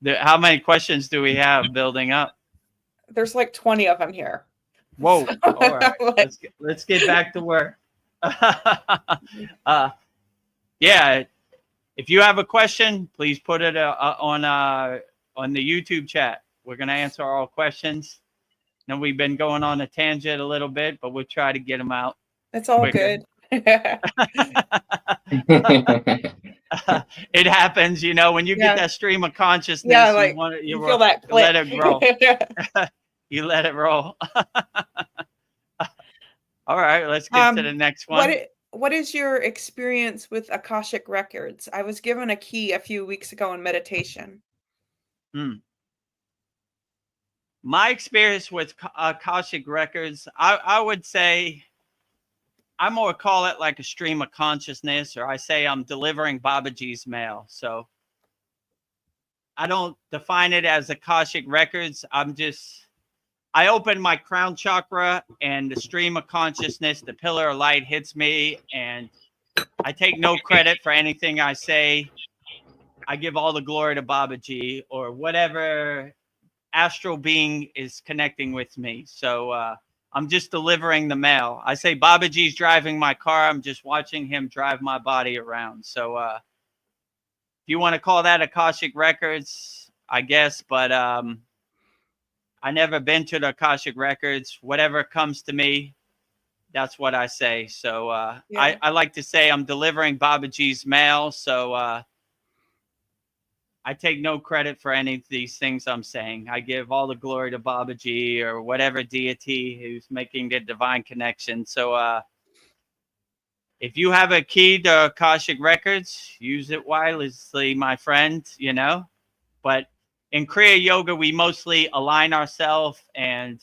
S1: How many questions do we have building up?
S3: There's like 20 of them here.
S1: Whoa. All right. Let's get back to work. Yeah. If you have a question, please put it on the YouTube chat. We're going to answer all questions. Now we've been going on a tangent a little bit, but we'll try to get them out.
S3: That's all
S1: quicker.
S3: good.
S1: It happens, you know, when you get that stream of consciousness,
S3: Yeah, like
S1: you
S3: feel that
S1: you let
S3: click.
S1: it grow. You let it roll. All right, let's get to the next one.
S3: What is your experience with Akashic records? I was given a key a few weeks ago in meditation.
S1: My experience with Akashic records, I would say, I more call it like a stream of consciousness, or I say I'm delivering Babaji's mail. So I don't define it as Akashic records. I open my crown chakra and the stream of consciousness, the pillar of light hits me, and I take no credit for anything I say. I give all the glory to Babaji or whatever astral being is connecting with me. So I'm just delivering the mail. I say Babaji's driving my car. I'm just watching him drive my body around. So if you want to call that Akashic records, I guess, but I never been to the Akashic records. Whatever comes to me, that's what I say. So I like to say I'm delivering Babaji's mail. So I take no credit for any of these things I'm saying. I give all the glory to Babaji or whatever deity who's making the divine connection. So if you have a key to Akashic records, use it wisely, my friend, you know. But in Kriya Yoga, we mostly align ourselves and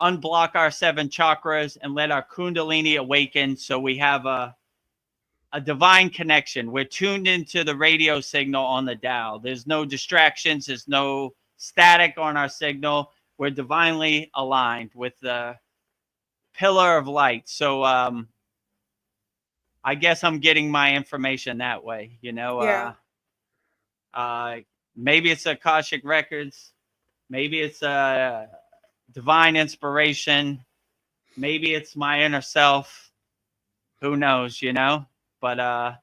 S1: unblock our 7 chakras and let our Kundalini awaken, so we have a divine connection. We're tuned into the radio signal on the dial. There's no distractions. There's no static on our signal. We're divinely aligned with the pillar of light. So I guess I'm getting my information that way, you know. Maybe it's Akashic records. Maybe it's a divine inspiration. Maybe it's my inner self. Who knows, you know? But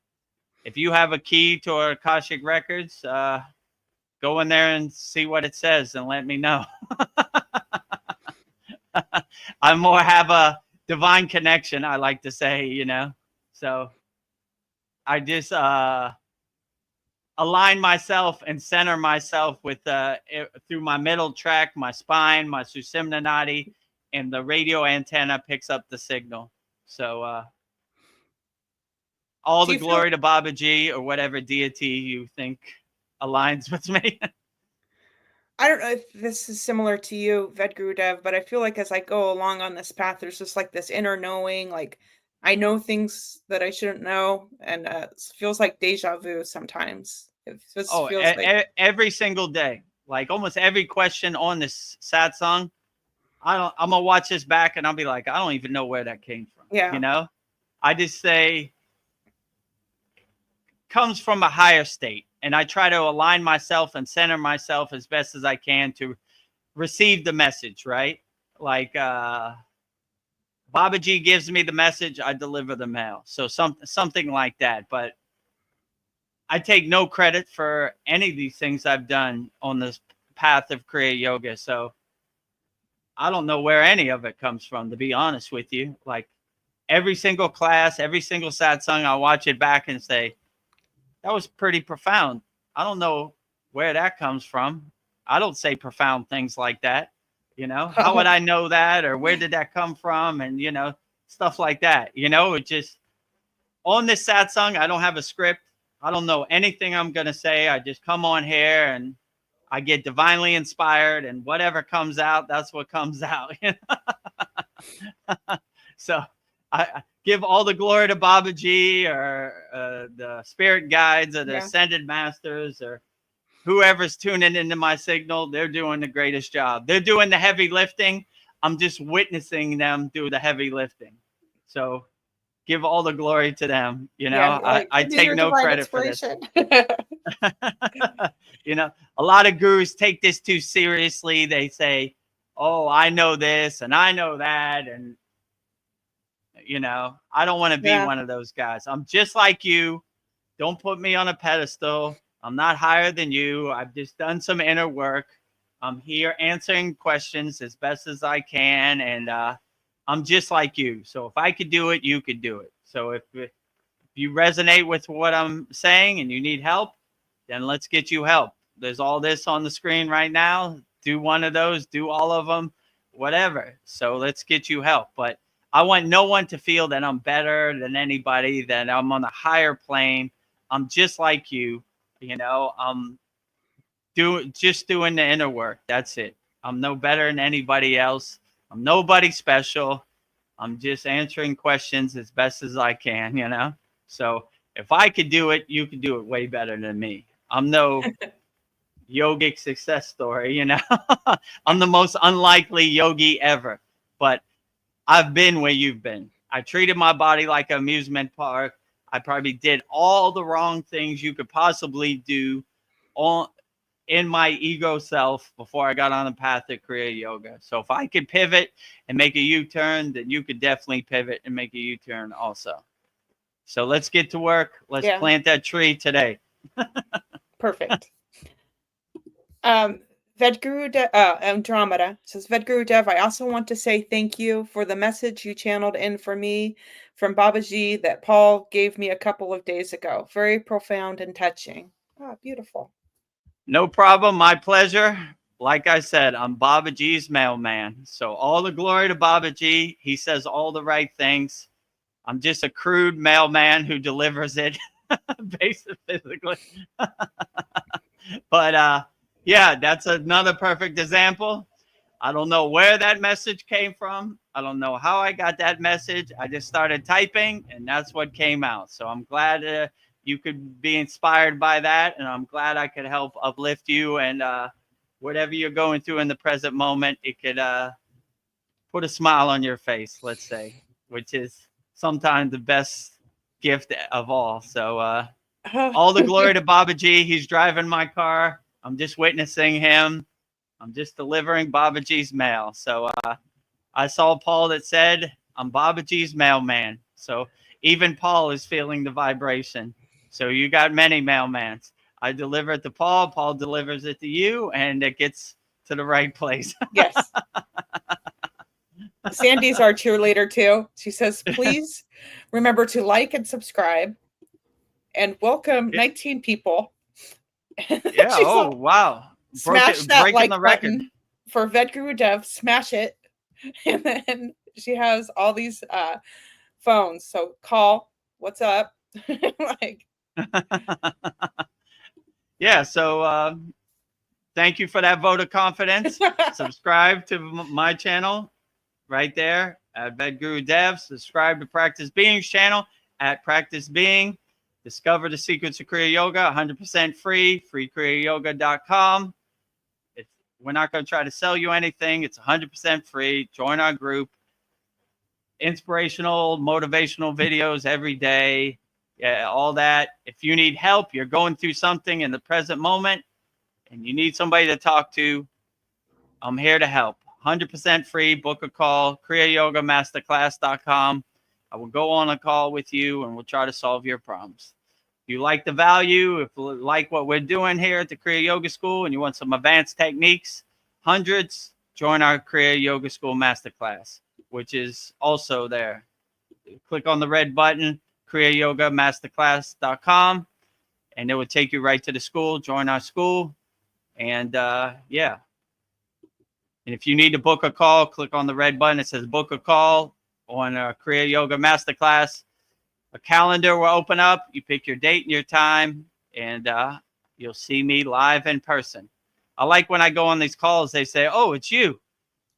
S1: if you have a key to our Akashic records, go in there and see what it says and let me know. I more have a divine connection, I like to say, you know. So I just align myself and center myself with through my middle track, my spine, my Sushumna nadi, and the radio antenna picks up the signal. So all the glory to Babaji or whatever deity you think aligns with me.
S3: I don't know if this is similar to you, Vedagurudev, but I feel like as I go along on this path, there's just like this inner knowing, like I know things that I shouldn't know, and it feels like deja vu sometimes. It just feels like
S1: every single day, like almost every question on this Satsang, I'm gonna watch this back and I'll be like, I don't even know where that came from.
S3: Yeah,
S1: you know, I just say comes from a higher state, and I try to align myself and center myself as best as I can to receive the message, right? Like Babaji gives me the message, I deliver the mail. So something like that. But I take no credit for any of these things I've done on this path of Kriya Yoga. So I don't know where any of it comes from, to be honest with you. Like every single class, every single satsang, I watch it back and say, that was pretty profound. I don't know where that comes from. I don't say profound things like that. You know, how would I know that? Or where did that come from? And, you know, stuff like that. You know, it just on this satsang, I don't have a script. I don't know anything I'm going to say. I just come on here and I get divinely inspired, and whatever comes out, that's what comes out. So I give all the glory to Babaji or the spirit guides or the ascended masters or whoever's tuning into my signal. They're doing the greatest job. They're doing the heavy lifting. I'm just witnessing them do the heavy lifting. So give all the glory to them. You know, I take no credit for this. You know, a lot of gurus take this too seriously. They say, oh, I know this and I know that. And, you know, I don't want to be one of those guys. I'm just like you. Don't put me on a pedestal. I'm not higher than you. I've just done some inner work. I'm here answering questions as best as I can, and I'm just like you. So if I could do it, you could do it. So if you resonate with what I'm saying and you need help, then let's get you help. There's all this on the screen right now. Do one of those, do all of them, whatever. So let's get you help. But I want no one to feel that I'm better than anybody, that I'm on a higher plane. I'm just like you, you know. I'm just doing the inner work. That's it. I'm no better than anybody else. I'm nobody special. I'm just answering questions as best as I can, you know. So if I could do it, you could do it way better than me. I'm no yogic success story, you know. I'm the most unlikely yogi ever, but I've been where you've been. I treated my body like an amusement park. I probably did all the wrong things you could possibly do in my ego self before I got on the path of Kriya Yoga. So if I could pivot and make a U-turn, then you could definitely pivot and make a U-turn also. So let's get to work. Let's plant that tree today.
S3: Perfect. Vedagurudev, Andromeda says, Vedagurudev, I also want to say thank you for the message you channeled in for me from Babaji that Paul gave me a couple of days ago. Very profound and touching. Oh, beautiful.
S1: No problem. My pleasure. Like I said, I'm Babaji's mailman. So all the glory to Babaji. He says all the right things. I'm just a crude mailman who delivers it, basically. But yeah, that's another perfect example. I don't know where that message came from. I don't know how I got that message. I just started typing, and that's what came out. So I'm glad you could be inspired by that, and I'm glad I could help uplift you. And whatever you're going through in the present moment, it could put a smile on your face, let's say, which is sometimes the best gift of all. So all the glory to Babaji. He's driving my car. I'm just witnessing him. I'm just delivering Babaji's mail. So I saw Paul that said, I'm Babaji's mailman. So even Paul is feeling the vibration. So you got many mailmans. I deliver it to Paul. Paul delivers it to you, and it gets to the right place.
S3: Yes. Sandy's our cheerleader too. She says, please remember to like and subscribe and welcome 19 people.
S1: Yeah. Oh, wow.
S3: Smash that like
S1: the record
S3: button for Vedagurudev. Smash it. And then she has all these phones. So call, what's up? Like,
S1: yeah. So thank you for that vote of confidence. Subscribe to my channel right there at Vedagurudev. Subscribe to Practice Being's channel at Practice Being. Discover the secrets of Kriya Yoga, 100% free, freekriyayogamasterclass.com. We're not going to try to sell you anything. It's 100% free. Join our group. Inspirational, motivational videos every day. Yeah, all that. If you need help, you're going through something in the present moment, and you need somebody to talk to, I'm here to help. 100% free. Book a call, kriyayogamasterclass.com. I will go on a call with you, and we'll try to solve your problems. If you like the value, if you like what we're doing here at the Kriya Yoga School, and you want some advanced techniques, hundreds, join our Kriya Yoga School Masterclass, which is also there. Click on the red button, kriyayogamasterclass.com, and it will take you right to the school. Join our school, and yeah. And if you need to book a call, click on the red button. It says book a call on Kriya Yoga Masterclass. A calendar will open up. You pick your date and your time, and you'll see me live in person. I like when I go on these calls, they say, oh, it's you.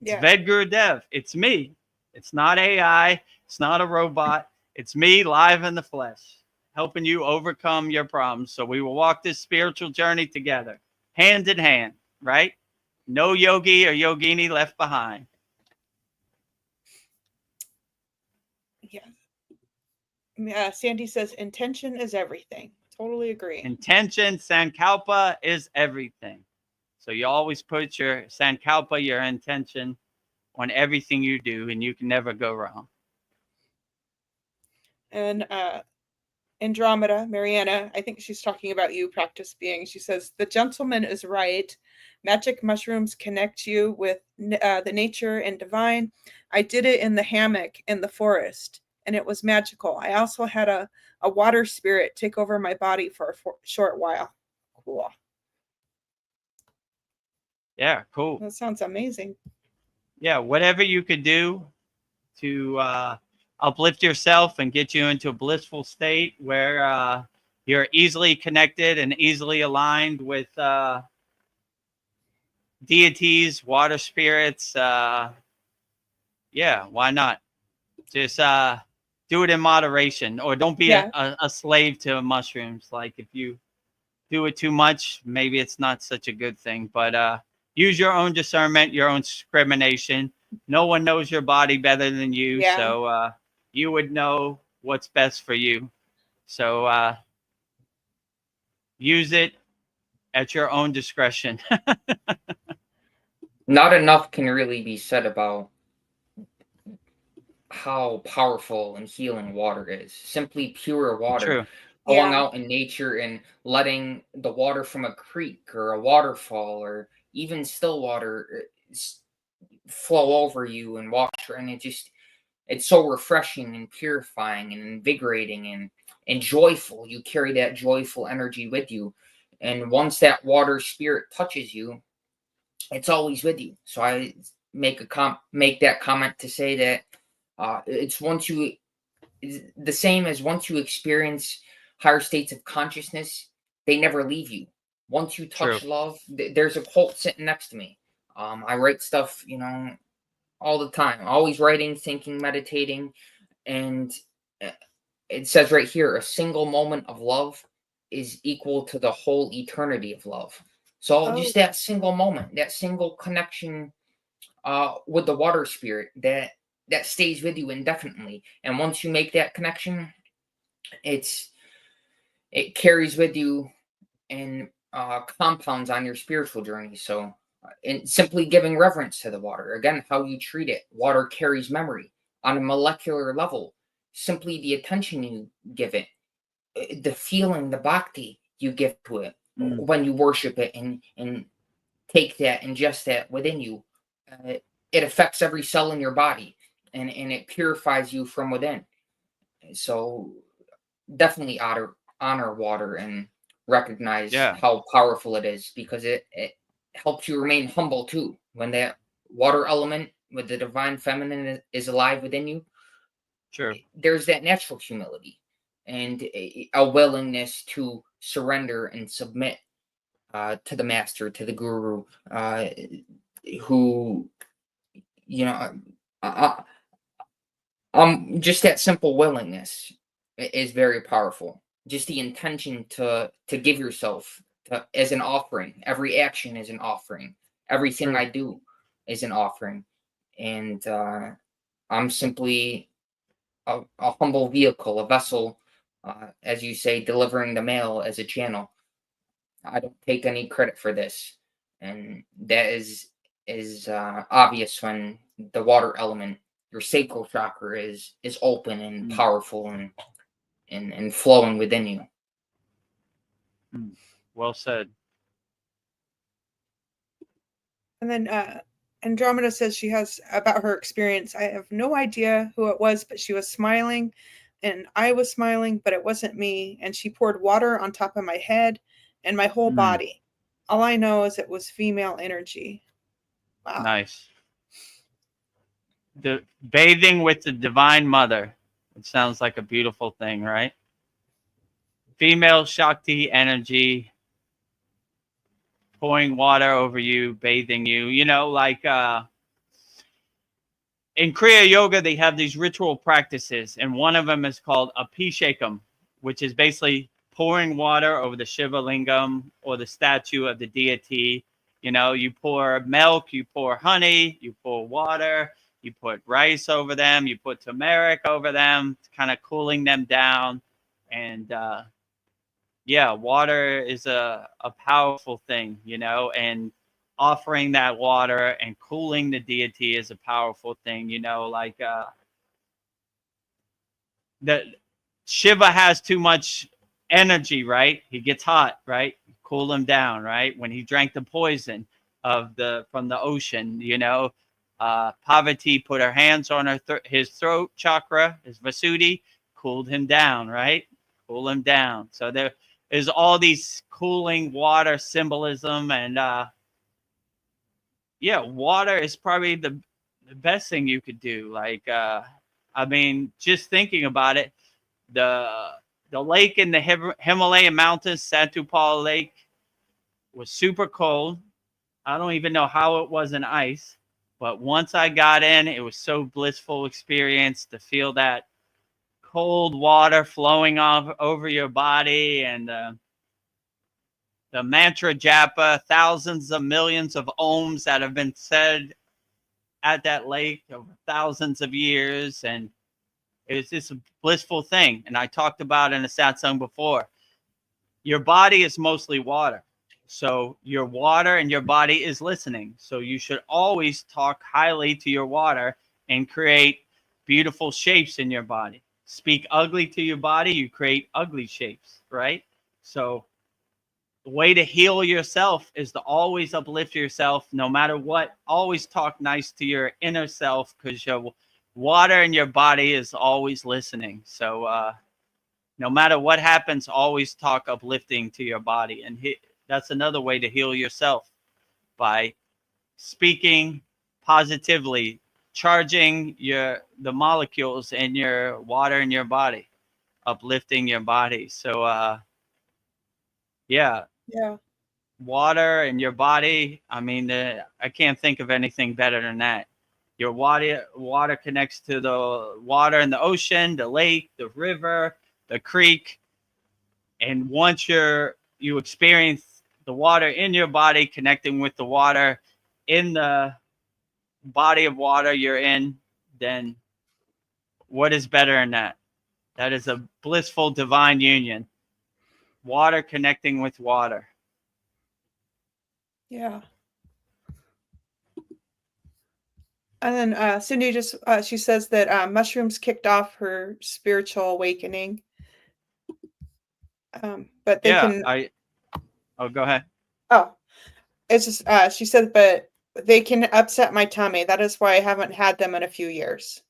S1: It's Vedagurudev. It's me. It's not AI. It's not a robot. It's me live in the flesh, helping you overcome your problems. So we will walk this spiritual journey together, hand in hand, right? No yogi or yogini left behind.
S3: Yeah. Sandy says intention is everything. Totally agree.
S1: Intention, sankalpa is everything. So you always put your sankalpa, your intention, on everything you do, and you can never go wrong.
S3: And Andromeda, Mariana, I think she's talking about you, practice being. She says, the gentleman is right. Magic mushrooms connect you with the nature and divine. I did it in the hammock in the forest, and it was magical. I also had a water spirit take over my body for a short while. Cool.
S1: Yeah, cool.
S3: That sounds amazing.
S1: Yeah, whatever you could do to uplift yourself and get you into a blissful state where you're easily connected and easily aligned with deities, water spirits. Yeah, why not? Just do it in moderation, or don't be a slave to mushrooms. Like if you do it too much, maybe it's not such a good thing. But use your own discernment, your own discrimination. No one knows your body better than you, so you would know what's best for you. So use it at your own discretion.
S4: Not enough can really be said about how powerful and healing water is. Simply pure water.
S1: True.
S4: Going out in nature and letting the water from a creek or a waterfall or even still water flow over you and wash, and it's so refreshing and purifying and invigorating and joyful. You carry that joyful energy with you, and once that water spirit touches you, it's always with you. So I make that comment to say that it's the same as once you experience higher states of consciousness, they never leave you. Once you touch love, there's a quote sitting next to me. I write stuff, all the time, always writing, thinking, meditating, and it says right here, a single moment of love is equal to the whole eternity of love. So just that single moment, that single connection with the water spirit, that stays with you indefinitely. And once you make that connection, it carries with you and compounds on your spiritual journey. So and simply giving reverence to the water, again, how you treat it. Water carries memory on a molecular level. Simply the attention you give it, the feeling, the bhakti you give to it when you worship it and take that, ingest that within you. It affects every cell in your body, and it purifies you from within. So definitely honor water and recognize how powerful it is, because it helps you remain humble too. When that water element with the divine feminine is alive within you, there's that natural humility and a willingness to surrender and submit to the master, to the guru, who, just that simple willingness is very powerful. Just the intention to give yourself as an offering. Every action is an offering. Everything I do is an offering. And I'm simply a humble vehicle, a vessel, as you say, delivering the mail as a channel. I don't take any credit for this. And that is obvious when the water element, your sacral chakra, is open and powerful and flowing within you.
S1: Well said.
S3: And then Andromeda says she has about her experience. I have no idea who it was, but she was smiling and I was smiling, but it wasn't me. And she poured water on top of my head and my whole body. All I know is it was female energy. Wow.
S1: Nice. The bathing with the Divine Mother. It sounds like a beautiful thing, right? Female Shakti energy pouring water over you, bathing you. Like in Kriya Yoga, they have these ritual practices, and one of them is called Abhishekam, which is basically pouring water over the Shiva Lingam or the statue of the deity. You pour milk, you pour honey, you pour water, you put rice over them, you put turmeric over them, kind of cooling them down. And water is a powerful thing, and offering that water and cooling the deity is a powerful thing, like Shiva has too much energy, right? He gets hot, right? Cool him down, right? When he drank the poison from the ocean, Parvati put her hands on his throat chakra, his Vasuddhi, cooled him down, right? Cool him down. So there is all these cooling water symbolism, and water is probably the best thing you could do. Like, I mean, just thinking about it, the lake in the Himalayan mountains, Satupal Lake, was super cold. I don't even know how it wasn't ice, but once I got in, it was so blissful experience to feel that cold water flowing off over your body, and the mantra japa, thousands of millions of ohms that have been said at that lake over thousands of years, and it's just a blissful thing. And I talked about in a satsang before, your body is mostly water. So your water and your body is listening. So you should always talk highly to your water and create beautiful shapes in your body. Speak ugly to your body, you create ugly shapes, right? So the way to heal yourself is to always uplift yourself no matter what. Always talk nice to your inner self, because your water in your body is always listening. So no matter what happens, always talk uplifting to your body. And that's another way to heal yourself, by speaking positively, charging the molecules in your water in your body, uplifting your body. So yeah, water in your body. I mean, I can't think of anything better than that. Your water connects to the water in the ocean, the lake, the river, the creek, and once you experience the water in your body connecting with the water in the body of water you're in, then what is better than that? That is a blissful divine union. Water connecting with water.
S3: Yeah. And then Cindy she says that mushrooms kicked off her spiritual awakening. But they can.
S1: Go ahead.
S3: Oh, it's just she said, but they can upset my tummy. That is why I haven't had them in a few years.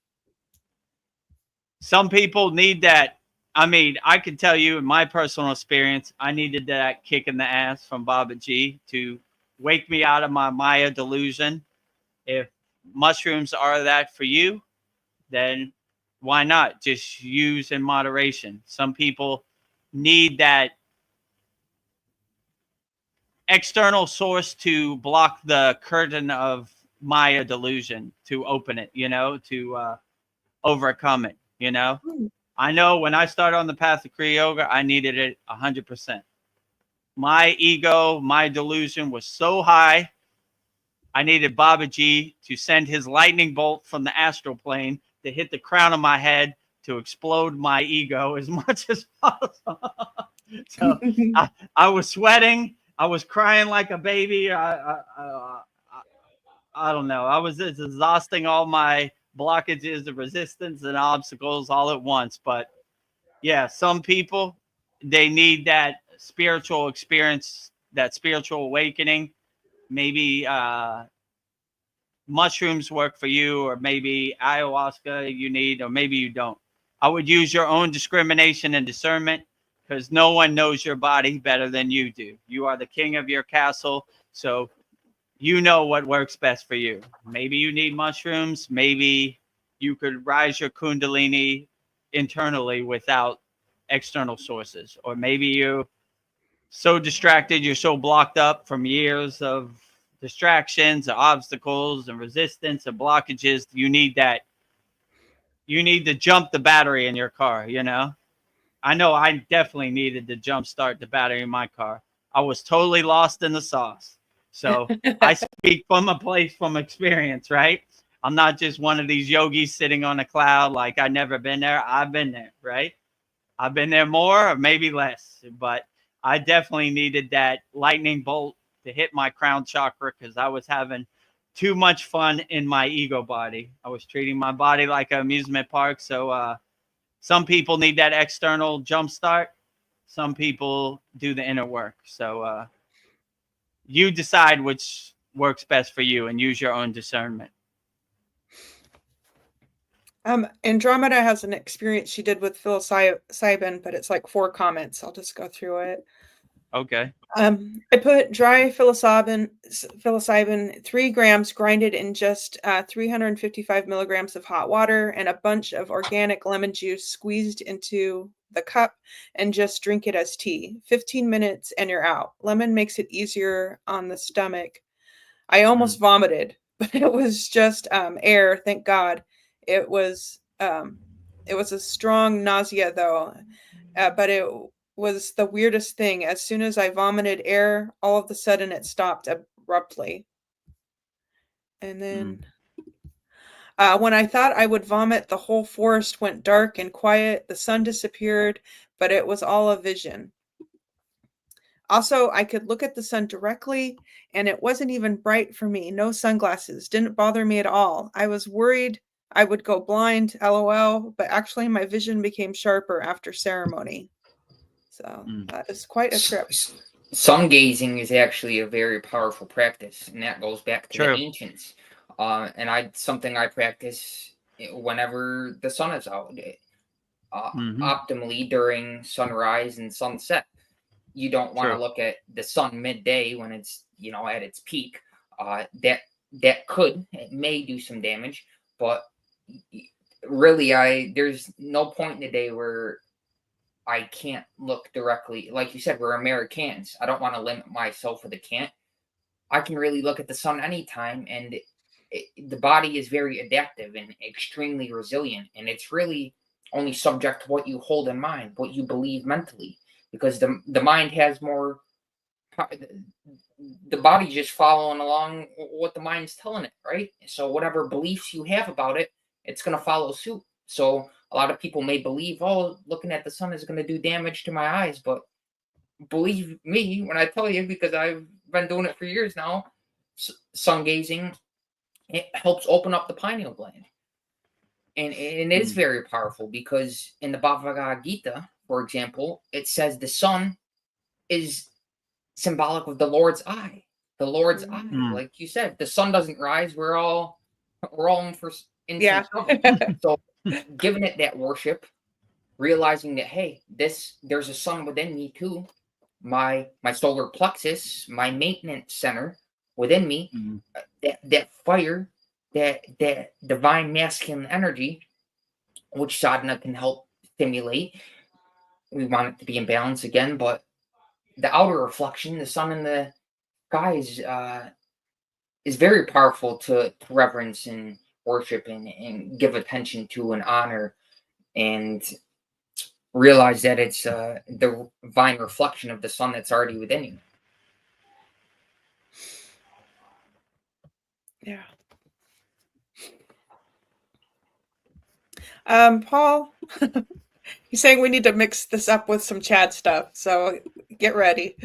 S1: Some people need that. I mean, I can tell you in my personal experience, I needed that kick in the ass from Babaji to wake me out of my Maya delusion. If mushrooms are that for you, then why not? Just use in moderation. Some people need that external source to block the curtain of Maya delusion, to open it, to overcome it, I know when I started on the path of Kriya Yoga, I needed it 100%. My ego, my delusion was so high, I needed Babaji to send his lightning bolt from the astral plane to hit the crown of my head to explode my ego as much as possible. So I was sweating. I was crying like a baby. I don't know. I was just exhausting all my blockages, the resistance and obstacles all at once. But yeah, some people, they need that spiritual experience, that spiritual awakening. Maybe mushrooms work for you, or maybe ayahuasca you need, or maybe you don't. I would use your own discrimination and discernment, because no one knows your body better than you do. You are the king of your castle, so you know what works best for you. Maybe you need mushrooms. Maybe you could rise your kundalini internally without external sources. Or maybe you're so distracted, you're so blocked up from years of distractions, obstacles, and resistance and blockages. You need that. You need to jump the battery in your car, I know I definitely needed to jumpstart the battery in my car. I was totally lost in the sauce. So I speak from a place, from experience, right? I'm not just one of these yogis sitting on a cloud like I've never been there. I've been there, right? I've been there more or maybe less, but I definitely needed that lightning bolt to hit my crown chakra, because I was having too much fun in my ego body. I was treating my body like an amusement park. So some people need that external jump start. Some people do the inner work. So you decide which works best for you and use your own discernment.
S3: Andromeda has an experience she did with psilocybin, but it's like 4 comments. I'll just go through it.
S1: Okay.
S3: I put dry psilocybin 3 grams grinded in just 355 milligrams of hot water and a bunch of organic lemon juice squeezed into the cup and just drink it as tea. 15 minutes and you're out. Lemon makes it easier on the stomach. I almost vomited, but it was just air, thank God. It was a strong nausea though, but it was the weirdest thing. As soon as I vomited air, all of a sudden it stopped abruptly. And then when I thought I would vomit, the whole forest went dark and quiet. The sun disappeared, but it was all a vision. Also, I could look at the sun directly, and it wasn't even bright for me. No sunglasses. Didn't bother me at all. I was worried I would go blind, LOL, but actually my vision became sharper after ceremony. So that is quite a trip.
S4: Sun gazing is actually a very powerful practice, and that goes back to the ancients. And something I practice whenever the sun is out, optimally during sunrise and sunset. You don't want to look at the sun midday when it's, you know, at its peak. It may do some damage, but really, there's no point in the day where I can't look directly. Like you said, we're Americans. I don't want to limit myself with a can't. I can really look at the sun anytime, and the body is very adaptive and extremely resilient, and it's really only subject to what you hold in mind, what you believe mentally, because the mind has more. The body's just following along what the mind's telling it, right? So whatever beliefs you have about it, it's going to follow suit. So a lot of people may believe, oh, looking at the sun is going to do damage to my eyes, but believe me when I tell you, because I've been doing it for years now, sun gazing, it helps open up the pineal gland. And it is very powerful, because in the Bhagavad Gita, for example, it says the sun is symbolic of the Lord's eye. The Lord's eye, like you said, the sun doesn't rise. We're all in for instant trouble. So giving it that worship, realizing that, hey, there's a sun within me too. My solar plexus, my maintenance center within me, that fire, that divine masculine energy, which sadhana can help stimulate. We want it to be in balance again, but the outer reflection, the sun in the sky, is very powerful to reverence and worship and give attention to and honor, and realize that it's the divine reflection of the sun that's already within you.
S3: Yeah. Paul, he's saying we need to mix this up with some Chad stuff, so get ready.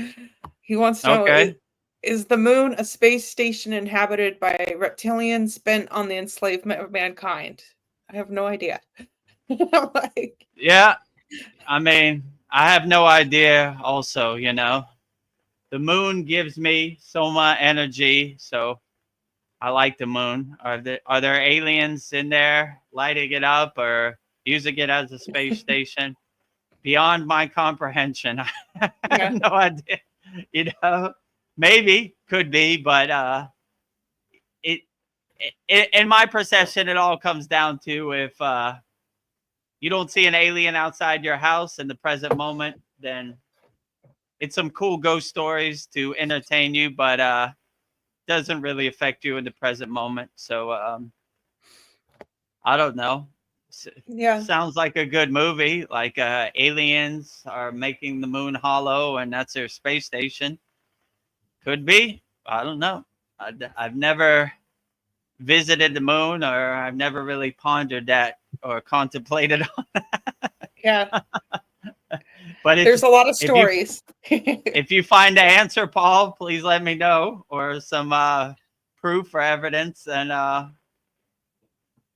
S3: He wants to know, is the moon a space station inhabited by reptilians bent on the enslavement of mankind? I have no idea.
S1: Yeah, I mean, I have no idea also, you know. The moon gives me so much energy, so I like the moon. Are there aliens in there lighting it up or using it as a space station? Beyond my comprehension. I have no idea. You know, maybe, could be, but in my perception, it all comes down to if you don't see an alien outside your house in the present moment, then it's some cool ghost stories to entertain you, but doesn't really affect you in the present moment. So I don't know.
S3: Yeah,
S1: sounds like a good movie. Like aliens are making the moon hollow, and that's their space station. Could be. I don't know. I've never visited the moon, or I've never really pondered that or contemplated on that.
S3: Yeah.
S1: But
S3: there's a lot of stories.
S1: If you find the answer, Paul, please let me know, or some proof or evidence, and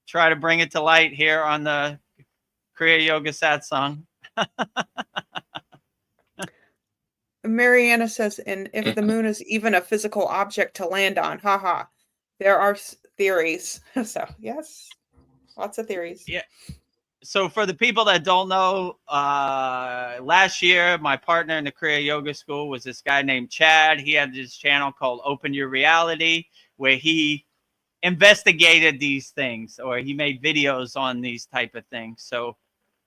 S1: try to bring it to light here on the Kriya Yoga Satsang.
S3: Mariana says, and if the moon is even a physical object to land on, haha, there are theories. So yes, lots of theories.
S1: Yeah. So for the people that don't know, last year, my partner in the Kriya Yoga School was this guy named Chad. He had this channel called Open Your Reality, where he investigated these things, or he made videos on these type of things. So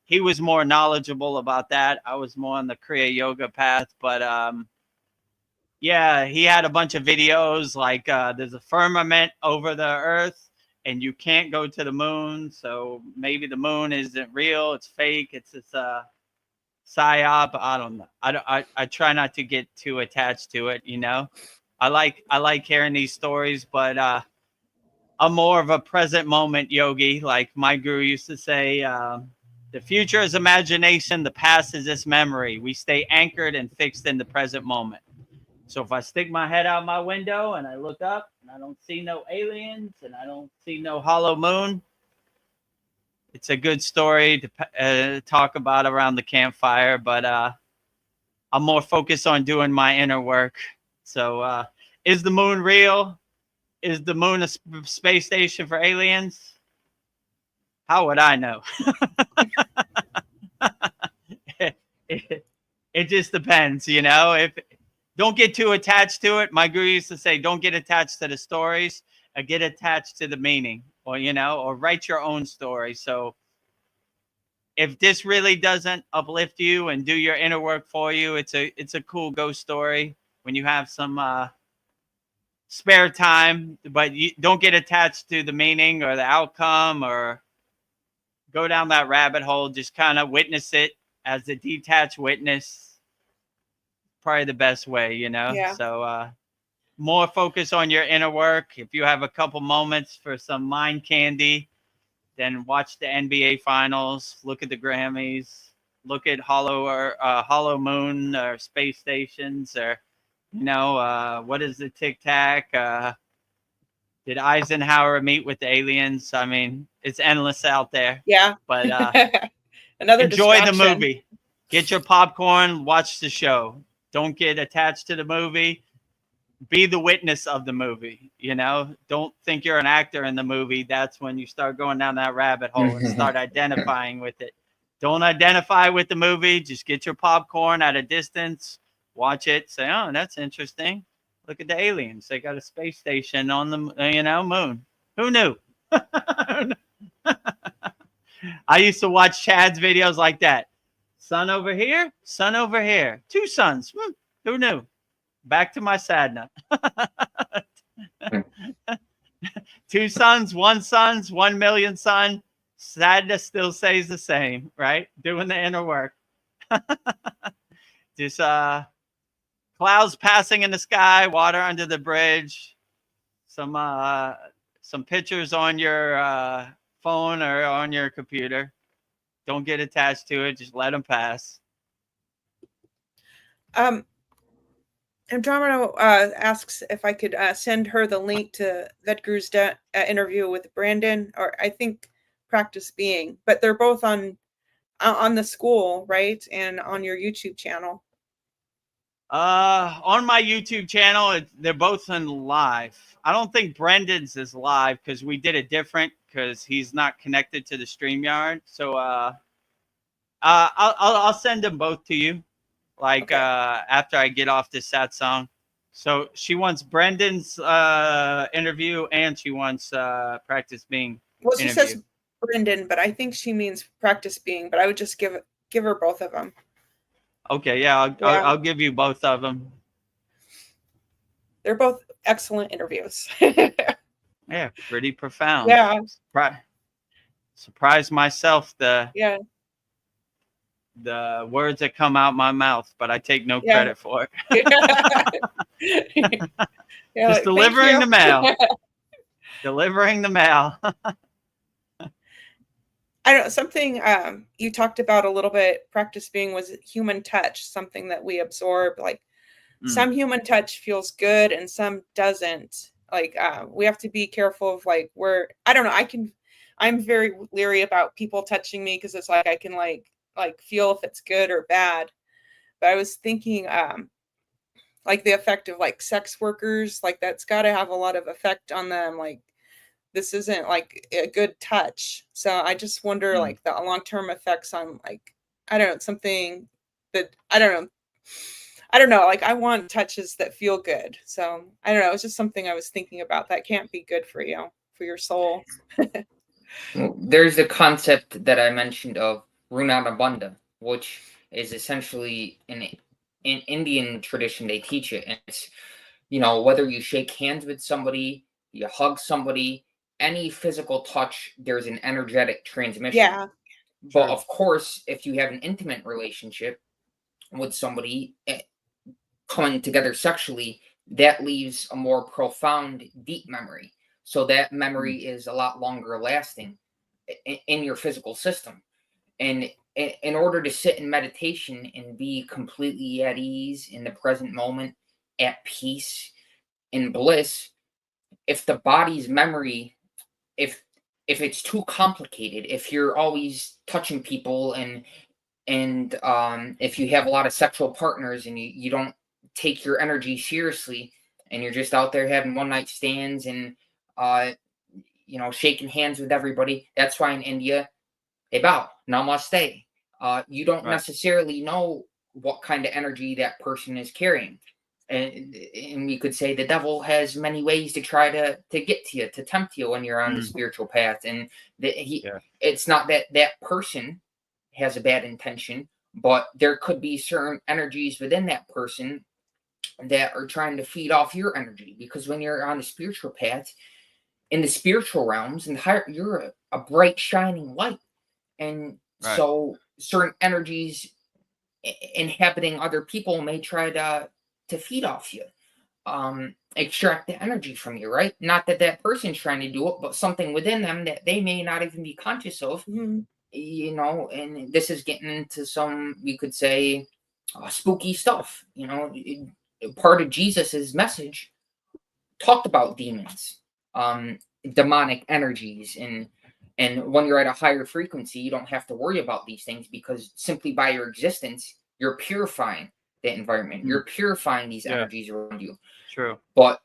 S1: he was more knowledgeable about that. I was more on the Kriya Yoga path, but yeah, he had a bunch of videos like there's a firmament over the earth and you can't go to the moon. So maybe the moon isn't real. It's fake. It's psyop. I don't know. I try not to get too attached to it. You know, I like hearing these stories, but I'm more of a present moment yogi. Like my guru used to say, the future is imagination. The past is just memory. We stay anchored and fixed in the present moment. So if I stick my head out my window and I look up and I don't see no aliens and I don't see no hollow moon, it's a good story to talk about around the campfire. But I'm more focused on doing my inner work. So is the moon real? Is the moon a space station for aliens? How would I know? It just depends, you know. If don't get too attached to it. My guru used to say, don't get attached to the stories, get attached to the meaning, or, you know, or write your own story. So if this really doesn't uplift you and do your inner work for you, it's a cool ghost story when you have some spare time, but you don't get attached to the meaning or the outcome or go down that rabbit hole. Just kind of witness it as a detached witness. Probably the best way, you know.
S3: Yeah.
S1: So more focus on your inner work. If you have a couple moments for some mind candy, then watch the NBA finals, look at the Grammys, look at hollow moon or space stations, or, you know, what is the Tic Tac? Did Eisenhower meet with the aliens? I mean, it's endless out there.
S3: Yeah.
S1: But
S3: another
S1: enjoy the
S3: distraction.
S1: movie. Get your popcorn, watch the show. Don't get attached to the movie. Be the witness of the movie, you know? Don't think you're an actor in the movie. That's when you start going down that rabbit hole and start identifying with it. Don't identify with the movie. Just get your popcorn at a distance, watch it, say, oh, that's interesting. Look at the aliens. They got a space station on the, you know, moon. Who knew? I used to watch Chad's videos like that. Sun over here, sun over here. Two suns. Who knew? Back to my sadna. Two suns, 1 million sun. Sadness still stays the same, right? Doing the inner work. Just clouds passing in the sky, water under the bridge, some pictures on your phone or on your computer. Don't get attached to it. Just let them pass.
S3: Andromeda asks if I could send her the link to Vedaguru's interview with Brandon, or I think Practice Being, but they're both on the SKOOL, right? And on your YouTube channel.
S1: On my YouTube channel, they're both in live. I don't think Brendan's is live because we did it different because he's not connected to the StreamYard. So I'll send them both to you, like
S3: Okay.
S1: after I get off this Satsang. So she wants Brendan's interview and she wants Practice Being.
S3: Well, she
S1: interview.
S3: says Brendan, but I think she means Practice Being. But I would just give her both of them.
S1: Okay, yeah, I'll give you both of them.
S3: They're both excellent interviews.
S1: Yeah, pretty profound.
S3: Yeah.
S1: Surprise myself the
S3: Yeah.
S1: words that come out my mouth, but I take no credit for it.
S3: Yeah,
S1: Just delivering the mail. Delivering the mail.
S3: I know something you talked about a little bit. Practice Being was human touch, something that we absorb. Like some human touch feels good and some doesn't. Like we have to be careful of like where I don't know. I'm very leery about people touching me because it's like I can like feel if it's good or bad. But I was thinking like the effect of like sex workers, like that's got to have a lot of effect on them. Like this isn't like a good touch. So I just wonder like the long-term effects on like, I don't know, something that I don't know. Like I want touches that feel good. So I don't know. It's just something I was thinking about that can't be good for you, for your soul.
S4: There's the concept that I mentioned of Runadabandha, which is essentially in Indian tradition, they teach it. And it's, you know, whether you shake hands with somebody, you hug somebody, any physical touch, there's an energetic transmission.
S3: Yeah.
S4: But of course, if you have an intimate relationship with somebody coming together sexually, that leaves a more profound, deep memory. So that memory is a lot longer lasting in your physical system. And in order to sit in meditation and be completely at ease in the present moment, at peace, in bliss, if the body's memory, if it's too complicated, if you're always touching people and if you have a lot of sexual partners and you don't take your energy seriously and you're just out there having one night stands and you know, shaking hands with everybody, that's why in India they bow, namaste. You don't necessarily know what kind of energy that person is carrying. And we could say the devil has many ways to try to get to you, to tempt you when you're on the spiritual path. And it's not that that person has a bad intention, but there could be certain energies within that person that are trying to feed off your energy. Because when you're on the spiritual path, in the spiritual realms, and you're a bright, shining light. And so certain energies inhabiting other people may try to feed off you, extract the energy from you, right? Not that that person's trying to do it, but something within them that they may not even be conscious of, you know. And this is getting into some, we could say, spooky stuff. You know, part of Jesus's message talked about demons, demonic energies, and when you're at a higher frequency, you don't have to worry about these things because simply by your existence, you're purifying the environment. You're purifying these energies around you.
S1: True.
S4: But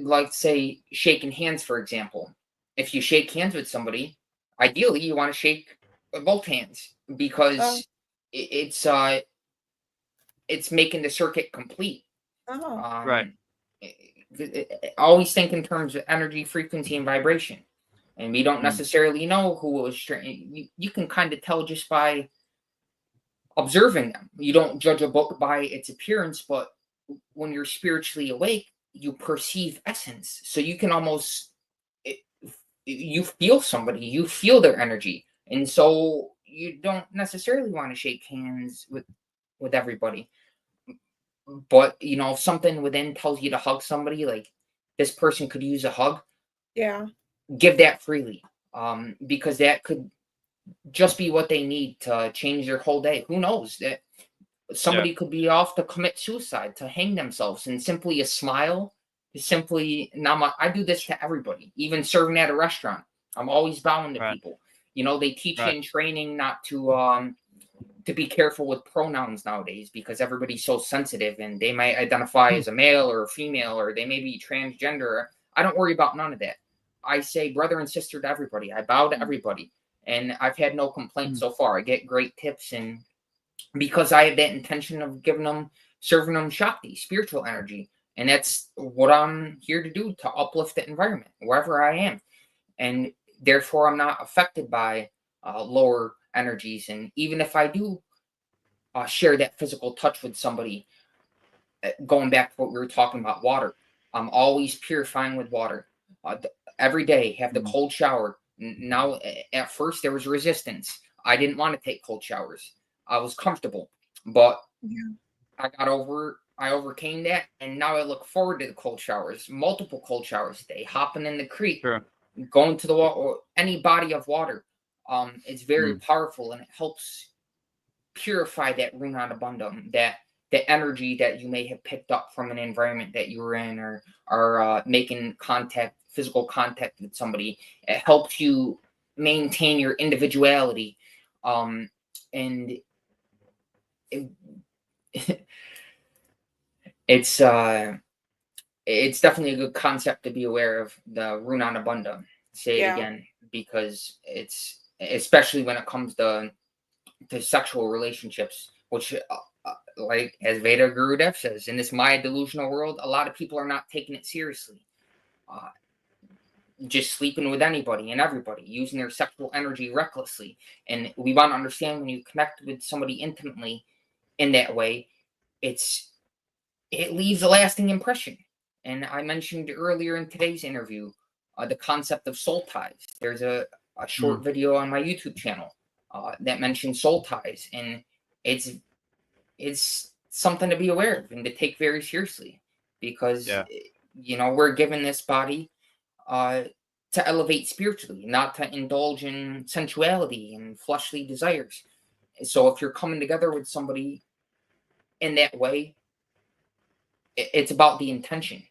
S4: like say shaking hands, for example, if you shake hands with somebody, ideally you want to shake both hands because it's making the circuit complete. Always think in terms of energy, frequency, and vibration. And we don't necessarily know who was strange. You can kind of tell just by observing them. You don't judge a book by its appearance, but when you're spiritually awake, you perceive essence. So you can almost, you feel somebody, you feel their energy. And so you don't necessarily want to shake hands with everybody. But, you know, if something within tells you to hug somebody, like this person could use a hug.
S3: Yeah.
S4: Give that freely, because that could just be what they need to change their whole day. Who knows? That somebody could be off to commit suicide, to hang themselves, and simply a smile is simply I do this to everybody, even serving at a restaurant. I'm always bowing to people. You know, they teach you in training not to be careful with pronouns nowadays because everybody's so sensitive and they might identify as a male or a female, or they may be transgender. I don't worry about none of that. I say brother and sister to everybody. I bow to everybody. And I've had no complaints so far. I get great tips, and because I have that intention of serving them Shakti, spiritual energy. And that's what I'm here to do, to uplift the environment wherever I am. And therefore, I'm not affected by lower energies. And even if I do share that physical touch with somebody, going back to what we were talking about, water, I'm always purifying with water. Every day, have the cold shower. Now, at first, there was resistance. I didn't want to take cold showers. I was comfortable, but I overcame that, and now I look forward to the cold showers, multiple cold showers a day, hopping in the creek, going to the water, or any body of water. It's very powerful, and it helps purify that Runadabandha, that the energy that you may have picked up from an environment that you were in, or making physical contact with somebody. It helps you maintain your individuality, and it's definitely a good concept to be aware of, the rune on Abunda. Say it again, because it's, especially when it comes to sexual relationships, which like as Vedagurudev says, in this Maya delusional world, a lot of people are not taking it seriously. Just sleeping with anybody and everybody, using their sexual energy recklessly. And we want to understand, when you connect with somebody intimately in that way, it leaves a lasting impression. And I mentioned earlier in today's interview the concept of soul ties. There's a short video on my YouTube channel that mentions soul ties, and it's something to be aware of and to take very seriously, because we're given this body to elevate spiritually, not to indulge in sensuality and fleshly desires. So if you're coming together with somebody in that way, it's about the intention.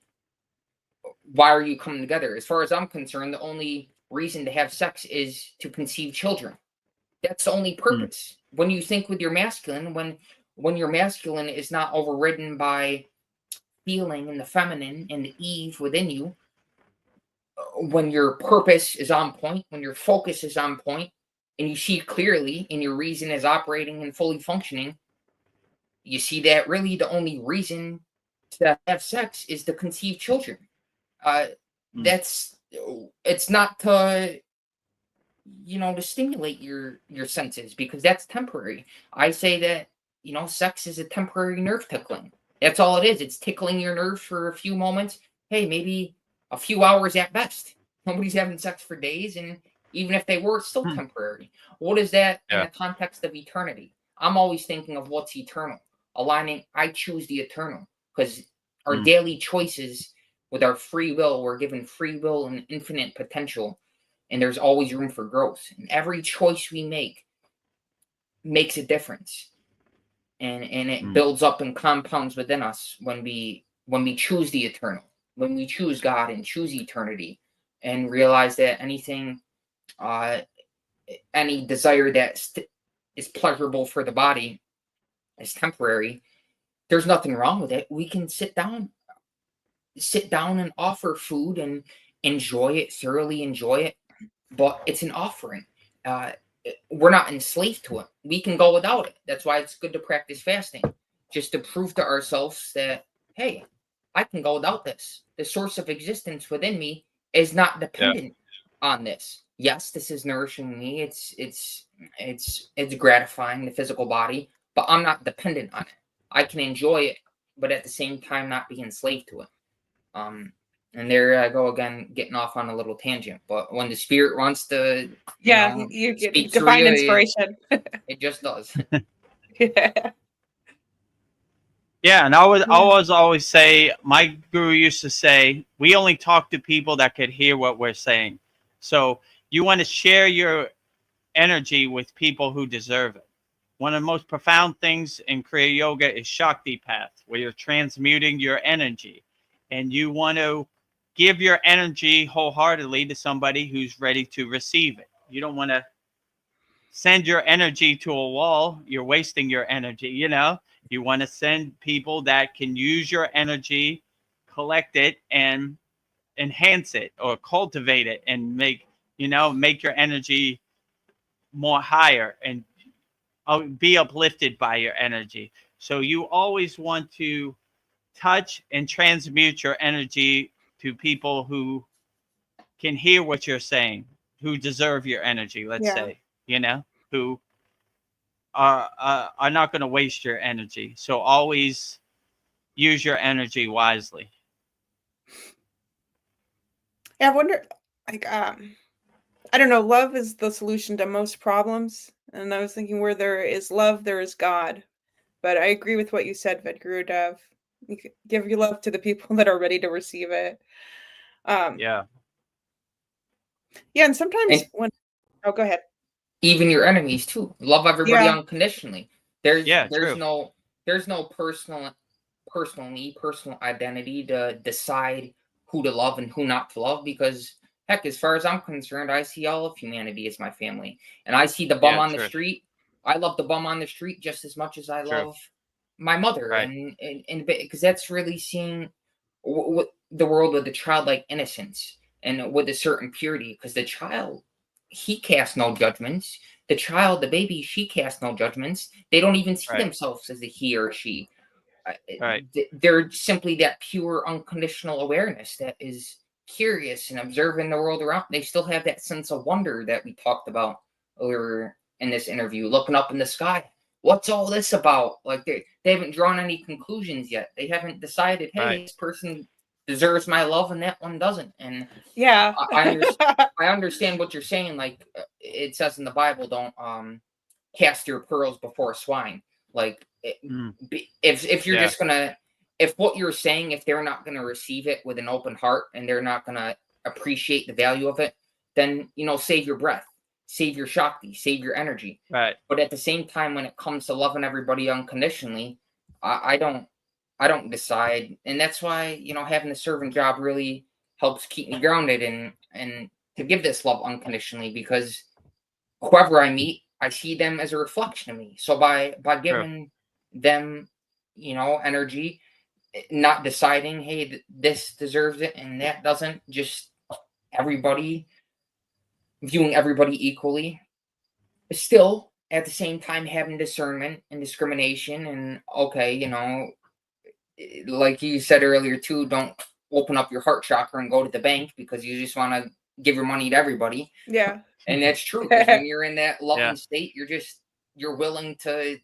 S4: Why are you coming together? As far as I'm concerned, the only reason to have sex is to conceive children. That's the only purpose. When you think with your masculine, when your masculine is not overridden by feeling and the feminine and the Eve within you, when your purpose is on point, when your focus is on point, and you see clearly and your reason is operating and fully functioning, you see that really the only reason to have sex is to conceive children. It's not to to stimulate your senses, because that's temporary. I say that sex is a temporary nerve tickling. That's all it is. It's tickling your nerves for a few moments. Hey, maybe a few hours at best. Nobody's having sex for days, and even if they were, it's still temporary. What is that in the context of eternity? I'm always thinking of what's eternal. Aligning, I choose the eternal, because our daily choices with our free will, we're given free will and infinite potential, and there's always room for growth. And every choice we make makes a difference, and it builds up and compounds within us when we choose the eternal, when we choose God and choose eternity, and realize that anything, any desire that is pleasurable for the body is temporary. There's nothing wrong with it. We can sit down and offer food and enjoy it, thoroughly enjoy it, but it's an offering. We're not enslaved to it. We can go without it. That's why it's good to practice fasting, just to prove to ourselves that, hey, I can go without this. The source of existence within me is not dependent on this. Yes, this is nourishing me. It's gratifying the physical body, but I'm not dependent on it. I can enjoy it, but at the same time not be enslaved to it. And there I go again, getting off on a little tangent. But when the spirit wants to,
S3: you get divine inspiration.
S4: It just does.
S1: Yeah, and I was always say, my guru used to say, we only talk to people that could hear what we're saying. So you want to share your energy with people who deserve it. One of the most profound things in Kriya Yoga is Shakti Path, where you're transmuting your energy. And you want to give your energy wholeheartedly to somebody who's ready to receive it. You don't want to send your energy to a wall. You're wasting your energy, You want to send people that can use your energy, collect it, and enhance it or cultivate it, and make your energy more higher and be uplifted by your energy. So you always want to touch and transmute your energy to people who can hear what you're saying, who deserve your energy, let's say, who are not going to waste your energy. So always use your energy wisely.
S3: Yeah, I wonder, I don't know, love is the solution to most problems. And I was thinking, where there is love, there is God. But I agree with what you said, Vedagurudev. You give your love to the people that are ready to receive it. Yeah, and sometimes go ahead.
S4: Even your enemies too. Love everybody unconditionally. There's
S1: true.
S4: no there's no personal need, personal identity to decide who to love and who not to love, because heck, as far as I'm concerned, I see all of humanity as my family. And I see the bum on the street. I love the bum on the street just as much as I love my mother.
S1: Right.
S4: And because that's really seeing the world with a childlike innocence and with a certain purity, because the child, he casts no judgments. The child, the baby, she casts no judgments. They don't even see themselves as a he or she. They're simply that pure, unconditional awareness that is curious and observing the world around. They still have that sense of wonder that we talked about earlier in this interview, looking up in the sky. What's all this about? Like they haven't drawn any conclusions yet. They haven't decided, hey, this person deserves my love and that one doesn't. And
S3: yeah,
S4: I understand what you're saying. Like it says in the Bible, don't cast your pearls before swine. Like if you're just gonna, if what you're saying, if they're not gonna receive it with an open heart and they're not gonna appreciate the value of it, then save your breath, save your Shakti, save your energy.
S1: Right.
S4: But at the same time, when it comes to loving everybody unconditionally, I don't decide, and that's why having the servant job really helps keep me grounded and to give this love unconditionally, because whoever I meet, I see them as a reflection of me. So by giving them, energy, not deciding, hey, this deserves it and that doesn't, just everybody, viewing everybody equally, still at the same time having discernment and discrimination. And like you said earlier too, don't open up your heart chakra and go to the bank because you just want to give your money to everybody.
S3: Yeah.
S4: And that's true, because when you're in that loving state, you're willing to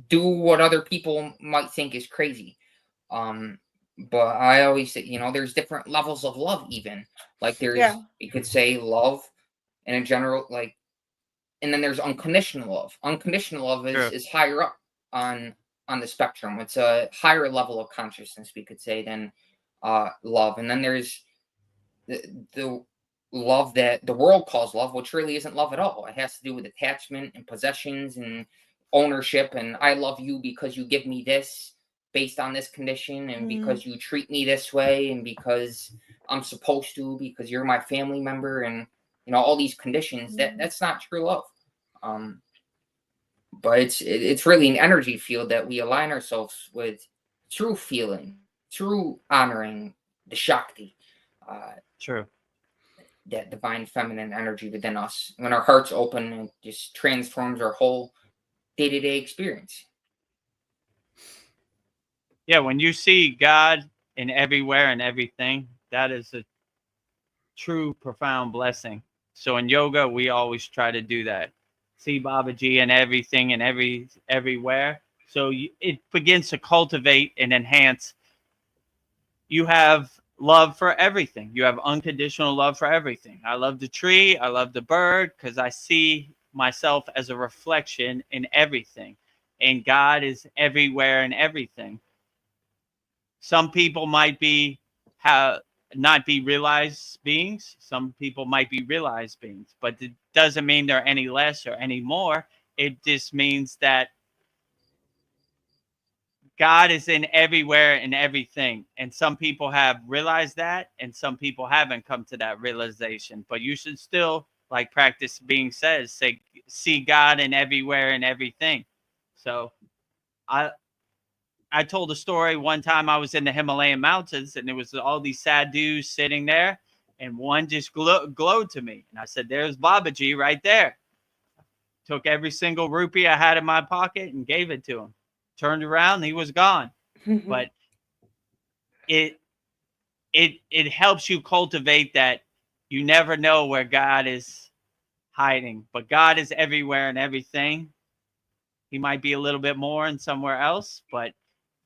S4: do what other people might think is crazy. But I always say, there's different levels of love. Even like there's, you could say love in a general, like, and then there's unconditional love. Unconditional love is higher up on the spectrum. It's a higher level of consciousness, we could say, than love. And then there's the love that the world calls love, which really isn't love at all. It has to do with attachment and possessions and ownership, and I love you because you give me this based on this condition, and because you treat me this way, and because I'm supposed to, because you're my family member, and all these conditions. That's not true love. But it's really an energy field that we align ourselves with through feeling, through honoring the Shakti.
S1: True.
S4: That divine feminine energy within us. When our heart's open, it just transforms our whole day-to-day experience.
S1: Yeah, when you see God in everywhere and everything, that is a true, profound blessing. So in yoga, we always try to do that. See Babaji in everything and everywhere. So it begins to cultivate and enhance. You have love for everything. You have unconditional love for everything. I love the tree. I love the bird because I see myself as a reflection in everything. And God is everywhere and everything. Some people might not be realized beings. Some people might be realized beings. But it doesn't mean they're any less or any more. It just means that God is in everywhere and everything. And some people have realized that, and some people haven't come to that realization. But you should still, like Practice Being says, say, see God in everywhere and everything. So I told a story one time. I was in the Himalayan mountains, and there was all these sadhus sitting there, and one just glowed to me. And I said, there's Babaji right there. Took every single rupee I had in my pocket and gave it to him. Turned around, he was gone. But it helps you cultivate that you never know where God is hiding, but God is everywhere and everything. He might be a little bit more in somewhere else, but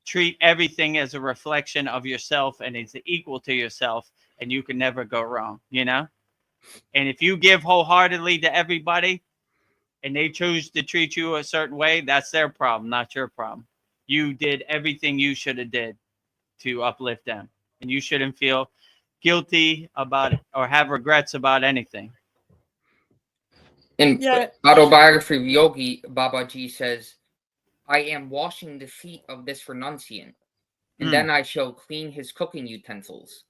S1: treat everything as a reflection of yourself, and it's equal to yourself, and you can never go wrong, And if you give wholeheartedly to everybody, and they choose to treat you a certain way, that's their problem, not your problem. You did everything you should have did to uplift them, and you shouldn't feel guilty about it or have regrets about anything.
S4: In Autobiography of Yogi, Babaji says, I am washing the feet of this renunciant, and then I shall clean his cooking utensils.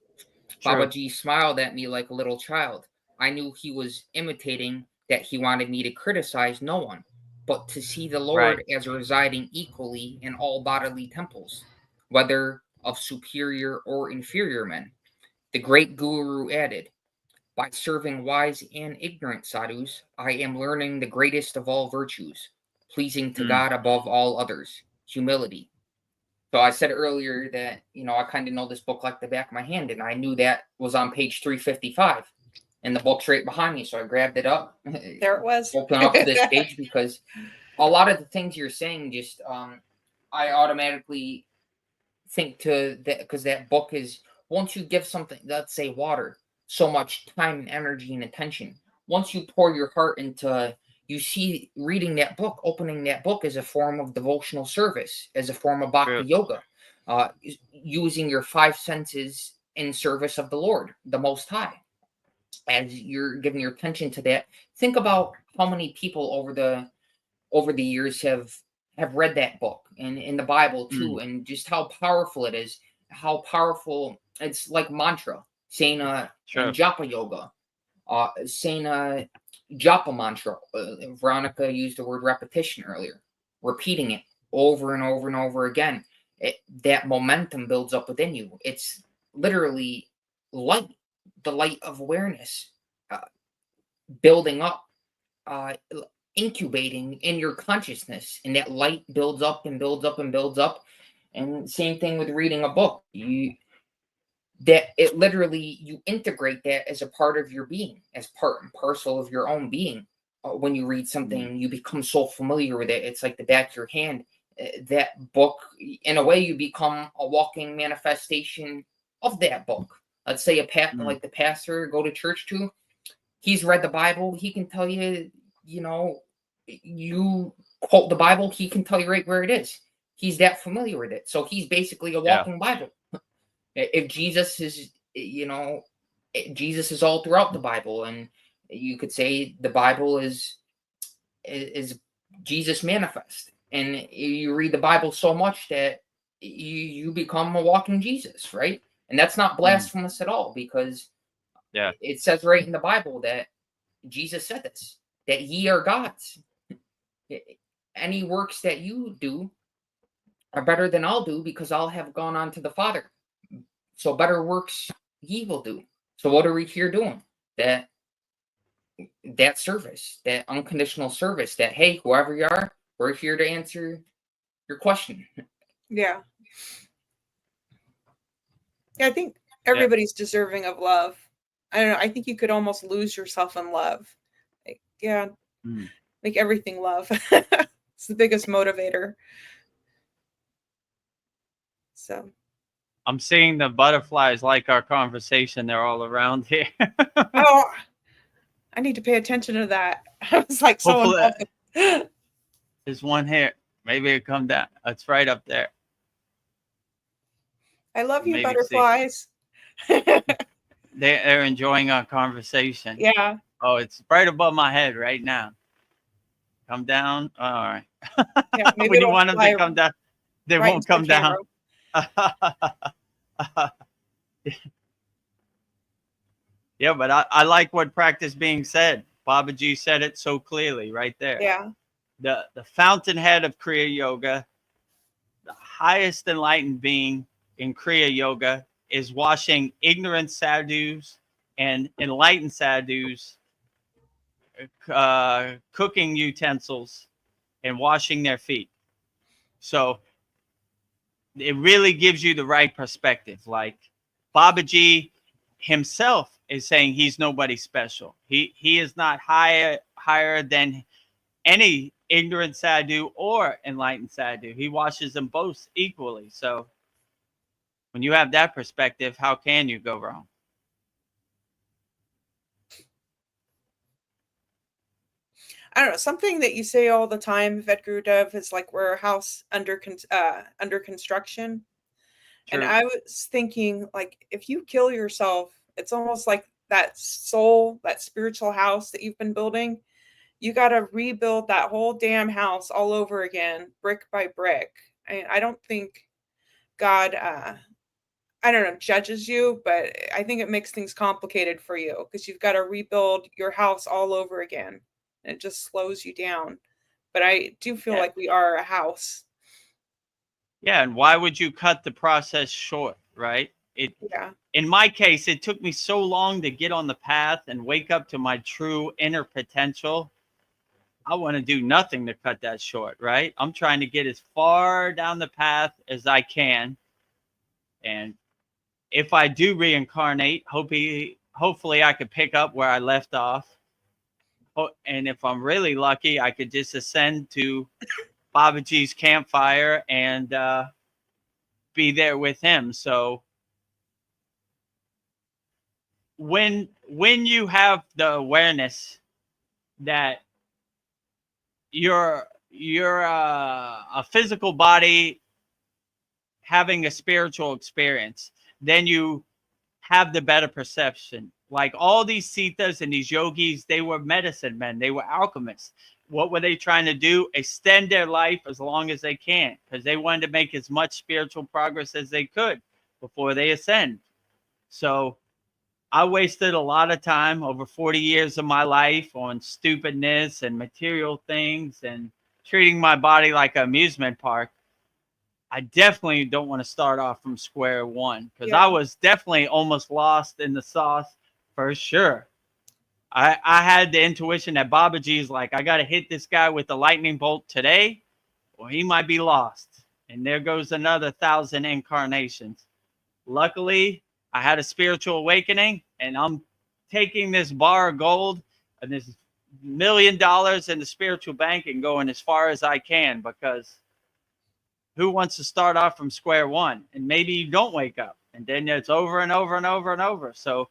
S1: True.
S4: Babaji smiled at me like a little child. I knew he was imitating, that he wanted me to criticize no one, but to see the Lord as residing equally in all bodily temples, whether of superior or inferior men. The great Guru added, by serving wise and ignorant sadhus, I am learning the greatest of all virtues, pleasing to God above all others, humility. So I said earlier that, I kind of know this book like the back of my hand, and I knew that was on page 355, and the book's right behind me. So I grabbed it up.
S3: There it was.
S4: Open up to this page, because a lot of the things you're saying, just I automatically think to that, because that book is, once you give something, let's say water, so much time and energy and attention, once you pour your heart into, you see reading that book, opening that book as a form of devotional service, as a form of bhakti yoga, using your 5 senses in service of the Lord, the Most High. As you're giving your attention to that, think about how many people over the years have read that book, and in the Bible too, and just how powerful it is, how powerful it's, like mantra, saying in japa yoga, saying japa mantra. Veronica used the word repetition earlier, repeating it over and over and over again. That momentum builds up within you. It's literally light, the light of awareness, building up, incubating in your consciousness, and that light builds up and builds up and builds up. And same thing with reading a book. You integrate that as a part of your being, as part and parcel of your own being. When you read something, you become so familiar with it. It's like the back of your hand. That book, in a way, you become a walking manifestation of that book. Let's say like the pastor go to church to, he's read the Bible. He can tell you, you quote the Bible, he can tell you right where it is. He's that familiar with it. So he's basically a walking Bible. If Jesus is, Jesus is all throughout the Bible, and you could say the Bible is Jesus manifest. And you read the Bible so much that you become a walking Jesus, right? And that's not blasphemous at all, because it says right in the Bible that Jesus said this, that ye are gods. Any works that you do are better than I'll do, because I'll have gone on to the Father. So better works ye will do. So what are we here doing? That service, that unconditional service, that, hey, whoever you are, we're here to answer your question.
S3: Yeah. I think everybody's deserving of love. I don't know. I think you could almost lose yourself in love. Make everything love. It's the biggest motivator. So
S1: I'm seeing the butterflies like our conversation. They're all around here.
S3: Oh, I need to pay attention to that. I was like, so
S1: there's one here. Maybe it come down. It's right up there.
S3: I love you, butterflies.
S1: They're enjoying our conversation.
S3: Yeah.
S1: Oh, it's right above my head right now. Come down. All right.
S3: Yeah,
S1: when you want them to come down, they won't come down. Yeah, but I like what practice being said. Babaji said it so clearly right there.
S3: Yeah.
S1: The fountainhead of Kriya Yoga, the highest enlightened being in Kriya Yoga, is washing ignorant sadhus and enlightened sadhus, cooking utensils and washing their feet. So it really gives you the right perspective. Like Babaji himself is saying he's nobody special. He is not higher than any ignorant sadhu or enlightened sadhu. He washes them both equally. So when you have that perspective, how can you go wrong?
S3: I don't know, something that you say all the time, Vedagurudev, is like, we're a house under construction. True. And I was thinking, like, if you kill yourself, it's almost like that soul, that spiritual house that you've been building, you got to rebuild that whole damn house all over again, brick by brick. I don't think God, I don't know, judges you, but I think it makes things complicated for you because you've got to rebuild your house all over again. And it just slows you down. But I do feel like we are a house.
S1: Yeah, and why would you cut the process short, right? In my case, it took me so long to get on the path and wake up to my true inner potential. I want to do nothing to cut that short, right? I'm trying to get as far down the path as I can. And if I do reincarnate, hopefully I could pick up where I left off. And if I'm really lucky, I could just ascend to Babaji's campfire and be there with him. So when you have the awareness that you're a physical body having a spiritual experience, then you have the better perception. Like all these Siddhas and these yogis, they were medicine men. They were alchemists. What were they trying to do? Extend their life as long as they can, because they wanted to make as much spiritual progress as they could before they ascend. So I wasted a lot of time, over 40 years of my life, on stupidness and material things and treating my body like an amusement park. I definitely don't want to start off from square one, because I was definitely almost lost in the sauce for sure. I had the intuition that Babaji's like, I got to hit this guy with the lightning bolt today, or he might be lost. And there goes another 1,000 incarnations. Luckily, I had a spiritual awakening, and I'm taking this bar of gold and this $1 million in the spiritual bank and going as far as I can, because who wants to start off from square one? And maybe you don't wake up, and then it's over and over and over and over. So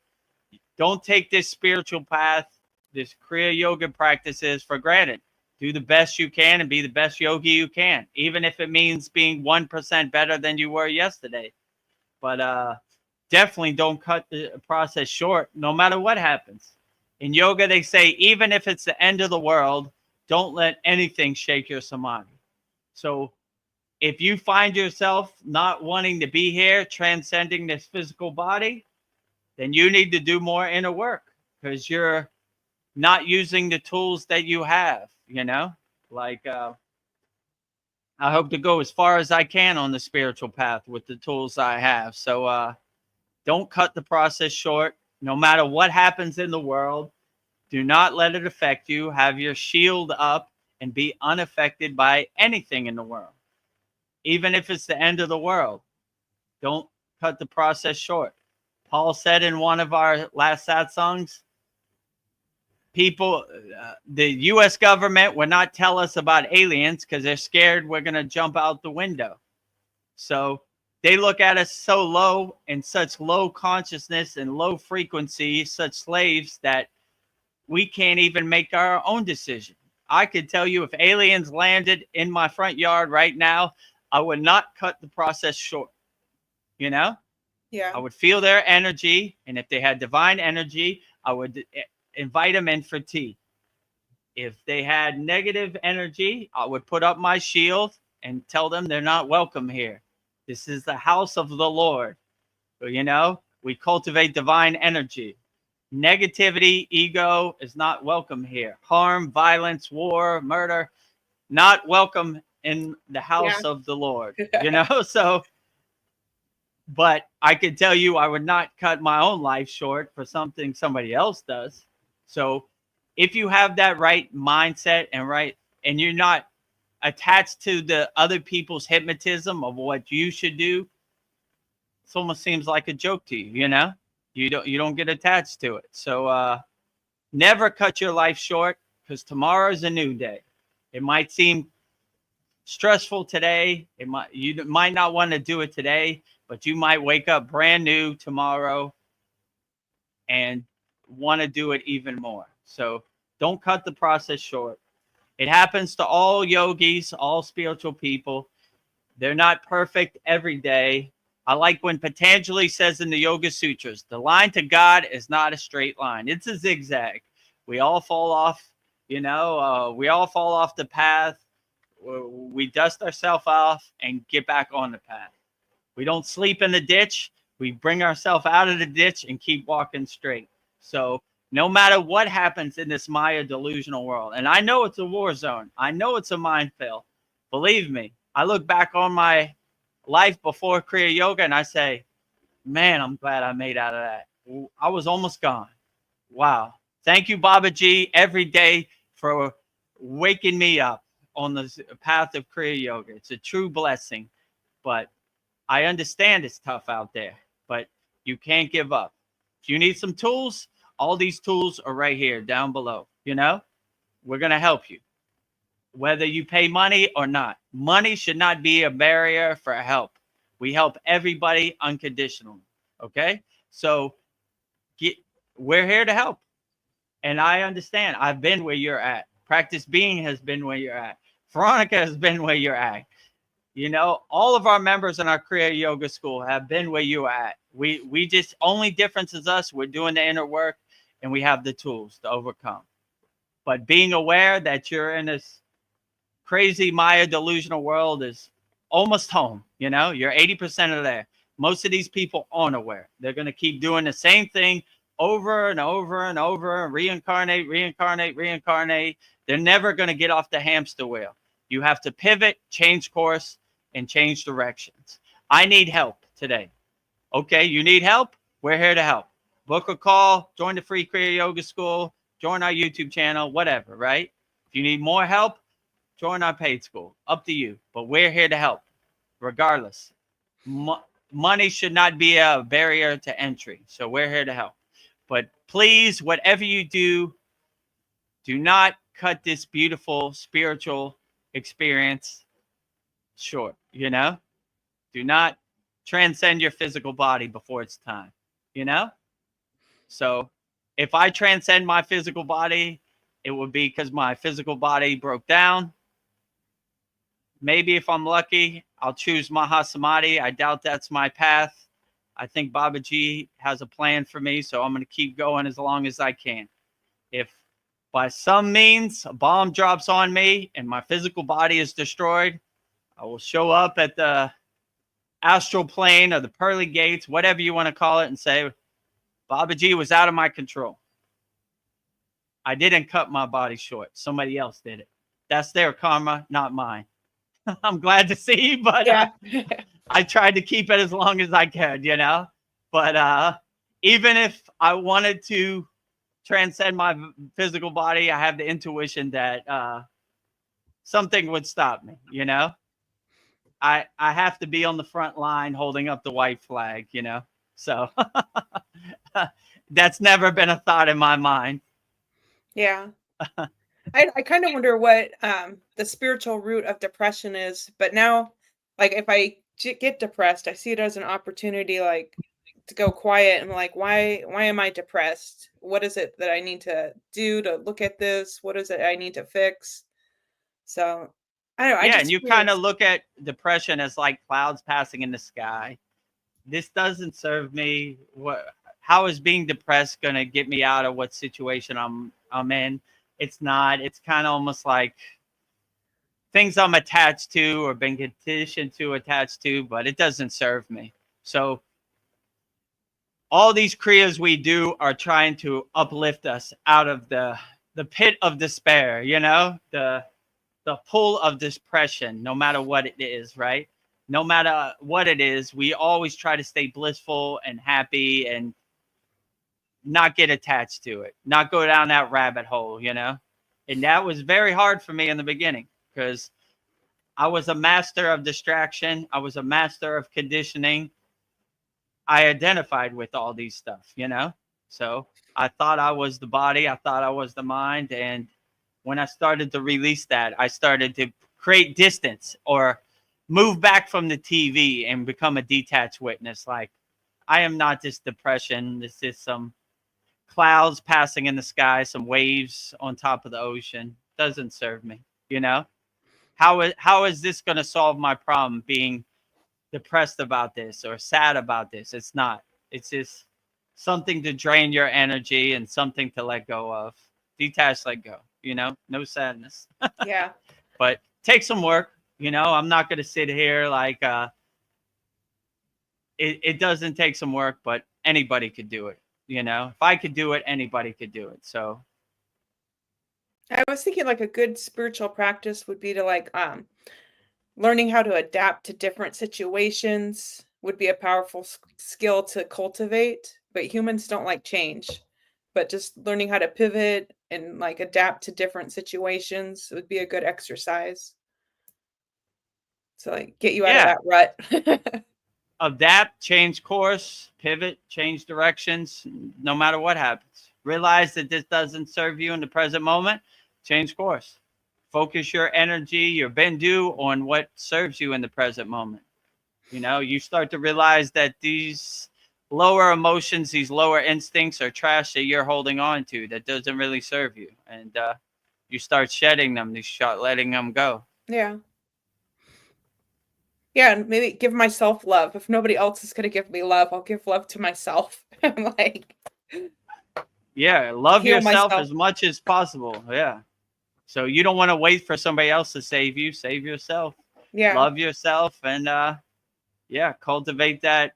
S1: don't take this spiritual path, this Kriya yoga practices for granted. Do the best you can and be the best yogi you can, even if it means being 1% better than you were yesterday. But definitely don't cut the process short, no matter what happens. In yoga, they say, even if it's the end of the world, don't let anything shake your samadhi. So if you find yourself not wanting to be here, transcending this physical body, then you need to do more inner work, because you're not using the tools that you have, you know? Like, I hope to go as far as I can on the spiritual path with the tools I have. So don't cut the process short. No matter what happens in the world, do not let it affect you. Have your shield up and be unaffected by anything in the world. Even if it's the end of the world, don't cut the process short. Paul said in one of our last satsangs, people, the U.S. government would not tell us about aliens because they're scared we're going to jump out the window. So they look at us so low, in such low consciousness and low frequency, such slaves, that we can't even make our own decision. I could tell you, if aliens landed in my front yard right now, I would not cut the process short. You know?
S3: Yeah.
S1: I would feel their energy, and if they had divine energy, I would invite them in for tea. If they had negative energy, I would put up my shield and tell them they're not welcome here. This is the house of the Lord. You know, we cultivate divine energy. Negativity, ego is not welcome here. Harm, violence, war, murder, not welcome in the house of the Lord. You know, so... But I could tell you I would not cut my own life short for something somebody else does. So if you have that right mindset and you're not attached to the other people's hypnotism of what you should do, it almost seems like a joke to you, you know? You don't get attached to it. So never cut your life short, because tomorrow is a new day. It might seem stressful today. You might not want to do it today, but you might wake up brand new tomorrow and want to do it even more. So don't cut the process short. It happens to all yogis, all spiritual people. They're not perfect every day. I like when Patanjali says in the Yoga Sutras, the line to God is not a straight line. It's a zigzag. We all fall off You know, we all fall off the path. We dust ourselves off and get back on the path. We don't sleep in the ditch. We bring ourselves out of the ditch and keep walking straight. So no matter what happens in this Maya delusional world, and I know it's a war zone. I know it's a minefield. Believe me, I look back on my life before Kriya Yoga and I say, man, I'm glad I made out of that. I was almost gone. Wow. Thank you, Babaji, every day for waking me up on the path of Kriya Yoga. It's a true blessing. But I understand it's tough out there, but you can't give up. If you need some tools, all these tools are right here down below. You know, we're going to help you, whether you pay money or not. Money should not be a barrier for help. We help everybody unconditionally. Okay. So we're here to help. And I understand. I've been where you're at. Practice Being has been where you're at. Veronica has been where you're at. You know, all of our members in our Kriya Yoga school have been where you are at. We just, only difference is us. We're doing the inner work and we have the tools to overcome. But being aware that you're in this crazy Maya delusional world is almost home. You know, you're 80% of there. Most of these people aren't aware. They're going to keep doing the same thing over and over and over, and reincarnate. They're never going to get off the hamster wheel. You have to pivot, change course, and change directions. I need help today. Okay, you need help? We're here to help. Book a call, join the free Kriya Yoga school, join our YouTube channel, whatever, right? If you need more help, join our paid school. Up to you. But we're here to help, regardless. Money should not be a barrier to entry. So we're here to help. But please, whatever you do, do not cut this beautiful spiritual experience short. You know, do not transcend your physical body before it's time. You know, so if I transcend my physical body, it would be because my physical body broke down. Maybe if I'm lucky, I'll choose Mahasamadhi. I doubt that's my path. I think Babaji has a plan for me, so I'm going to keep going as long as I can. If by some means a bomb drops on me and my physical body is destroyed, I will show up at the astral plane or the pearly gates, whatever you want to call it, and say, Babaji was out of my control. I didn't cut my body short. Somebody else did it. That's their karma, not mine. I'm glad to see, but
S3: Yeah.
S1: I tried to keep it as long as I could, you know. But even if I wanted to transcend my physical body, I have the intuition that something would stop me, you know. I have to be on the front line holding up the white flag, you know. So that's never been a thought in my mind.
S3: Yeah. I kind of wonder what the spiritual root of depression is, but now, like, if I get depressed, I see it as an opportunity, like, to go quiet and like, why am I depressed? What is it that I need to do to look at this? What is it I need to fix? So I don't know.
S1: Yeah, and you kind of look at depression as like clouds passing in the sky. This doesn't serve me. How is being depressed going to get me out of what situation I'm in? It's not. It's kind of almost like things I'm attached to or been conditioned to attach to, but it doesn't serve me. So all these kriyas we do are trying to uplift us out of the pit of despair, you know, the pull of depression, no matter what it is, right? No matter what it is, we always try to stay blissful and happy and not get attached to it, not go down that rabbit hole, you know? And that was very hard for me in the beginning because I was a master of distraction. I was a master of conditioning. I identified with all these stuff, you know? So I thought I was the body. I thought I was the mind. And when I started to release that, I started to create distance or move back from the TV and become a detached witness. Like, I am not this depression. This is some clouds passing in the sky, some waves on top of the ocean. Doesn't serve me, you know? How is this going to solve my problem being depressed about this or sad about this? It's not. It's just something to drain your energy and something to let go of. Detach, let go. no sadness.
S3: Yeah.
S1: But take some work. I'm not going to sit here like it doesn't take some work, but anybody could do it. If I could do it, anybody could do it. So
S3: I was thinking like a good spiritual practice would be to like learning how to adapt to different situations would be a powerful skill to cultivate, but humans don't like change. But just learning how to pivot and like adapt to different situations would be a good exercise. So like get you out of that rut.
S1: Adapt, change course, pivot, change directions, no matter what happens. Realize that this doesn't serve you in the present moment, change course. Focus your energy, your bendu on what serves you in the present moment. You start to realize that these lower emotions, these lower instincts are trash that you're holding on to that doesn't really serve you. And you start shedding them, you start letting them go.
S3: Yeah. Yeah, and maybe give myself love. If nobody else is going to give me love, I'll give love to myself. I'm like,
S1: yeah, love yourself
S3: myself
S1: as much as possible. Yeah. So you don't want to wait for somebody else to save you. Save yourself.
S3: Yeah.
S1: Love yourself and cultivate that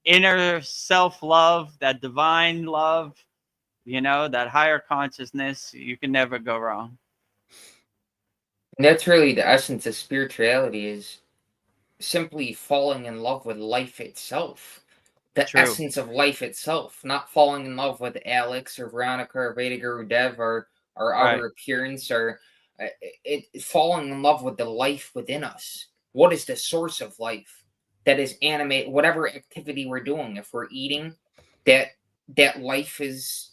S1: inner self-love, that divine love, that higher consciousness. You can never go wrong.
S4: And that's really the essence of spirituality, is simply falling in love with life itself. The
S1: True.
S4: essence of life itself, not falling in love with Alex or Veronica or Vedagurudev or our outer appearance, or falling in love with the life within us. What is the source of life that is animate? Whatever activity we're doing, if we're eating, that life is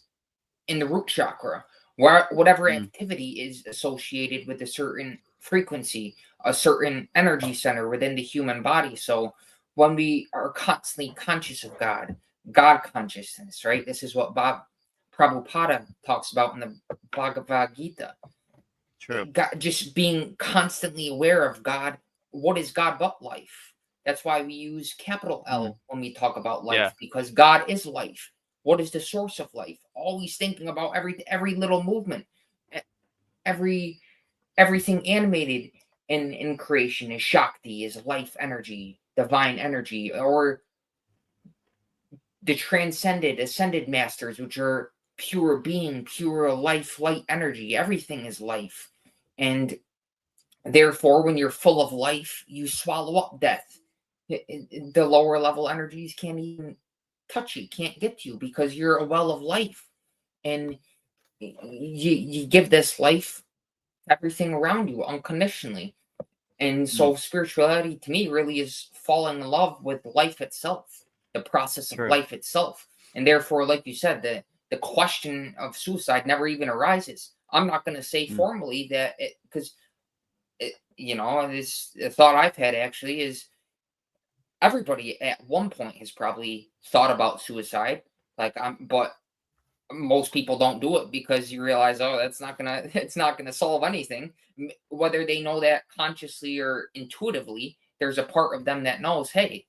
S4: in the root chakra. Whatever activity is associated with a certain frequency, a certain energy center within the human body. So when we are constantly conscious of God consciousness, right? This is what Prabhupada talks about in the Bhagavad Gita.
S1: True.
S4: God, just being constantly aware of God. What is God but life? That's why we use capital L when we talk about life, because God is life. What is the source of life? Always thinking about every little movement, everything animated in creation is Shakti, is life energy, divine energy, or the transcended, ascended masters, which are pure being, pure life, light energy. Everything is life. And therefore, when you're full of life, you swallow up death. The lower level energies can't even touch you, can't get you, because you're a well of life. And you give this life everything around you unconditionally. And so spirituality to me really is falling in love with life itself, the process of life itself. And therefore, like you said, the question of suicide never even arises. I'm not going to say formally that because this thought I've had actually is everybody at one point has probably thought about suicide. But most people don't do it because you realize, it's not gonna solve anything. Whether they know that consciously or intuitively, there's a part of them that knows, hey,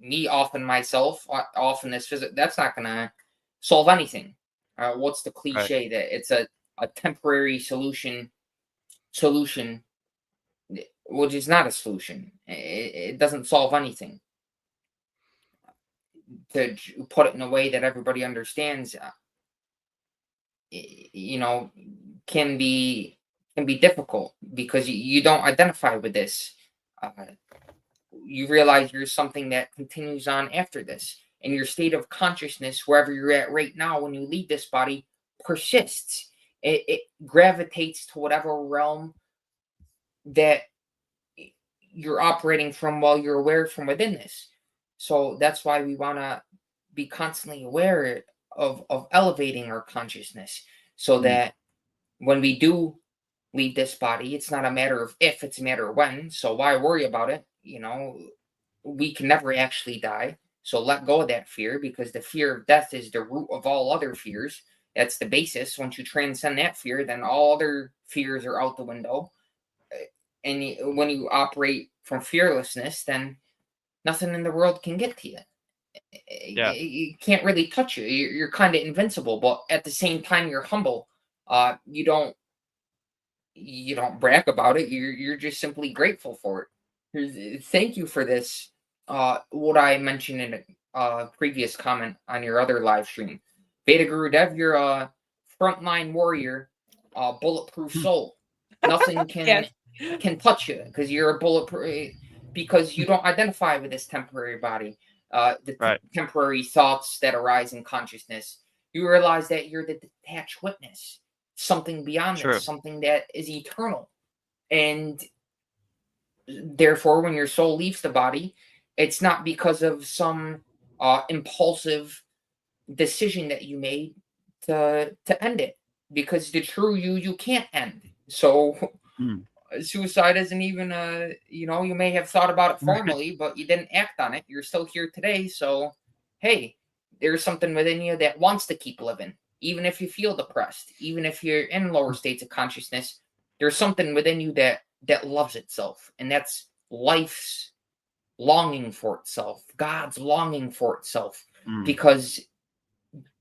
S4: me often myself, often this physics, that's not gonna solve anything. What's the cliche that it's a temporary solution, which is not a solution. It doesn't solve anything. To put it in a way that everybody understands, can be difficult because you don't identify with this. You realize you're something that continues on after this, and your state of consciousness, wherever you're at right now when you leave this body, persists. It gravitates to whatever realm that you're operating from while you're aware from within this. So that's why we want to be constantly aware of elevating our consciousness, so that when we do leave this body, it's not a matter of if, it's a matter of when. So why worry about it? We can never actually die. So let go of that fear, because the fear of death is the root of all other fears. That's the basis. Once you transcend that fear, then all other fears are out the window. And when you operate from fearlessness, then nothing in the world can get to you. You can't really touch you. You're kind of invincible, but at the same time, you're humble you don't brag about it. You're just simply grateful for it. Thank you for this. What I mentioned in a previous comment on your other live stream, Vedagurudev, you're a frontline warrior, bulletproof soul. Nothing can touch you because you're a bulletproof, because you don't identify with this temporary body. The temporary thoughts that arise in consciousness. You realize that you're the detached witness, something beyond this, something that is eternal. And therefore, when your soul leaves the body, it's not because of some impulsive decision that you made to end it, because the true you can't end. So suicide isn't even you may have thought about it formally, but you didn't act on it. You're still here today. So hey, there's something within you that wants to keep living. Even if you feel depressed, even if you're in lower states of consciousness, there's something within you that loves itself. And that's life's longing for itself, God's longing for itself, because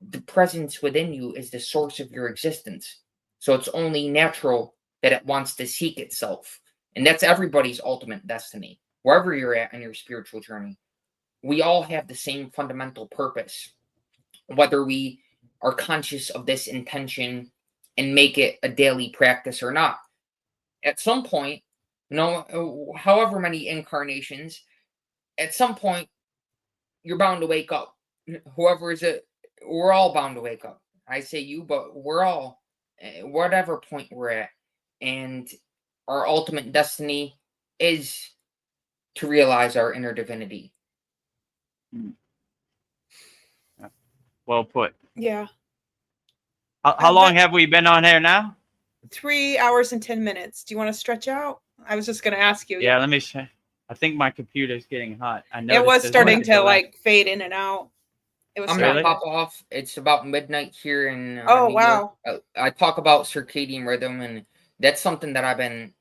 S4: the presence within you is the source of your existence. So it's only natural that it wants to seek itself. And that's everybody's ultimate destiny. Wherever you're at in your spiritual journey, we all have the same fundamental purpose, whether we are conscious of this intention and make it a daily practice or not. At some point, however many incarnations, at some point, you're bound to wake up. Whoever is it, we're all bound to wake up. I say you, but we're all, whatever point we're at. And our ultimate destiny is to realize our inner divinity.
S1: Well put.
S3: Yeah.
S1: How long have we been on here now?
S3: 3 hours and 10 minutes. Do you want to stretch out? I was just going to ask you.
S1: Yeah, let me see. I think my computer's getting hot. I know
S3: it was starting to like fade in and out. It was.
S4: I'm gonna pop off. It's about midnight here in.
S3: Oh wow!
S4: I talk about circadian rhythm, and that's something that I've been.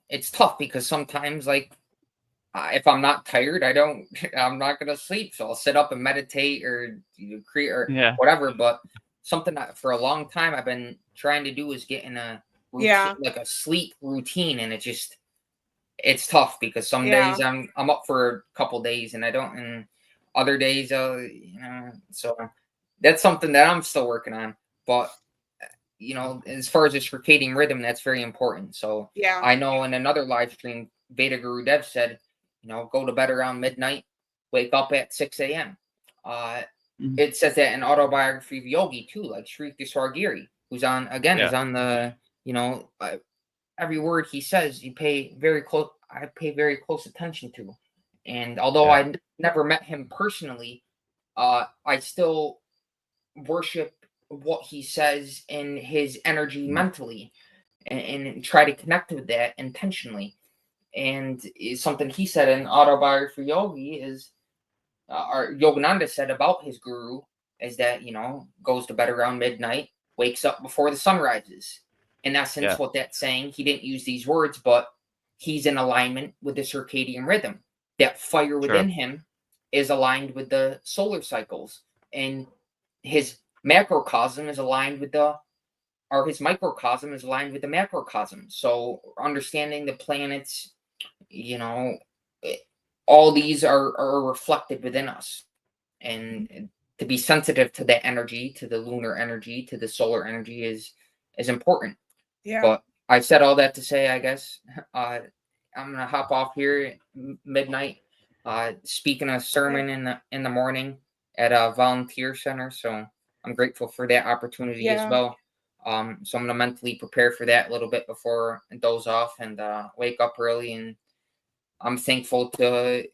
S4: It's tough because sometimes, like, if I'm not tired, I'm not gonna sleep. So I'll sit up and meditate or create or whatever. But something that for a long time I've been trying to do is get in a routine, like a sleep routine, and it's tough because some days I'm up for a couple days and I don't, and other days so that's something that I'm still working on. But as far as the circadian rhythm, that's very important. So I know in another live stream, Vedagurudev said, go to bed around midnight, wake up at 6 a.m. It says that in Autobiography of Yogi too, like Sri Kisargiri, who's on is on the every word he says, I pay very close attention to. And although I never met him personally, I still worship what he says in his energy mentally and try to connect with that intentionally. And something he said in Autobiography of Yogi is, or Yogananda said about his guru, is that, goes to bed around midnight, wakes up before the sun rises. In essence, what that's saying, he didn't use these words, but he's in alignment with the circadian rhythm. That fire within him is aligned with the solar cycles, and his macrocosm is aligned with his microcosm is aligned with the macrocosm. So understanding the planets, all these are reflected within us, and to be sensitive to that energy, to the lunar energy, to the solar energy is important. Yeah. But I said all that to say, I guess, I'm going to hop off here at midnight, speaking a sermon in the morning at a volunteer center. So I'm grateful for that opportunity as well. So I'm going to mentally prepare for that a little bit before I doze off and wake up early. And I'm thankful to,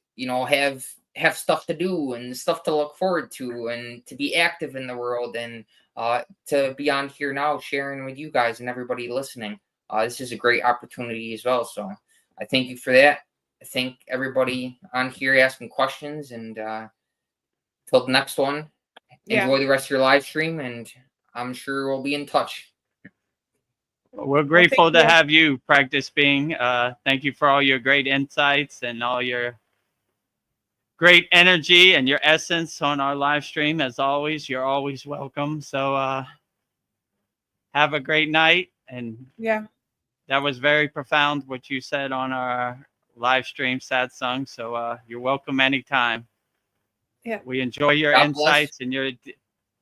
S4: have stuff to do and stuff to look forward to, and to be active in the world, and to be on here now sharing with you guys and everybody listening. This is a great opportunity as well. So I thank you for that. I thank everybody on here asking questions, and till the next one, enjoy the rest of your live stream, and I'm sure we'll be in touch.
S1: We're grateful to have you, Practice Being. Thank you for all your great insights and all your great energy and your essence on our live stream. As always, you're always welcome. So have a great night. And
S3: Yeah.
S1: that was very profound what you said on our live stream Satsang. So you're welcome anytime.
S3: Yeah.
S1: We enjoy your
S4: God
S1: insights and your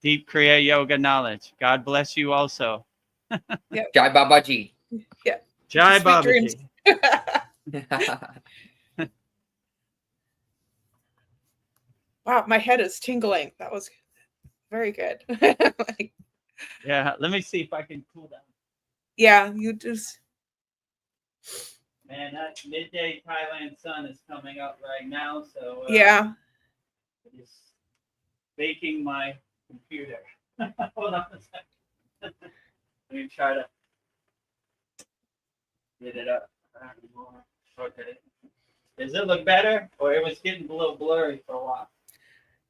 S1: deep Kriya Yoga knowledge. God bless you also.
S4: Jai Babaji.
S3: Yeah.
S1: Jai
S3: Sweet dreams.
S1: Babaji.
S3: Wow, my head is tingling. That was very good.
S1: Yeah, let me see if I can cool down.
S3: Yeah, you just.
S1: Man, that midday Thailand sun is coming up right now, so
S3: Yeah.
S1: it is baking my computer. Hold on a second. Let me try to get it up. Okay. Does it look better, or it was getting a little blurry for a while?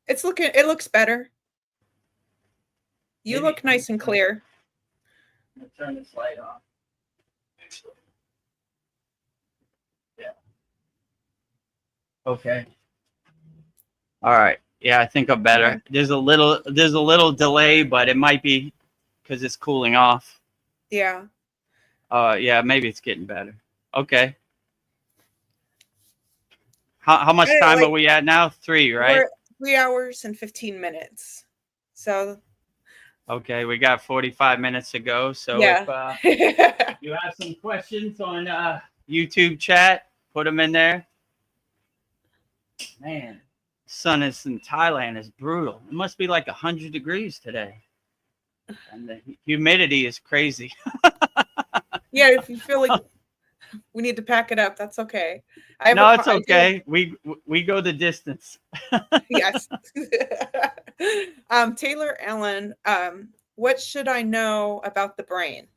S3: It looks better. You
S1: Maybe-
S3: look nice and clear.
S1: I'm gonna turn this light on. Yeah. Okay. All right. Yeah, I think I'm better. There's a little delay, but it might be because it's cooling off.
S3: Yeah.
S1: Yeah, maybe it's getting better. Okay. How much
S3: Yeah,
S1: time
S3: like-
S1: are we at now? 3, right?
S3: We're 3 hours and 15 minutes. So
S1: Okay, we got 45 minutes to go. So
S3: yeah.
S1: if you have some questions on YouTube chat, put them in there. Man, sun is in Thailand is brutal. It must be like 100 degrees today. And the humidity is crazy.
S3: Yeah, if you feel like we need to pack it up, that's okay.
S1: No, it's okay. We go the distance.
S3: Yes. Taylor Allen, what should I know about the brain?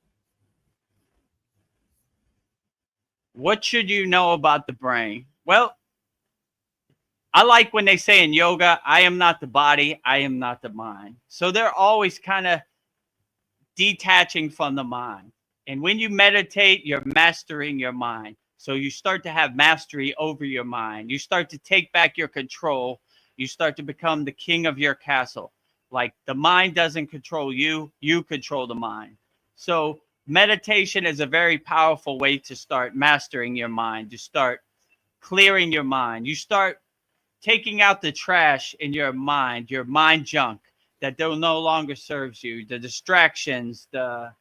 S1: What should you know about the brain? Well, I like when they say in yoga, I am not the body, I am not the mind. So they're always kind of detaching from the mind. And when you meditate, you're mastering your mind. So you start to have mastery over your mind. You start to take back your control. You start to become the king of your castle. Like the mind doesn't control you, you control the mind. So meditation is a very powerful way to start mastering your mind, to start clearing your mind. You start taking out the trash in your mind junk that no longer serves you, the distractions, the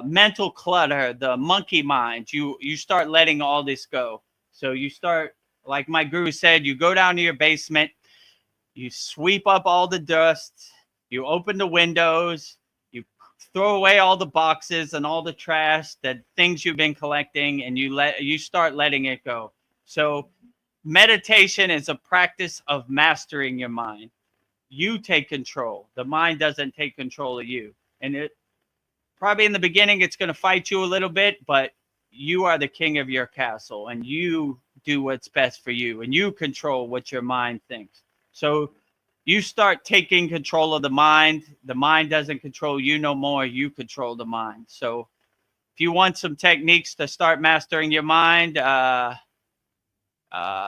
S1: mental clutter, the monkey mind. You start letting all this go. So you start, like my guru said, you go down to your basement, you sweep up all the dust, you open the windows, you throw away all the boxes and all the trash, the things you've been collecting, and you start letting it go. So meditation is a practice of mastering your mind. You take control. The mind doesn't take control of you. And it probably in the beginning, it's going to fight you a little bit, but you are the king of your castle and you do what's best for you and you control what your mind thinks. So you start taking control of the mind. The mind doesn't control you no more. You control the mind. So if you want some techniques to start mastering your mind,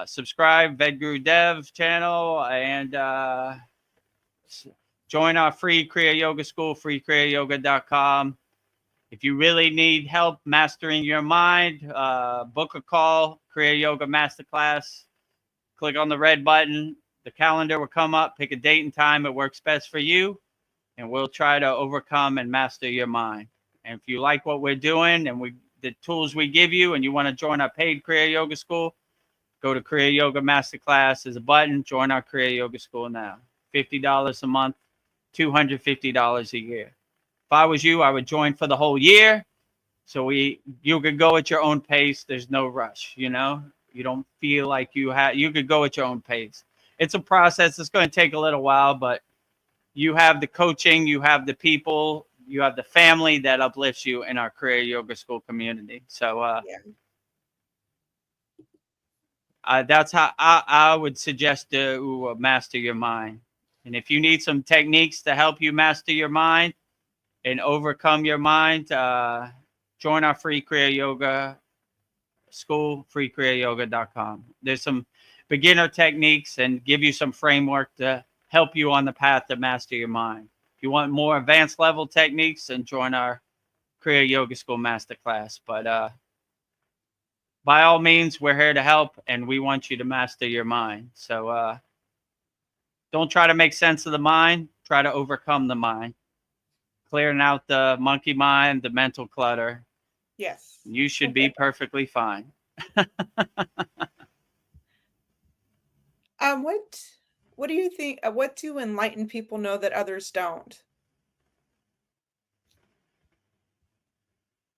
S1: subscribe Vedagurudev channel and join our free Kriya Yoga School, freekriyayogamasterclass.com. If you really need help mastering your mind, book a call, Kriya Yoga Masterclass. Click on the red button. The calendar will come up. Pick a date and time that works best for you, and we'll try to overcome and master your mind. And if you like what we're doing and the tools we give you, and you want to join our paid Kriya Yoga School, go to Kriya Yoga Masterclass. There's a button. Join our Kriya Yoga School now. $50 a month, $250 a year. If I was you, I would join for the whole year. So you could go at your own pace. There's no rush, you know. You don't feel like you could go at your own pace. It's a process. It's going to take a little while, but you have the coaching, you have the people, you have the family that uplifts you in our Kriya Yoga School community. So that's how I would suggest to master your mind. And if you need some techniques to help you master your mind and overcome your mind, join our free Kriya Yoga School, freekriyayogamasterclass.com. There's some beginner techniques and give you some framework to help you on the path to master your mind. If you want more advanced level techniques, then join our Kriya Yoga School Masterclass. But by all means, we're here to help, and we want you to master your mind. So don't try to make sense of the mind. Try to overcome the mind. Clearing out the monkey mind, the mental clutter.
S3: Yes.
S1: You should be perfectly fine.
S3: What do you think? What do enlightened people know that others don't?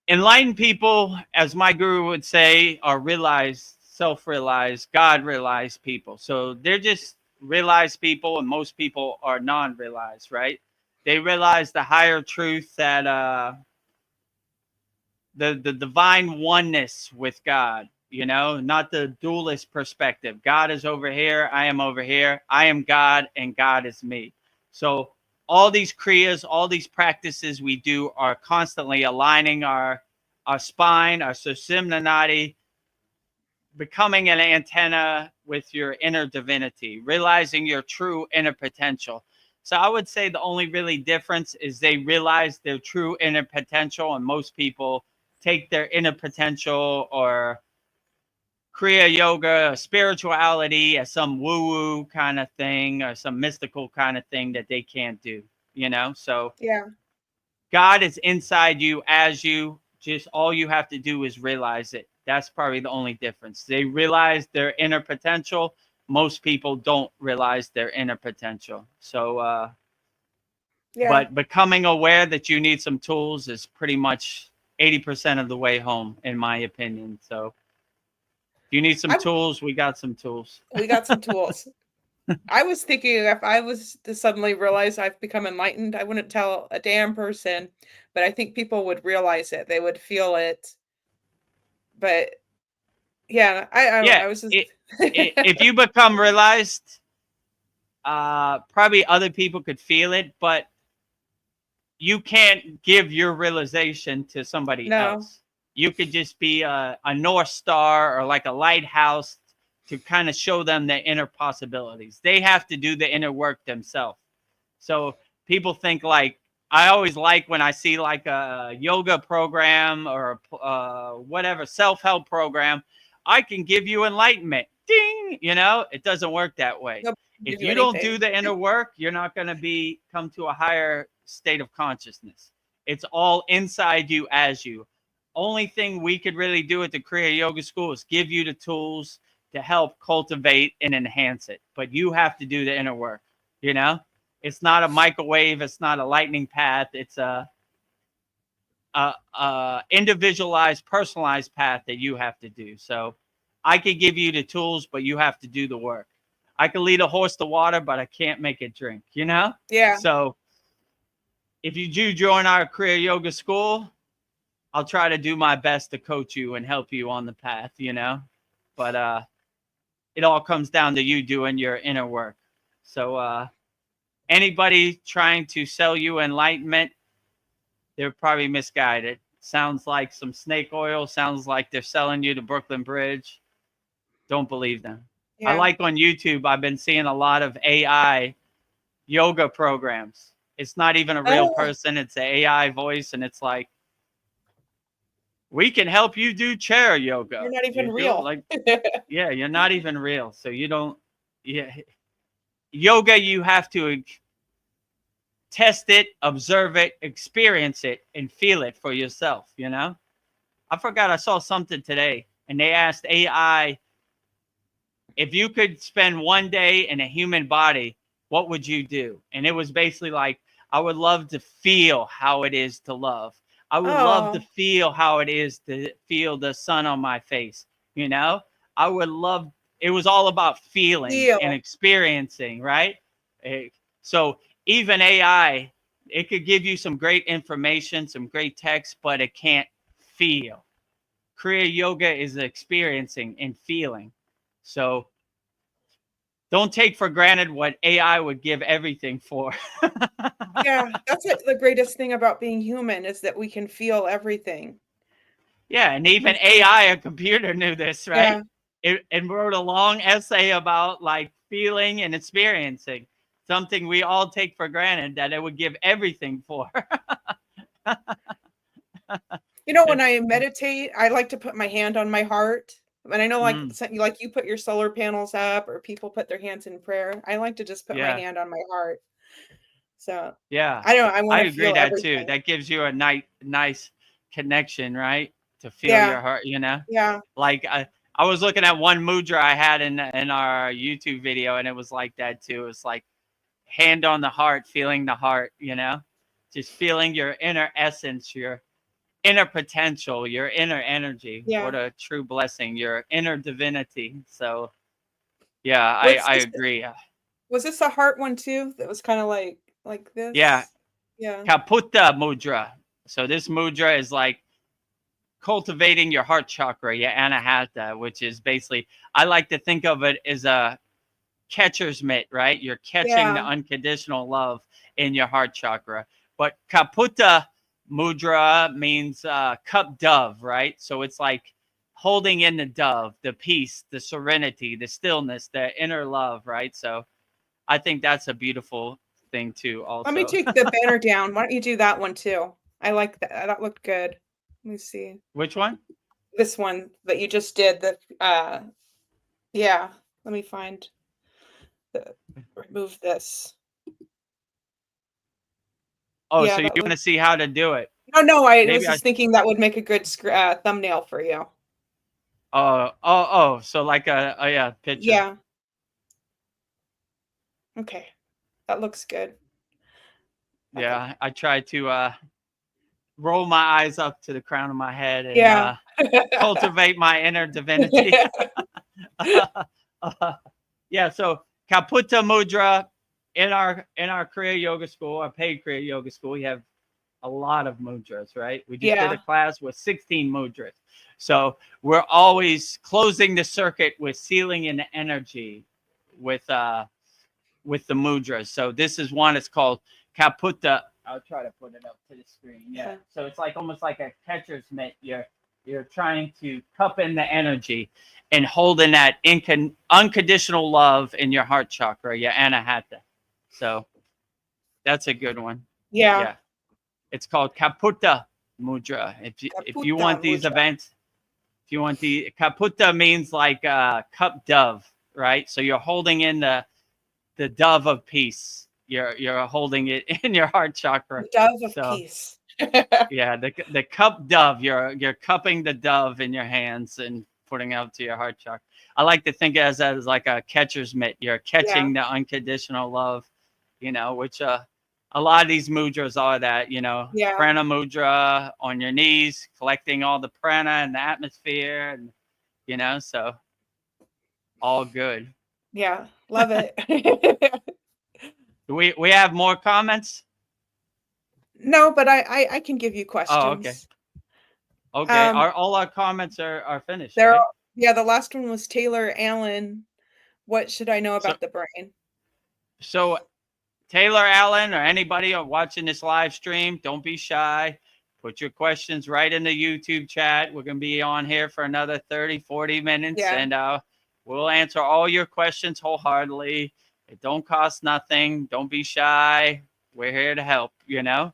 S1: Enlightened people, as my guru would say, are realized, self-realized, God-realized people. So they're just realized people, and most people are non-realized, right? They realize the higher truth that the divine oneness with God, you know, not the dualist perspective. God is over here, I am over here, I am God, and God is me. So all these kriyas, all these practices we do are constantly aligning our spine, our sushumna nadi, becoming an antenna with your inner divinity, realizing your true inner potential. So I would say the only really difference is they realize their true inner potential, and most people take their inner potential or Kriya yoga, spirituality as some woo-woo kind of thing or some mystical kind of thing that they can't do, you know? So
S3: Yeah.
S1: God is inside you as you, just all you have to do is realize it. That's probably the only difference. They realize their inner potential. Most people don't realize their inner potential. So, but becoming aware that you need some tools is pretty much 80% of the way home, in my opinion. So if you need some tools, we got some tools.
S3: We got some tools. I was thinking if I was to suddenly realize I've become enlightened, I wouldn't tell a damn person, but I think people would realize it. They would feel it. But yeah, I was just
S1: if you become realized, probably other people could feel it, but you can't give your realization to somebody else. You could just be a North Star or like a lighthouse to kind of show them the inner possibilities. They have to do the inner work themselves. So people think like, I always like when I see like a yoga program or whatever self-help program, I can give you enlightenment. Ding, you know, it doesn't work that way. If you don't do the inner work, you're not going to come to a higher state of consciousness. It's all inside you as you. Only thing we could really do at the Kriya Yoga School is give you the tools to help cultivate and enhance it. But you have to do the inner work, you know? It's not a microwave. It's not a lightning path. It's a individualized, personalized path that you have to do. So I could give you the tools, but you have to do the work. I can lead a horse to water, but I can't make it drink, you know?
S3: Yeah.
S1: So if you do join our Kriya Yoga School, I'll try to do my best to coach you and help you on the path, you know? But it all comes down to you doing your inner work. So anybody trying to sell you enlightenment, they're probably misguided. Sounds like some snake oil. Sounds like they're selling you the Brooklyn Bridge. Don't believe them. Yeah. I like on YouTube, I've been seeing a lot of AI yoga programs. It's not even a real person. It's an AI voice. And it's like, we can help you do chair yoga.
S3: You're not even real.
S1: Like, yeah, you're not even real. So you don't, yeah. Yoga, you have to test it, observe it, experience it, and feel it for yourself, you know? I forgot I saw something today, and they asked AI, if you could spend one day in a human body, what would you do? And it was basically like, I would love to feel how it is to love. I would love to feel how it is to feel the sun on my face, you know? I would love, it was all about feeling and experiencing, right? So even AI, it could give you some great information, some great text, but it can't feel. Kriya Yoga is experiencing and feeling. So don't take for granted what AI would give everything for.
S3: Yeah, that's the greatest thing about being human is that we can feel everything.
S1: Yeah, and even AI, a computer, knew this, right? Yeah. It wrote a long essay about like feeling and experiencing. something we all take for granted that it would give everything for.
S3: You know, when I meditate, I like to put my hand on my heart. And I know, like, like you put your solar panels up, or people put their hands in prayer. I like to just put my hand on my heart. So
S1: yeah,
S3: I don't. I want
S1: I
S3: to
S1: agree
S3: feel
S1: that too.
S3: everything.
S1: That gives you a nice connection, right? To feel
S3: Yeah.
S1: your heart, you know.
S3: Yeah.
S1: Like I was looking at one mudra I had in our YouTube video, and it was like that too. It was like hand on the heart, feeling the heart, you know, just feeling your inner essence, your inner potential, your inner energy.
S3: Yeah.
S1: What a true blessing, your inner divinity. So yeah, I agree.
S3: Was this a heart one too? That was kind of like this?
S1: Yeah.
S3: Yeah.
S1: Kaputta mudra. So this mudra is like cultivating your heart chakra, your anahata, which is basically, I like to think of it as a catcher's mitt, right? You're catching the unconditional love in your heart chakra. But kaputta mudra means cup dove, right? So it's like holding in the dove, the peace, the serenity, the stillness, the inner love, right? So I think that's a beautiful thing too also.
S3: Let me take the banner down. Why don't you do that one too? I like that. That looked good. Let me see.
S1: Which one?
S3: This one that you just did. Yeah. Let me find remove this.
S1: Oh, yeah, so you want to see how to do it?
S3: No, I was just thinking that would make a good thumbnail for you.
S1: So like a picture.
S3: Yeah. Okay, that looks good.
S1: Yeah, okay. I try to roll my eyes up to the crown of my head and cultivate my inner divinity. Yeah, so Kaputta Mudra in our Kriya Yoga School, our paid Kriya Yoga School, we have a lot of mudras, right? We just did a class with 16 mudras. So we're always closing the circuit with sealing in the energy with the mudras. So this is one, it's called Kaputta. I'll try to put it up to the screen. Yeah. So it's like almost like a catcher's mitt. You're trying to cup in the energy and holding that unconditional love in your heart chakra, your anahata. So that's a good one. Yeah. It's called Kaputta Mudra. If you want these events, if you want the Kaputta means like cup dove, right? So you're holding in the dove of peace. You're holding it in your heart chakra.
S3: The dove of peace.
S1: Yeah, the cup dove. You're cupping the dove in your hands and putting out to your heart chakra. I like to think as like a catcher's mitt. You're catching the unconditional love, you know, which a lot of these mudras are that, you know, prana mudra on your knees, collecting all the prana in the atmosphere, and you know, so all good.
S3: Yeah, love it.
S1: Do we have more comments?
S3: No, but I can give you questions.
S1: Oh, okay. Okay, all our comments are finished.
S3: Right?
S1: Right?
S3: Yeah, the last one was Taylor Allen. What should I know about the brain? So
S1: Taylor Allen or anybody watching this live stream, don't be shy. Put your questions right in the YouTube chat. We're going to be on here for another 30, 40 minutes, and we'll answer all your questions wholeheartedly. It don't cost nothing. Don't be shy. We're here to help, you know.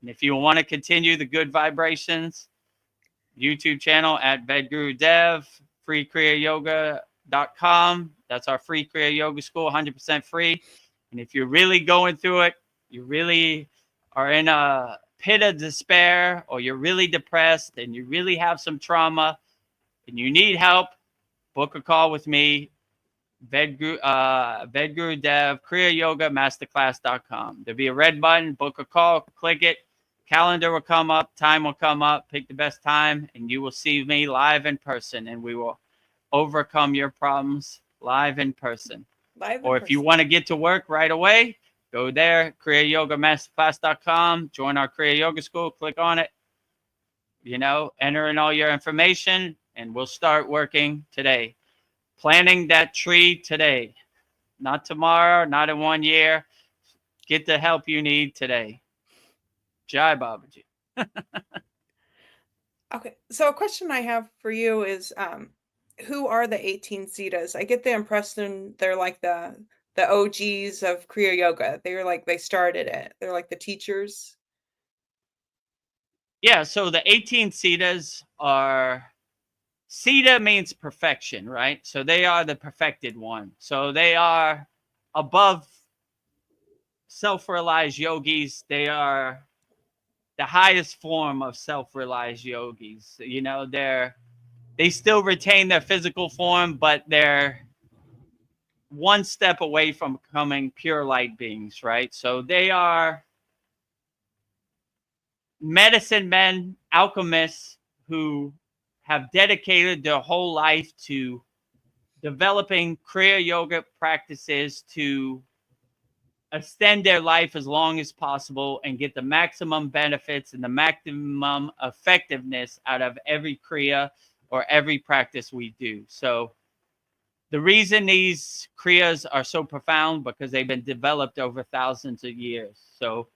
S1: And if you want to continue the good vibrations, YouTube channel at Vedagurudev, freekriyayogamasterclass.com. That's our free Kriya Yoga School, 100% free. And if you're really going through it, you really are in a pit of despair, or you're really depressed and you really have some trauma and you need help, book a call with me, Vedagurudev, kriyayogamasterclass.com. There'll be a red button, book a call, click it, calendar will come up, time will come up, pick the best time, and you will see me live in person, and we will overcome your problems live in person. Or if you want to get to work right away, go there, kriyayogamasterclass.com, join our Kriya Yoga School, click on it, you know, enter in all your information, and we'll start working today. Planting that tree today, not tomorrow, not in 1 year. Get the help you need today. Jai Babaji.
S3: Okay, so a question I have for you is, who are the 18 Siddhas? I get the impression they're like the the OGs of Kriya Yoga. They started it. They're like the teachers.
S1: Yeah, so the 18 Siddhas are, Siddha means perfection, right? So they are the perfected one. So they are above self-realized yogis. They are the highest form of self-realized yogis. You know, they still retain their physical form, but they're one step away from becoming pure light beings, right? So they are medicine men, alchemists who have dedicated their whole life to developing Kriya yoga practices to extend their life as long as possible and get the maximum benefits and the maximum effectiveness out of every Kriya or every practice we do. So the reason these Kriyas are so profound because they've been developed over thousands of years. So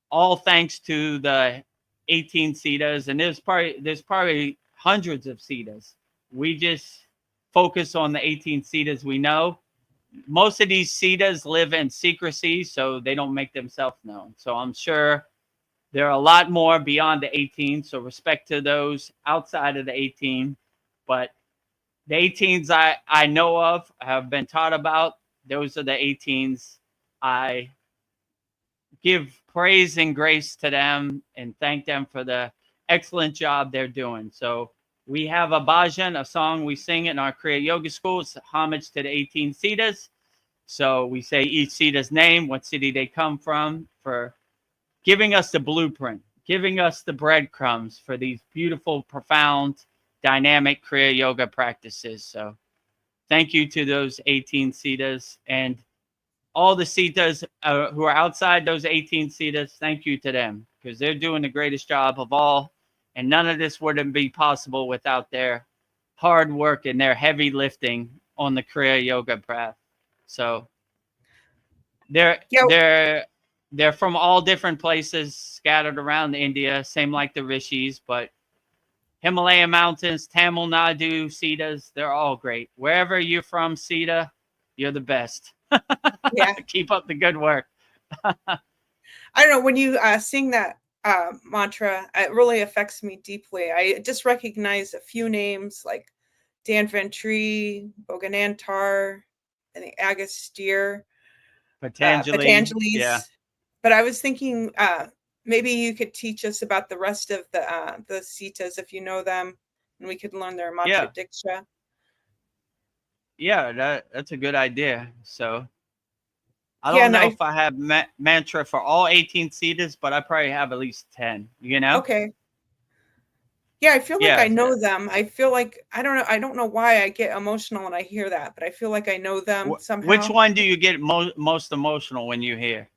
S1: all thanks to the 18 Siddhas, and there's probably hundreds of Siddhas. We just focus on the 18 Siddhas we know. Most of these Siddhas live in secrecy, so they don't make themselves known. So I'm sure there are a lot more beyond the 18. So respect to those outside of the 18. But the 18s I know of, have been taught about, those are the 18s. I give praise and grace to them and thank them for the excellent job they're doing. So we have a bhajan, a song we sing in our Kriya Yoga School. It's homage to the 18 Siddhas. So we say each Siddha's name, what city they come from, for giving us the blueprint, giving us the breadcrumbs for these beautiful, profound, dynamic Kriya Yoga practices. So thank you to those 18 Siddhas, and all the Siddhas who are outside those 18 Siddhas, thank you to them, because they're doing the greatest job of all. And none of this wouldn't be possible without their hard work and their heavy lifting on the Kriya Yoga path. So they're from all different places scattered around India, same like the Rishis, but Himalayan mountains, Tamil Nadu, Siddhas, they're all great. Wherever you're from, Siddha, you're the best.
S3: Yeah.
S1: Keep up the good work.
S3: I don't know, when you sing that mantra, it really affects me deeply. I just recognize a few names like Dan Ventry, Boganantar, I think Agastya, Patanjali's.
S1: Yeah.
S3: But I was thinking maybe you could teach us about the rest of the Siddhas if you know them, and we could learn their mantra diksha.
S1: Yeah, that's a good idea. So I don't know if I have mantra for all 18 Siddhas, but I probably have at least 10, you know?
S3: Okay. Yeah, I feel like I know them. I feel like, I don't know why I get emotional when I hear that, but I feel like I know them somehow.
S1: Which one do you get most emotional when you hear?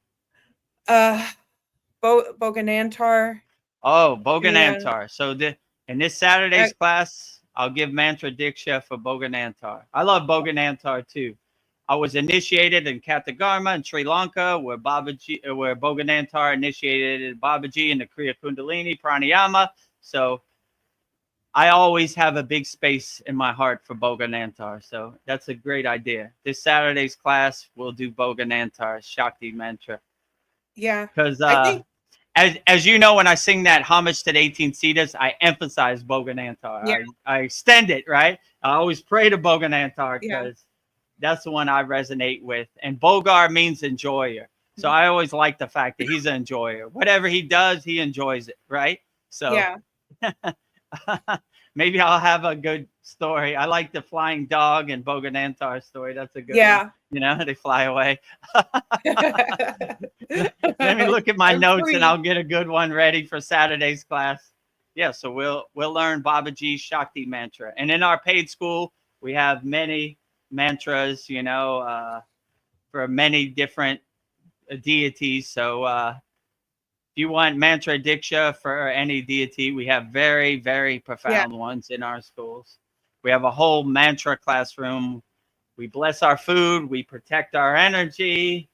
S3: Boganantar.
S1: Oh, Boganantar. So in this Saturday's class, I'll give mantra diksha for Boganantar. I love Boganantar too. I was initiated in Katagama in Sri Lanka, where Boganantar initiated Babaji in the Kriya Kundalini Pranayama. So I always have a big space in my heart for Boganantar. So that's a great idea. This Saturday's class, we'll do Boganantar Shakti mantra.
S3: Yeah.
S1: Because as you know, when I sing that homage to the 18 Siddhas, I emphasize Boganantar.
S3: Yeah.
S1: I extend it, right? I always pray to Boganantar because that's the one I resonate with. And Bogar means enjoyer. So I always like the fact that he's an enjoyer. Whatever he does, he enjoys it, right? So yeah. Maybe I'll have a good story. I like the flying dog and Boganantar story. That's a good one. You know, they fly away. Let me look at my notes and I'll get a good one ready for Saturday's class. Yeah, so we'll learn Babaji's Shakti mantra. And in our paid school, we have many mantras, you know, for many different deities. So if you want mantra diksha for any deity, we have very, very profound ones in our schools. We have a whole mantra classroom. We bless our food. We protect our energy.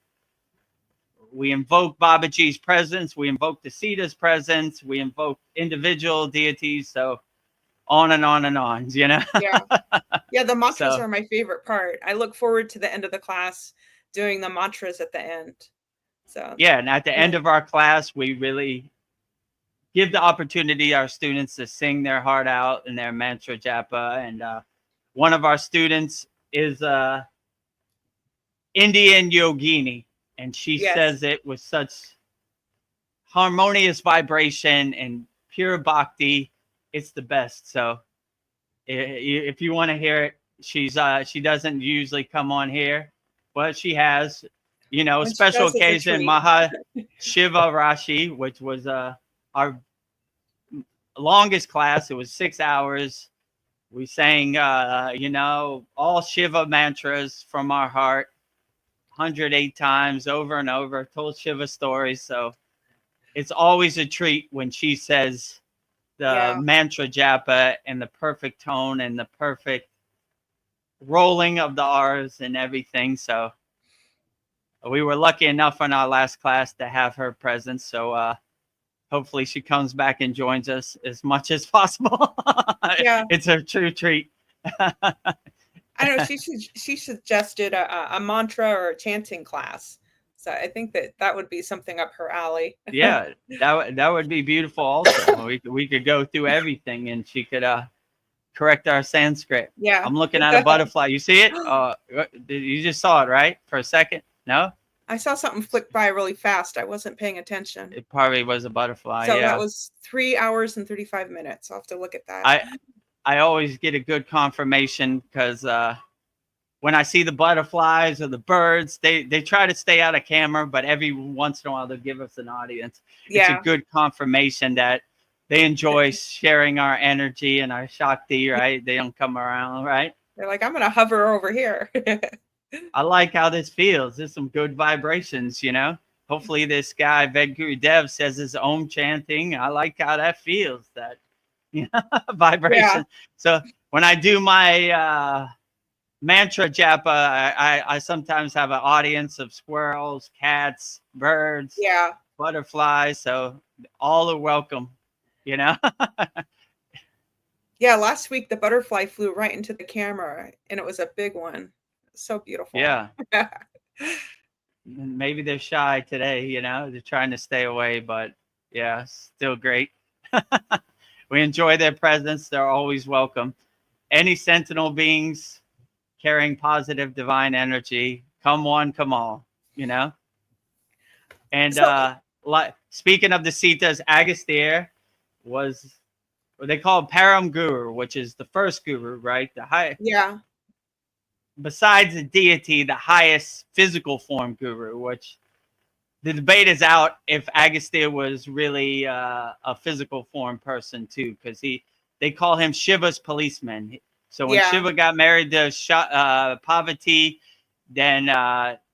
S1: We invoke Babaji's presence. We invoke the Siddha's presence. We invoke individual deities. So on and on and on, you know?
S3: Yeah, the mantras
S1: So
S3: are my favorite part. I look forward to the end of the class doing the mantras at the end. So
S1: yeah, and at the end
S3: yeah.
S1: of our class, we really give the opportunity our students to sing their heart out in their mantra japa. And one of our students is Indian yogini, and she
S3: Yes.
S1: says it with such harmonious vibration and pure bhakti. It's the best. So if you want to hear it, she doesn't usually come on here, but she has,
S3: When she
S1: special
S3: does, it's a
S1: occasion,
S3: treat.
S1: Maha Shiva Rashi, which was our longest class. It was 6 hours. We sang, all Shiva mantras from our heart 108 times over and over, told Shiva stories. So it's always a treat when she says the
S3: Yeah.
S1: mantra japa and the perfect tone and the perfect rolling of the R's and everything. So we were lucky enough in our last class to have her present. So hopefully she comes back and joins us as much as possible.
S3: Yeah.
S1: It's a true treat.
S3: I know she suggested a mantra or a chanting class. So I think that would be something up her alley.
S1: Yeah, that would be beautiful also. We could go through everything and she could correct our Sanskrit.
S3: Yeah.
S1: I'm looking at a butterfly. You see it? You just saw it, right? For a second? No?
S3: I saw something flick by really fast. I wasn't paying attention.
S1: It probably was a butterfly.
S3: So
S1: Yeah.
S3: that was 3 hours and 35 minutes. I'll have to look at that.
S1: I always get a good confirmation because when I see the butterflies or the birds, they try to stay out of camera, but every once in a while they'll give us an audience.
S3: Yeah.
S1: It's a good confirmation that they enjoy sharing our energy and our Shakti, right? They don't come around, right?
S3: They're like, I'm going to hover over here.
S1: I like how this feels. There's some good vibrations, Hopefully this guy, Vedagurudev, says his Om chanting. I like how that feels, that vibration.
S3: Yeah.
S1: So when I do my mantra japa, I sometimes have an audience of squirrels, cats, birds,
S3: Yeah.
S1: butterflies. So all are welcome,
S3: Yeah, last week the butterfly flew right into the camera and it was a big one. So beautiful.
S1: Yeah. Maybe they're shy today, they're trying to stay away, but yeah, still great. We enjoy their presence. They're always welcome. Any sentinel beings carrying positive divine energy, come one, come all, And speaking of the Sitas, Agastya was what they call Param Guru, which is the first guru, right? The high.
S3: Yeah.
S1: Besides the deity, the highest physical form guru, which the debate is out if Agastya was really a physical form person too, because they call him Shiva's policeman. So when Shiva got married to Parvati, then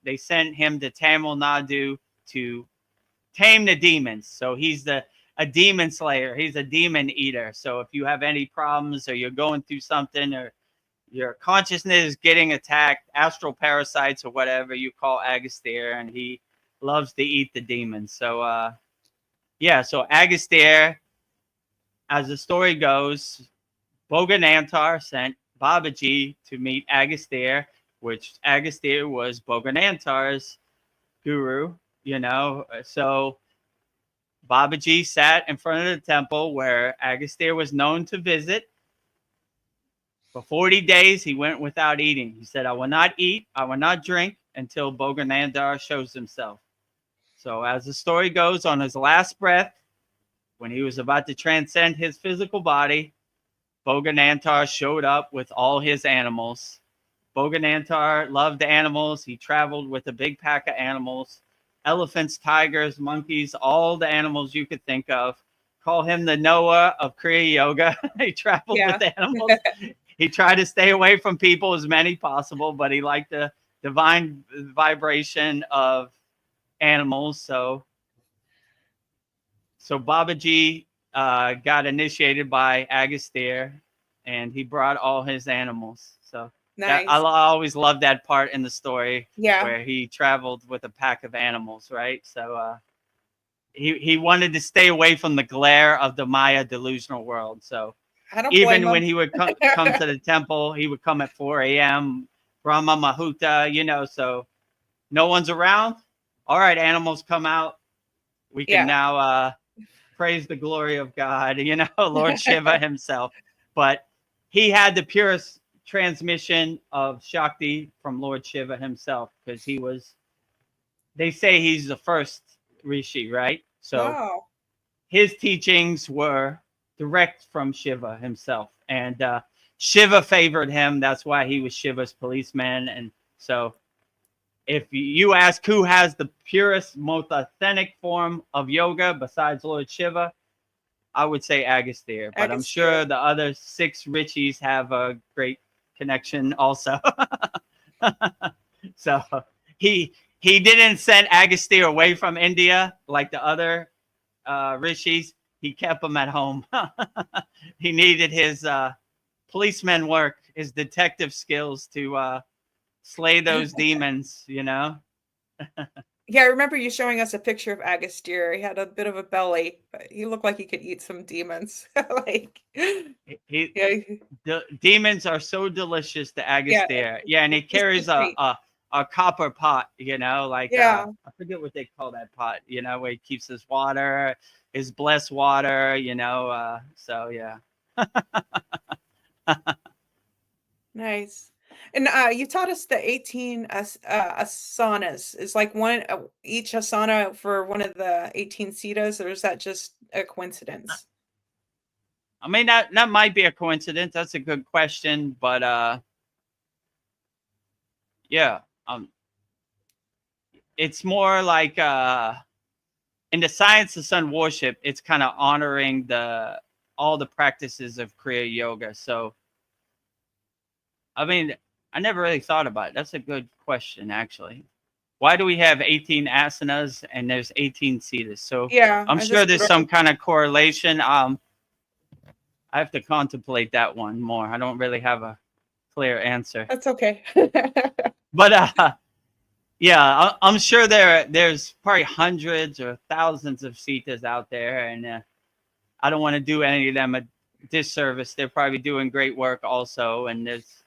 S1: they sent him to Tamil Nadu to tame the demons. So he's a demon slayer. He's a demon eater. So if you have any problems or you're going through something or your consciousness is getting attacked, astral parasites or whatever, you call Agastya, and he loves to eat the demons. So so Agastya, as the story goes, Bhoganantar sent Babaji to meet Agastya, which Agastya was Bhoganantar's guru, So Babaji sat in front of the temple where Agastya was known to visit. For 40 days, he went without eating. He said, I will not eat, I will not drink until Bhoganantar shows himself. So as the story goes, on his last breath, when he was about to transcend his physical body, Bhoganantar showed up with all his animals. Bhoganantar loved animals. He traveled with a big pack of animals, elephants, tigers, monkeys, all the animals you could think of. Call him the Noah of Kriya Yoga. He traveled with animals. He tried to stay away from people as many possible, but he liked the divine vibration of animals. So Babaji got initiated by Agastya, and he brought all his animals. So
S3: nice.
S1: I always love that part in the story
S3: where
S1: he traveled with a pack of animals, right? So he wanted to stay away from the glare of the Maya delusional world. So
S3: I don't blame
S1: Even when
S3: him.
S1: he would come to the temple, he would come at 4 a.m. Brahma Mahuta, you know, so no one's around. All right, animals come out. We can
S3: Yeah.
S1: now praise the glory of God, you know, Lord Shiva himself. But he had the purest transmission of Shakti from Lord Shiva himself, because he was, they say he's the first Rishi, right? So
S3: Oh,
S1: his teachings were direct from Shiva himself. And Shiva favored him. That's why he was Shiva's policeman. And so if you ask who has the purest, most authentic form of yoga besides Lord Shiva, I would say Agastya. But I'm sure
S3: Agastya.
S1: the other 6 Rishis have a great connection also. So he didn't send Agastya away from India like the other Rishis. He kept him at home. He needed his policeman work, his detective skills to slay those demons, you know?
S3: Yeah, I remember you showing us a picture of Agastya. He had a bit of a belly, but he looked like he could eat some demons. Like,
S1: He
S3: yeah,
S1: the demons are so delicious to
S3: yeah,
S1: Agastya. Yeah, and he
S3: he's so
S1: carries
S3: sweet.
S1: a copper pot, you know, like
S3: Yeah,
S1: I forget what they call that pot, you know, where he keeps his water, his blessed water, you know. So yeah.
S3: nice. And you taught us the 18 asanas. Is like one each asana for one of the 18 siddhas, or is that just a coincidence?
S1: I mean, that might be a coincidence. That's a good question, but yeah, it's more like in the science of sun worship, it's kind of honoring all the practices of Kriya yoga. So I mean, I never really thought about it. That's a good question, actually. Why do we have 18 asanas and there's 18 siddhas? So
S3: Yeah,
S1: I'm
S3: I
S1: sure
S3: just
S1: there's some kind of correlation. I have to contemplate that one more. I don't really have a clear answer.
S3: that's okay.
S1: But yeah, I'm sure there's probably hundreds or thousands of siddhas out there, and I don't want to do any of them a disservice. They're probably doing great work also, and there's,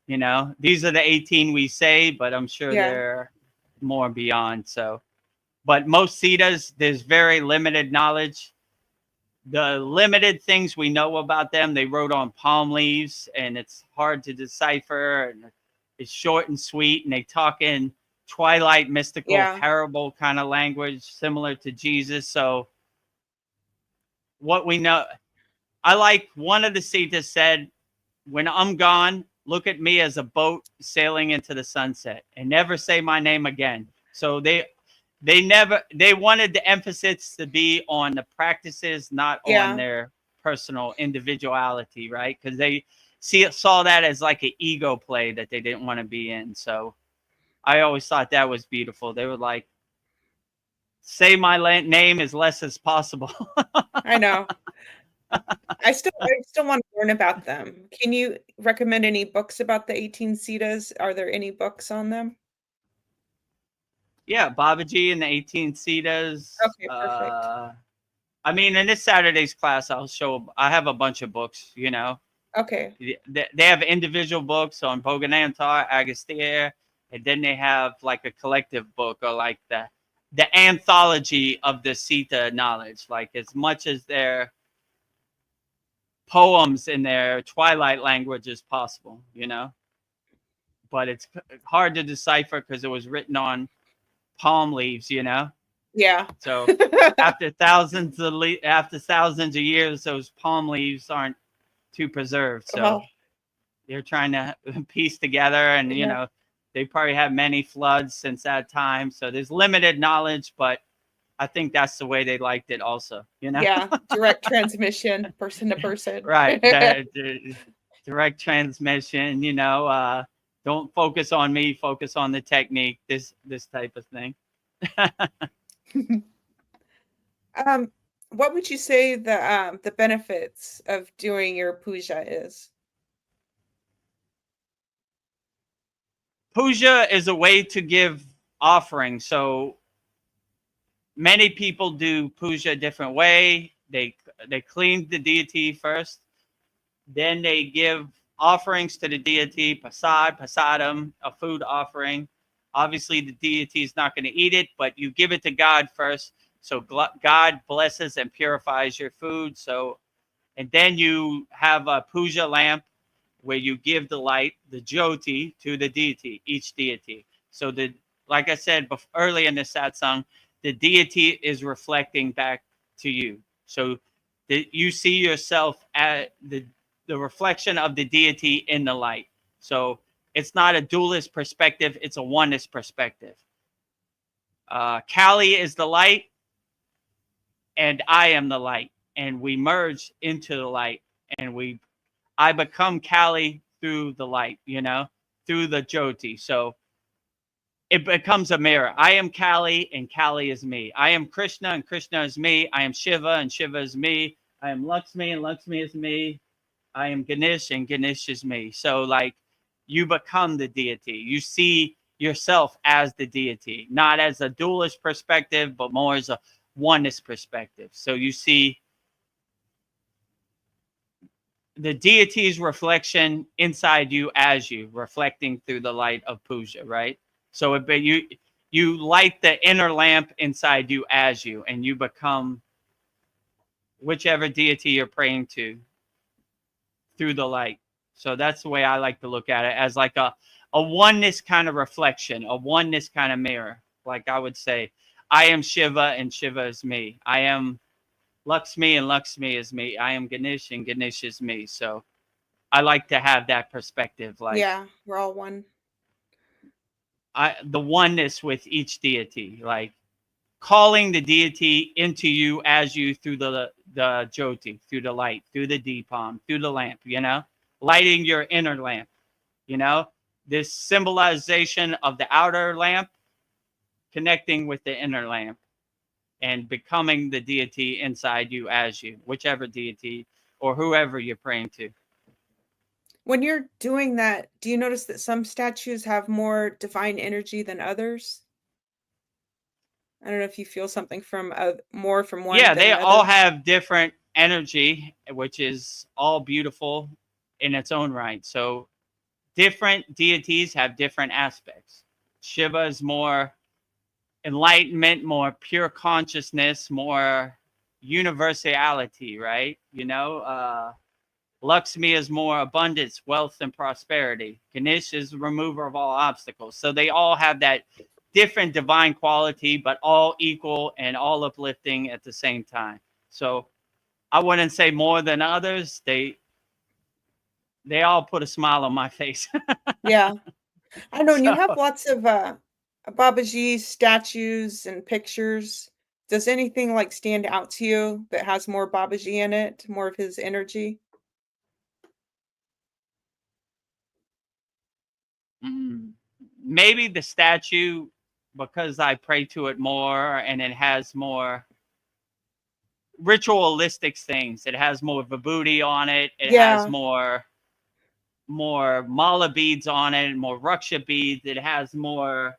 S1: you know, these are the 18 we say, but I'm sure
S3: Yeah,
S1: there are more beyond. So, but most siddhas, there's very limited knowledge. The limited things we know about them, they wrote on palm leaves, and it's hard to decipher. And it's short and sweet, and they talk in twilight, mystical,
S3: yeah,
S1: parable kind of language, similar to Jesus. So, what we know, I like one of the siddhas said, "When I'm gone, look at me as a boat sailing into the sunset, and never say my name again." So they wanted the emphasis to be on the practices, not on
S3: yeah.
S1: their personal individuality, right? Because they saw that as like an ego play that they didn't want to be in. So I always thought that was beautiful. They were like, say my name as less as possible.
S3: I know. I still want to learn about them. Can you recommend any books about the 18 siddhas? Are there any books on them?
S1: Yeah, Babaji and the 18 Siddhas.
S3: Okay, perfect.
S1: I mean, in this Saturday's class, I have a bunch of books, you know.
S3: Okay.
S1: They have individual books on Bhoganantar, Agastya, and then they have like a collective book, or like the anthology of the Sita knowledge, like as much as their poems in their twilight language as possible, you know. But it's hard to decipher because it was written on palm leaves, you know.
S3: Yeah.
S1: So after thousands of years, those palm leaves aren't too preserved. So
S3: Well,
S1: they're trying to piece together, and you
S3: yeah.
S1: know, they probably had many floods since that time. So there's limited knowledge, but I think that's the way they liked it also, you know?
S3: Yeah, direct transmission, person to person.
S1: Right. The direct transmission, you know, don't focus on me, focus on the technique, this type of thing.
S3: What would you say the benefits of doing your puja is?
S1: Puja is a way to give offering. So many people do puja a different way. They clean the deity first, Then they give offerings to the deity, prasadam, a food offering. Obviously, the deity is not going to eat it, but you give it to God first. So God blesses and purifies your food. So, and then you have a puja lamp where you give the light, the jyoti, to the deity, each deity. So like I said early in the satsang, the deity is reflecting back to you. So you see yourself at the reflection of the deity in the light. So it's not a dualist perspective, it's a oneness perspective. Kali is the light, and I am the light, and we merge into the light, and I become Kali through the light, through the Jyoti. So it becomes a mirror. I am Kali, and Kali is me. I am Krishna, and Krishna is me. I am Shiva, and Shiva is me. I am Lakshmi, and Lakshmi is me. I am Ganesh, and Ganesh is me. So like you become the deity. You see yourself as the deity, not as a dualist perspective, but more as a oneness perspective. So you see the deity's reflection inside you as you, reflecting through the light of puja, right? So you light the inner lamp inside you as you, and you become whichever deity you're praying to through the light. So that's the way I like to look at it, as like a oneness kind of reflection, a oneness kind of mirror. Like I would say, I am Shiva, and Shiva is me. I am Lakshmi, and Lakshmi is me. I am Ganesh, and Ganesh is me. So I like to have that perspective. Like,
S3: yeah, we're all one.
S1: The oneness with each deity, like calling the deity into you as you through the jyoti, through the light, through the deepam, through the lamp, lighting your inner lamp, this symbolization of the outer lamp connecting with the inner lamp and becoming the deity inside you as you, whichever deity or whoever you're praying to.
S3: When you're doing that, do you notice that some statues have more divine energy than others? I don't know if you feel something from more from one.
S1: Yeah,
S3: than
S1: they
S3: another.
S1: all have different energy, which is all beautiful in its own right. So different deities have different aspects. Shiva is more enlightenment, more pure consciousness, more universality, right? Lakshmi is more abundance, wealth, and prosperity. Ganesh is the remover of all obstacles. So they all have that different divine quality, but all equal and all uplifting at the same time. So I wouldn't say more than others. They all put a smile on my face.
S3: Yeah. I know, and you have lots of Babaji statues and pictures. Does anything like stand out to you that has more Babaji in it, more of his energy?
S1: Maybe the statue, because I pray to it more, and it has more ritualistic things. It has more vibhuti on it. It has more mala beads on it, more raksha beads. It has more.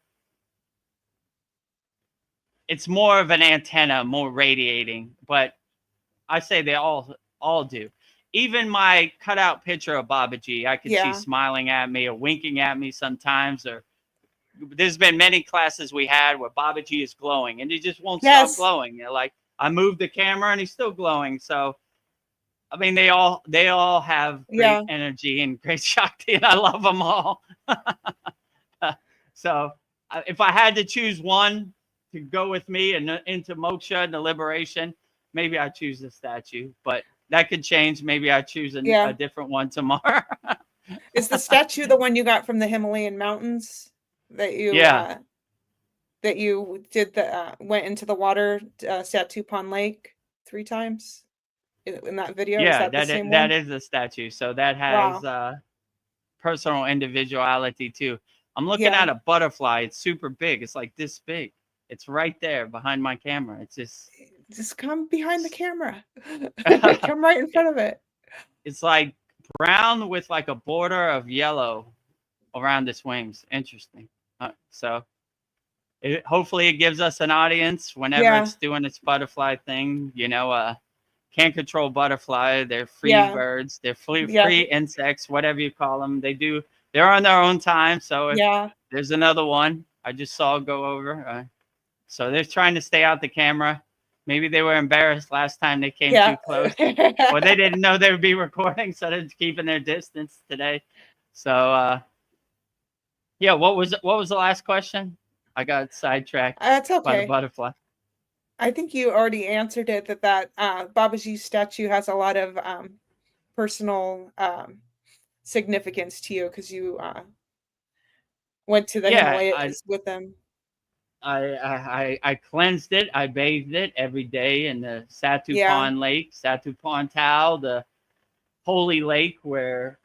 S1: It's more of an antenna, more radiating. But I say they all do. Even my cutout picture of Babaji, I could see smiling at me or winking at me sometimes. Or there's been many classes we had where Babaji is glowing, and he just won't stop glowing. Like I moved the camera, and he's still glowing. So, I mean, they all have great energy and great shakti, and I love them all. So, if I had to choose one to go with me and into moksha and the liberation, maybe I choose the statue, but that could change. Maybe I choose a different one tomorrow.
S3: Is the statue the one you got from the Himalayan mountains that you did went into the water, Satupon Lake 3 times in that video?
S1: Yeah,
S3: is that the same one?
S1: That is the statue. So that has personal individuality too. I'm looking at a butterfly. It's super big. It's like this big. It's right there behind my camera. It's
S3: just come behind the camera. Come right in front of it.
S1: It's like brown with like a border of yellow around its wings. Interesting. So hopefully it gives us an audience whenever it's doing its butterfly thing. can't control butterfly. They're free
S3: Yeah.
S1: birds. They're free
S3: Yeah.
S1: insects, whatever you call them. They're on their own time. So if
S3: Yeah.
S1: there's another one I just saw go over. So they're trying to stay out the camera. Maybe they were embarrassed last time they came too close, or they didn't know they would be recording, so they're keeping their distance today. So yeah, what was the last question? I got sidetracked
S3: That's
S1: by the
S3: okay.
S1: butterfly.
S3: I think you already answered it, that Babaji statue has a lot of personal significance to you because you went to the Himalayas with them.
S1: I cleansed it. I bathed it every day in the Satupon Lake, Satupon Tao, the holy lake where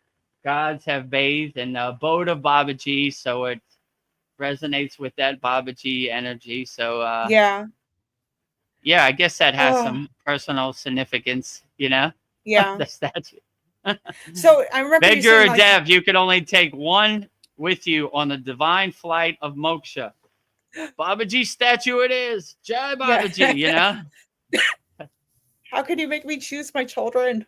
S1: gods have bathed, in the abode of Babaji. So it resonates with that Babaji energy. So yeah, I guess that has some personal significance,
S3: Yeah.
S1: the statue.
S3: So I remember
S1: Vedagurudev, you could only take one with you on the divine flight of moksha. Babaji statue it is. Jai Babaji,
S3: How could you make me choose my children?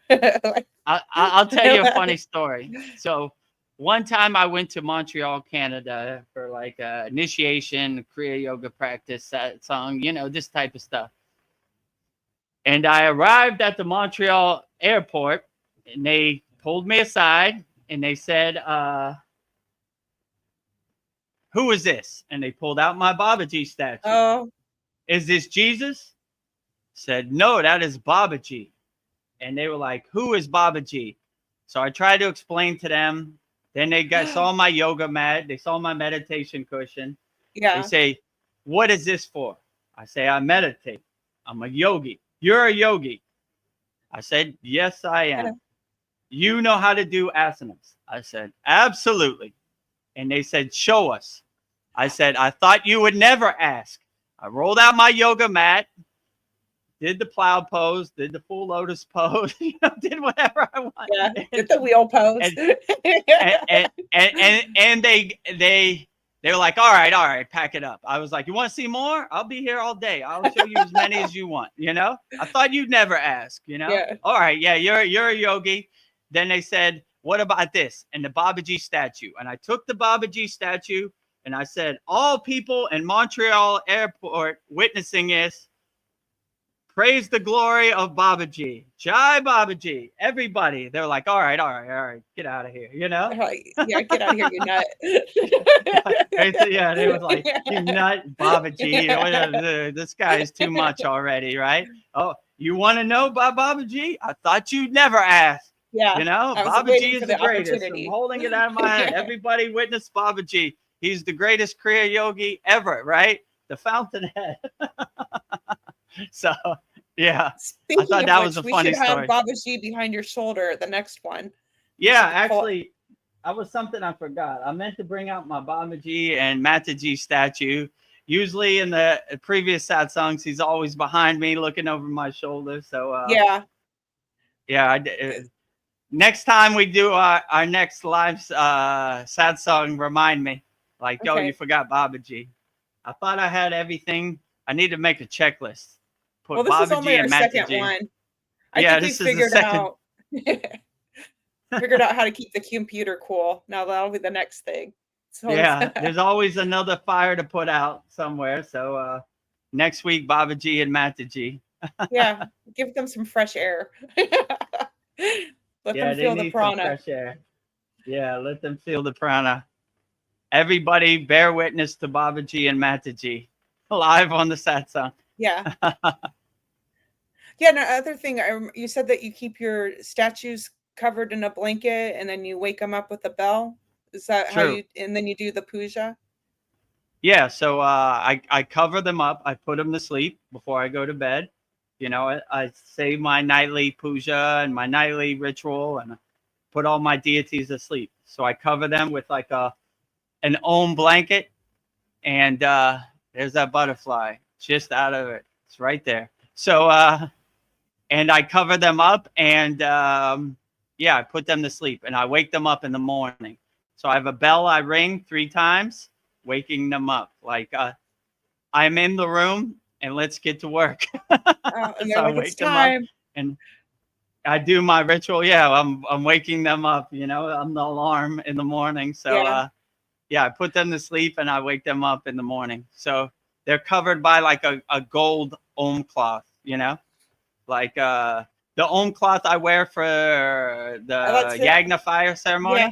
S1: I'll tell you a funny story. So one time I went to Montreal, Canada for like initiation, Kriya yoga practice, Satsang, this type of stuff. And I arrived at the Montreal airport and they pulled me aside and they said, who is this? And they pulled out my Babaji statue.
S3: Oh.
S1: Is this Jesus? Said, no, that is Babaji. And they were like, who is Babaji? So I tried to explain to them. Then they saw my yoga mat. They saw my meditation cushion.
S3: Yeah.
S1: They say, what is this for? I say, I meditate. I'm a yogi. You're a yogi. I said, yes, I am. You know how to do asanas? I said, absolutely. And they said, show us. I said, I thought you would never ask. I rolled out my yoga mat, did the plow pose, did the full lotus pose, did whatever I wanted.
S3: Yeah, did the wheel pose.
S1: And they were like, all right, pack it up. I was like, you want to see more? I'll be here all day. I'll show you as many as you want, I thought you'd never ask,
S3: Yeah.
S1: All right, yeah, you're a yogi. Then they said, what about this? And the Babaji statue. And I took the Babaji statue and I said, all people in Montreal airport witnessing this, praise the glory of Babaji. Jai Babaji. Everybody. They're like, all right. Get out of here,
S3: Yeah, get out of here, you nut.
S1: Yeah, they was like, you nut, Babaji. This guy is too much already, right? Oh, you want to know about Babaji? I thought you'd never ask.
S3: Yeah.
S1: Babaji is the greatest. I'm holding it out of my head. Everybody witness Babaji. He's the greatest Kriya yogi ever, right? The fountainhead. So, yeah.
S3: Speaking
S1: I thought that was a funny story.
S3: We should have Babaji behind your shoulder, the next one.
S1: Yeah, actually, that was something I forgot. I meant to bring out my Babaji and Mataji statue. Usually in the previous satsangs, he's always behind me looking over my shoulder. So, yeah, next time we do our next live satsang, remind me. Like, yo, you forgot Babaji. I thought I had everything. I need to make a checklist.
S3: Well, this is only our second one. I think we figured out how to keep the computer cool. Now that'll be the next thing. So
S1: yeah, there's always another fire to put out somewhere. So next week, Babaji and Mataji.
S3: Yeah, give them some fresh air. Let them feel the prana.
S1: Fresh air. Yeah, let them feel the prana. Everybody bear witness to Babaji and Mataji live on the satsang.
S3: Yeah. Yeah, and another thing, you said that you keep your statues covered in a blanket and then you wake them up with a bell. Is that how you, and then you do the puja?
S1: Yeah, so I cover them up. I put them to sleep before I go to bed. I say my nightly puja and my nightly ritual and put all my deities to sleep. So I cover them with like an Om blanket. And there's that butterfly just out of it. It's right there. So, and I cover them up and I put them to sleep and I wake them up in the morning. So I have a bell I ring 3 times, waking them up. Like I'm in the room and let's get to work.
S3: And so I wake them up
S1: And I do my ritual. Yeah, I'm waking them up. You know, I'm the alarm in the morning. So yeah, I put them to sleep and I wake them up in the morning. So they're covered by like a gold Om cloth. You know, like the Om cloth I wear for the Yagna fire ceremony.
S3: Yeah.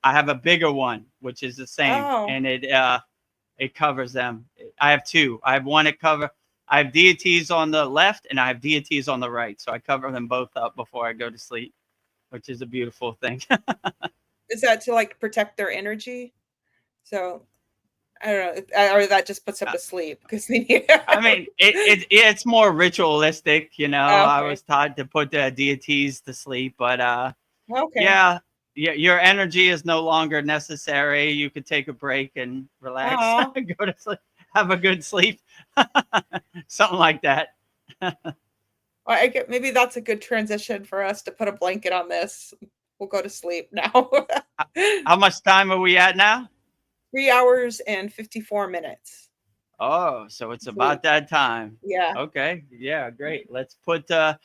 S1: I have a bigger one, which is the same, and it covers them. I have two. I have one that cover. I have deities on the left and I have deities on the right. So I cover them both up before I go to sleep, which is a beautiful thing.
S3: Is that to like protect their energy? So I don't know, or that just puts them to sleep because they need.
S1: I mean, it's more ritualistic, you know. I
S3: Okay.
S1: was taught to put the deities to sleep, but
S3: Okay.
S1: yeah, your energy is no longer necessary. You could take a break and relax, go to sleep, have a good sleep, something like that.
S3: I get, maybe that's a good transition for us to put a blanket on this. We'll go to sleep now.
S1: How much time are we at now?
S3: 3 hours and 54 minutes.
S1: Oh, so it's about that time.
S3: Yeah.
S1: Okay. Yeah, great. Let's put a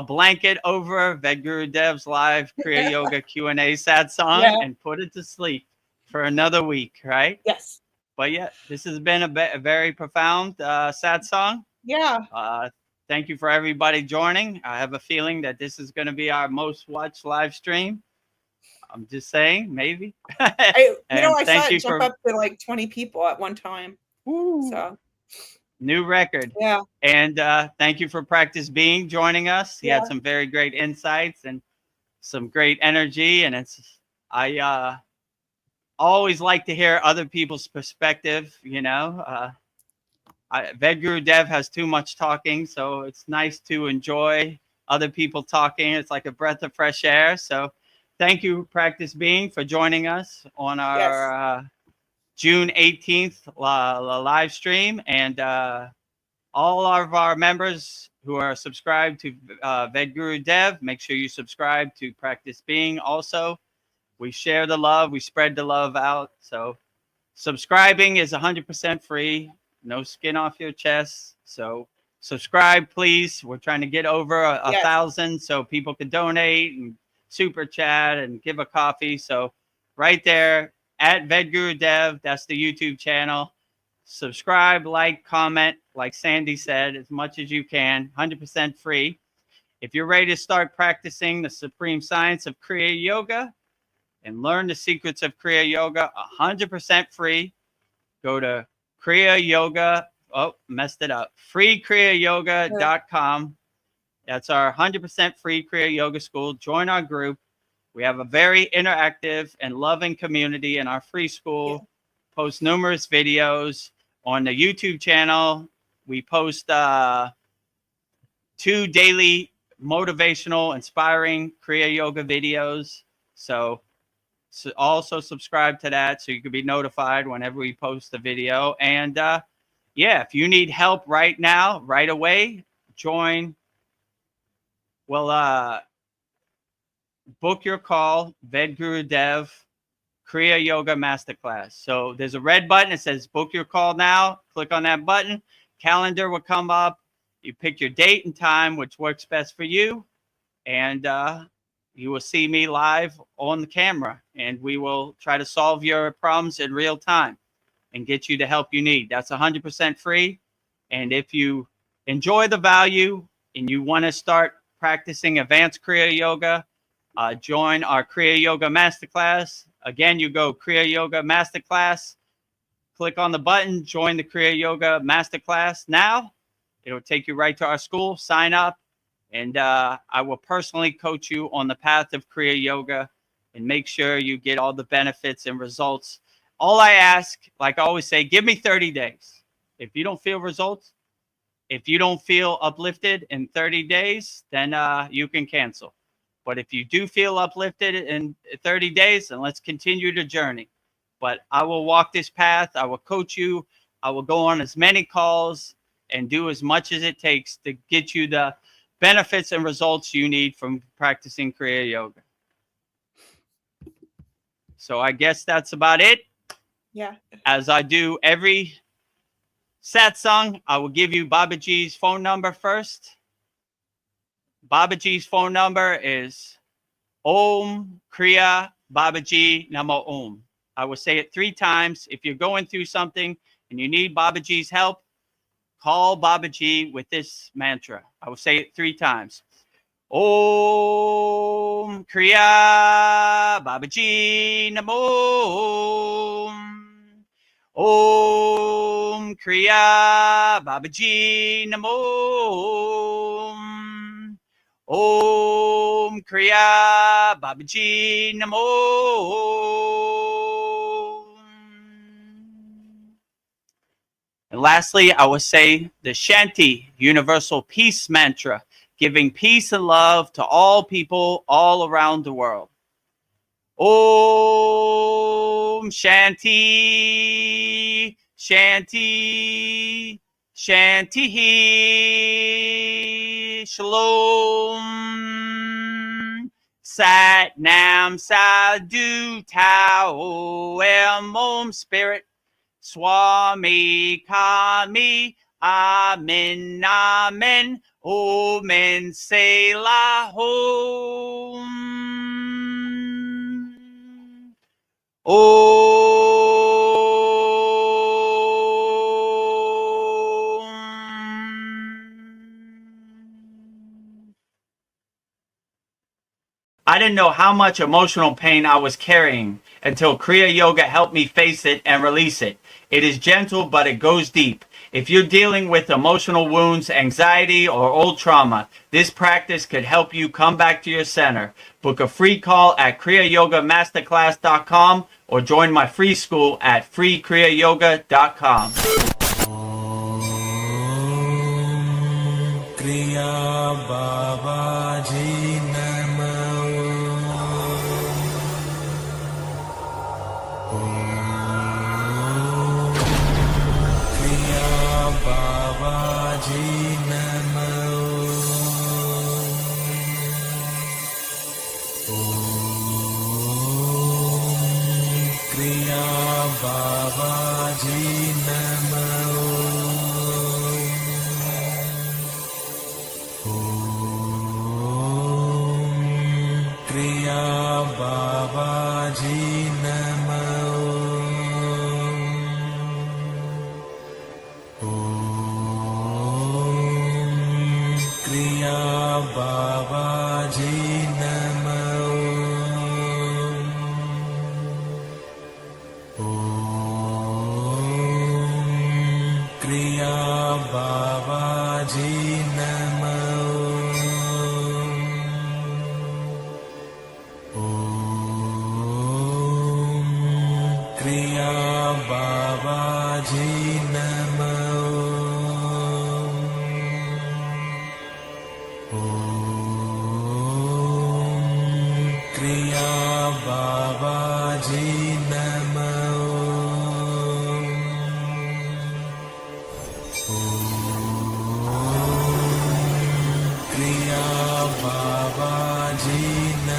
S1: blanket over Vedgurudev's live Kriya Yoga Q&A Satsang and put it to sleep for another week, right?
S3: Yes.
S1: But yeah, this has been a very profound Satsang.
S3: Yeah.
S1: Thank you for everybody joining. I have a feeling that this is going to be our most watched live stream. I'm just saying, maybe.
S3: I saw it jump up to like 20 people at one time.
S1: Woo.
S3: So
S1: new record.
S3: Yeah.
S1: And thank you for Practice Being joining us. He had some very great insights and some great energy. And I always like to hear other people's perspective, you know. Vedagurudev has too much talking, so it's nice to enjoy other people talking. It's like a breath of fresh air. So thank you, Practice Being, for joining us on our June 18th live stream. And all of our members who are subscribed to Vedagurudev, make sure you subscribe to Practice Being also. We share the love. We spread the love out. So subscribing is 100% free. No skin off your chest. So subscribe, please. We're trying to get over 1,000 so people can donate and super chat and give a coffee. So right there at Vedagurudev, that's the YouTube channel. Subscribe, like, comment, like Sandy said, as much as you can, 100% free. If you're ready to start practicing the supreme science of Kriya Yoga and learn the secrets of Kriya Yoga, 100% free, go to Kriya Yoga. Oh, messed it up. freekriyayoga.com. That's our 100% free Kriya Yoga school. Join our group. We have a very interactive and loving community in our free school. Post numerous videos on the YouTube channel. We post 2 daily motivational, inspiring Kriya Yoga videos. So also subscribe to that so you can be notified whenever we post a video. And yeah, if you need help right now, right away, join. Well, book your call, Vedagurudev Kriya Yoga Masterclass. So there's a red button that says book your call now. Click on that button. Calendar will come up. You pick your date and time, which works best for you. And you will see me live on the camera. And we will try to solve your problems in real time and get you the help you need. That's 100% free. And if you enjoy the value and you want to start practicing advanced Kriya Yoga, join our Kriya Yoga Masterclass. Again, you go Kriya Yoga Masterclass, click on the button, join the Kriya Yoga Masterclass now. It'll take you right to our school, sign up, and I will personally coach you on the path of Kriya Yoga and make sure you get all the benefits and results. All I ask, like I always say, give me 30 days. If you don't feel results, if you don't feel uplifted in 30 days, then you can cancel. But if you do feel uplifted in 30 days, then let's continue the journey. But I will walk this path. I will coach you. I will go on as many calls and do as much as it takes to get you the benefits and results you need from practicing Kriya Yoga. So I guess that's about it.
S3: Yeah.
S1: As I do every satsang, I will give you Babaji's phone number first. Babaji's phone number is Om Kriya Babaji Namo Om. I will say it 3 times. If you're going through something and you need Babaji's help, call Babaji with this mantra. I will say it 3 times. Om Kriya Babaji Namo Om. Om Kriya Babaji Namo Om. Om Kriya Babaji Namo Om. And lastly, I will say the Shanti Universal Peace Mantra, giving peace and love to all people all around the world. Om Shanti, Shanti, Shanti, Shalom, Sat Nam, Sadhu, Tao, Om Spirit, Swami Kami, Amen, Amen, Omen, Selah, Om. I didn't know how much emotional pain I was carrying until Kriya Yoga helped me face it and release it. It is gentle, but it goes deep. If you're dealing with emotional wounds, anxiety, or old trauma, this practice could help you come back to your center. Book a free call at kriyayogamasterclass.com or join my free school at freekriyayoga.com.
S2: Kriya Babaji Namo Kriya Babaji Namo Kriya Babaji Namo Kriya Babaji Namo Kriya Babaji Namo Kriya Babaji Namo Kriya Babaji Namo Kriya Babaji Namo Kriya Babaji Namo